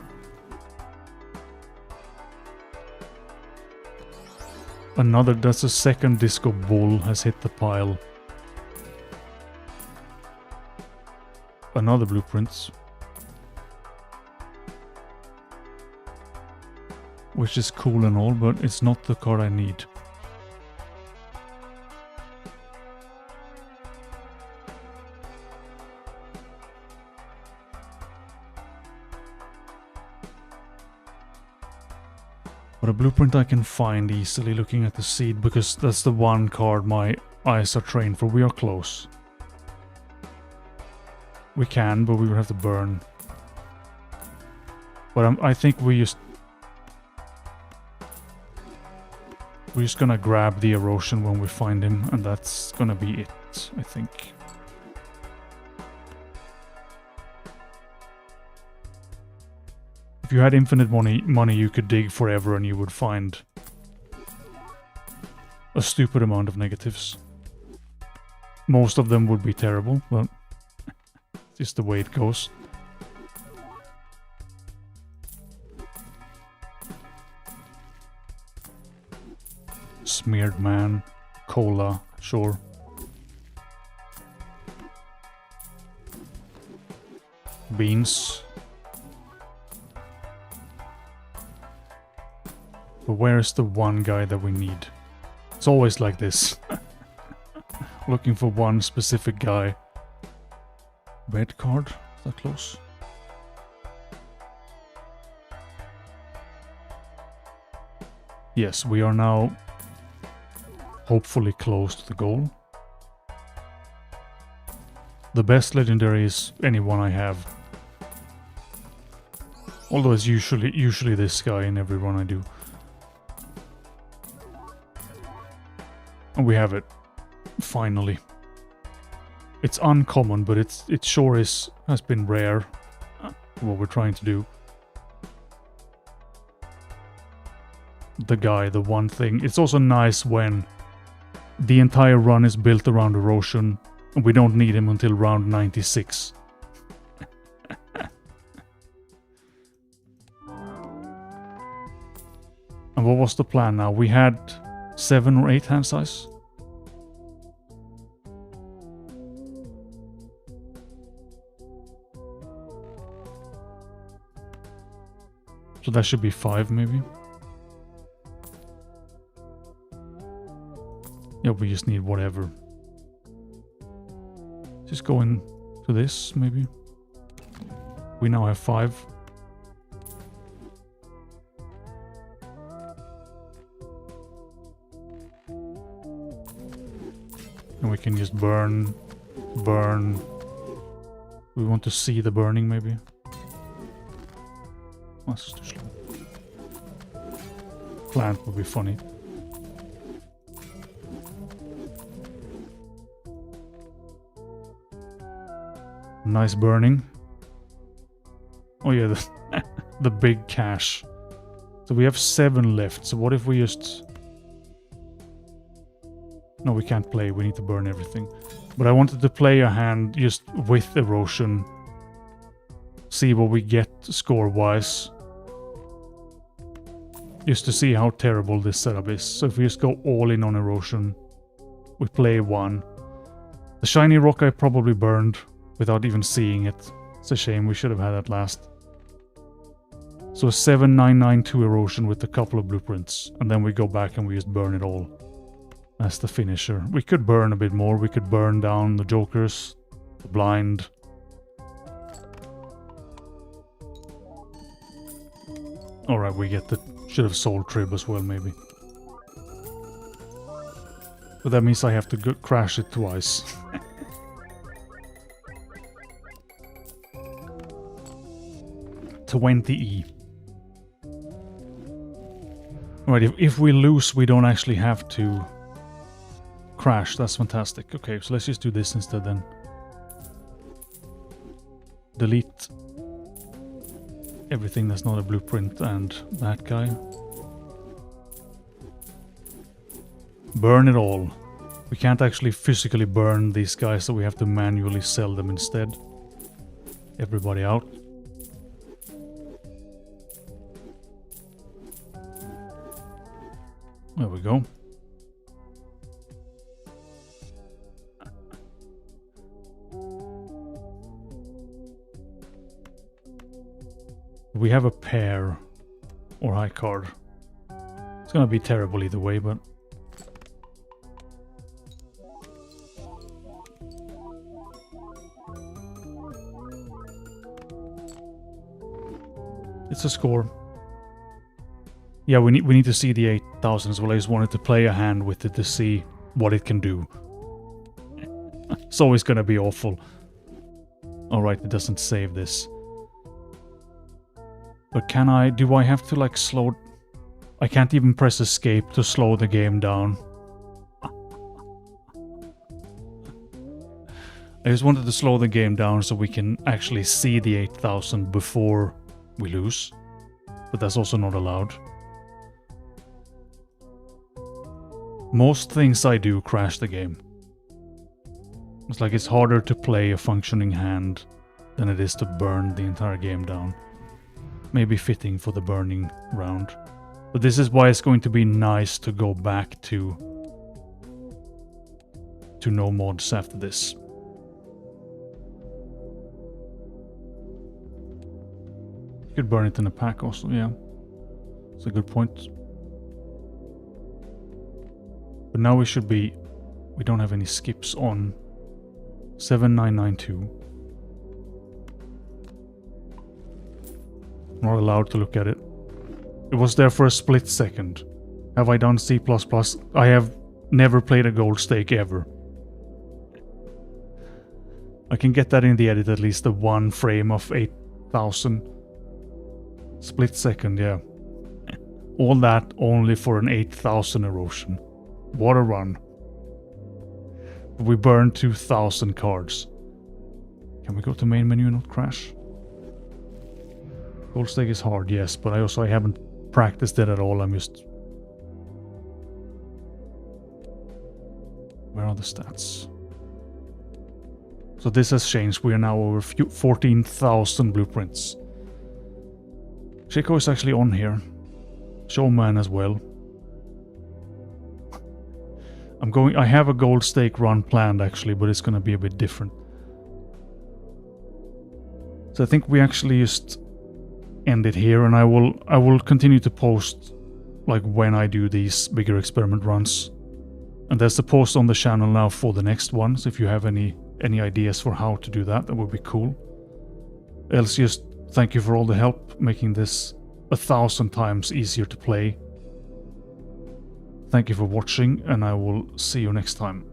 Another, that's the second Disco Bull has hit the pile. Another Blueprints. Which is cool and all, but it's not the card I need. But a blueprint I can find easily looking at the seed, because that's the one card my eyes are trained for. We are close. We can, but we would have to burn. But I think we're just gonna grab the Erosion when we find him, and that's gonna be it, I think. If you had infinite money, you could dig forever and you would find a stupid amount of negatives. Most of them would be terrible, but it's just the way it goes. Smeared Man, Cola, sure. Beans. But where's the one guy that we need? It's always like this. Looking for one specific guy. Red card? Is that close? Yes, we are now hopefully close to the goal. The best legendary is anyone I have. Although it's usually this guy in every run I do. And we have it. Finally. It's uncommon, but it sure has been rare. What we're trying to do. The guy, the one thing. It's also nice when the entire run is built around Erosion, and we don't need him until round 96. And what was the plan now? We had 7 or 8 hand size? So that should be 5 maybe. Yeah, we just need whatever. Just go into this maybe. We now have 5. And we can just burn. We want to see the burning maybe. That's too slow. Plant would be funny. Nice burning. Oh yeah, the big cache. So we have 7 left. So what if we just... No, we can't play. We need to burn everything. But I wanted to play a hand just with Erosion. See what we get score-wise. Just to see how terrible this setup is. So if we just go all in on Erosion, we play 1. The shiny rock I probably burned without even seeing it. It's a shame, we should have had that last. So 7992 Erosion with a couple of blueprints. And then we go back and we just burn it all. That's the finisher. We could burn a bit more. We could burn down the jokers, the blind. Alright, we get the... Should have sold Trib as well, maybe. But that means I have to crash it twice. 20E. Alright, if we lose, we don't actually have to crash. That's fantastic. Okay, so let's just do this instead then. Delete everything that's not a blueprint and that guy. Burn it all. We can't actually physically burn these guys, so we have to manually sell them instead. Everybody out. There we go. We have a pair or high card. It's gonna be terrible either way, but it's a score. Yeah, we need to see the 8,000 as well. I just wanted to play a hand with it to see what it can do. It's always gonna be awful. Alright, it doesn't save this. But can I... Do I have to like slow... I can't even press escape to slow the game down. I just wanted to slow the game down so we can actually see the 8,000 before we lose. But that's also not allowed. Most things I do crash the game. It's like it's harder to play a functioning hand than it is to burn the entire game down. Maybe fitting for the burning round. But this is why it's going to be nice to go back to no mods after this. You could burn it in a pack also, yeah. It's a good point. But now we should be... We don't have any skips on 7992. Not allowed to look at it. It was there for a split second. Have I done C++? I have never played a gold stake ever. I can get that in the edit, at least the one frame of 8,000. Split second, yeah. All that only for an 8,000 erosion. What a run. We burned 2,000 cards. Can we go to main menu and not crash? Gold stake is hard, yes, but I haven't practiced it at all. I'm just... Where are the stats? So this has changed. We are now over 14,000 blueprints. Chico is actually on here. Showman as well. I have a gold stake run planned actually, but it's gonna be a bit different. So I think we actually just end it here, and I will continue to post like when I do these bigger experiment runs. And there's a post on the channel now for the next ones. If you have any ideas for how to do that, that would be cool. Else, just thank you for all the help making this 1,000 times easier to play. Thank you for watching, and I will see you next time.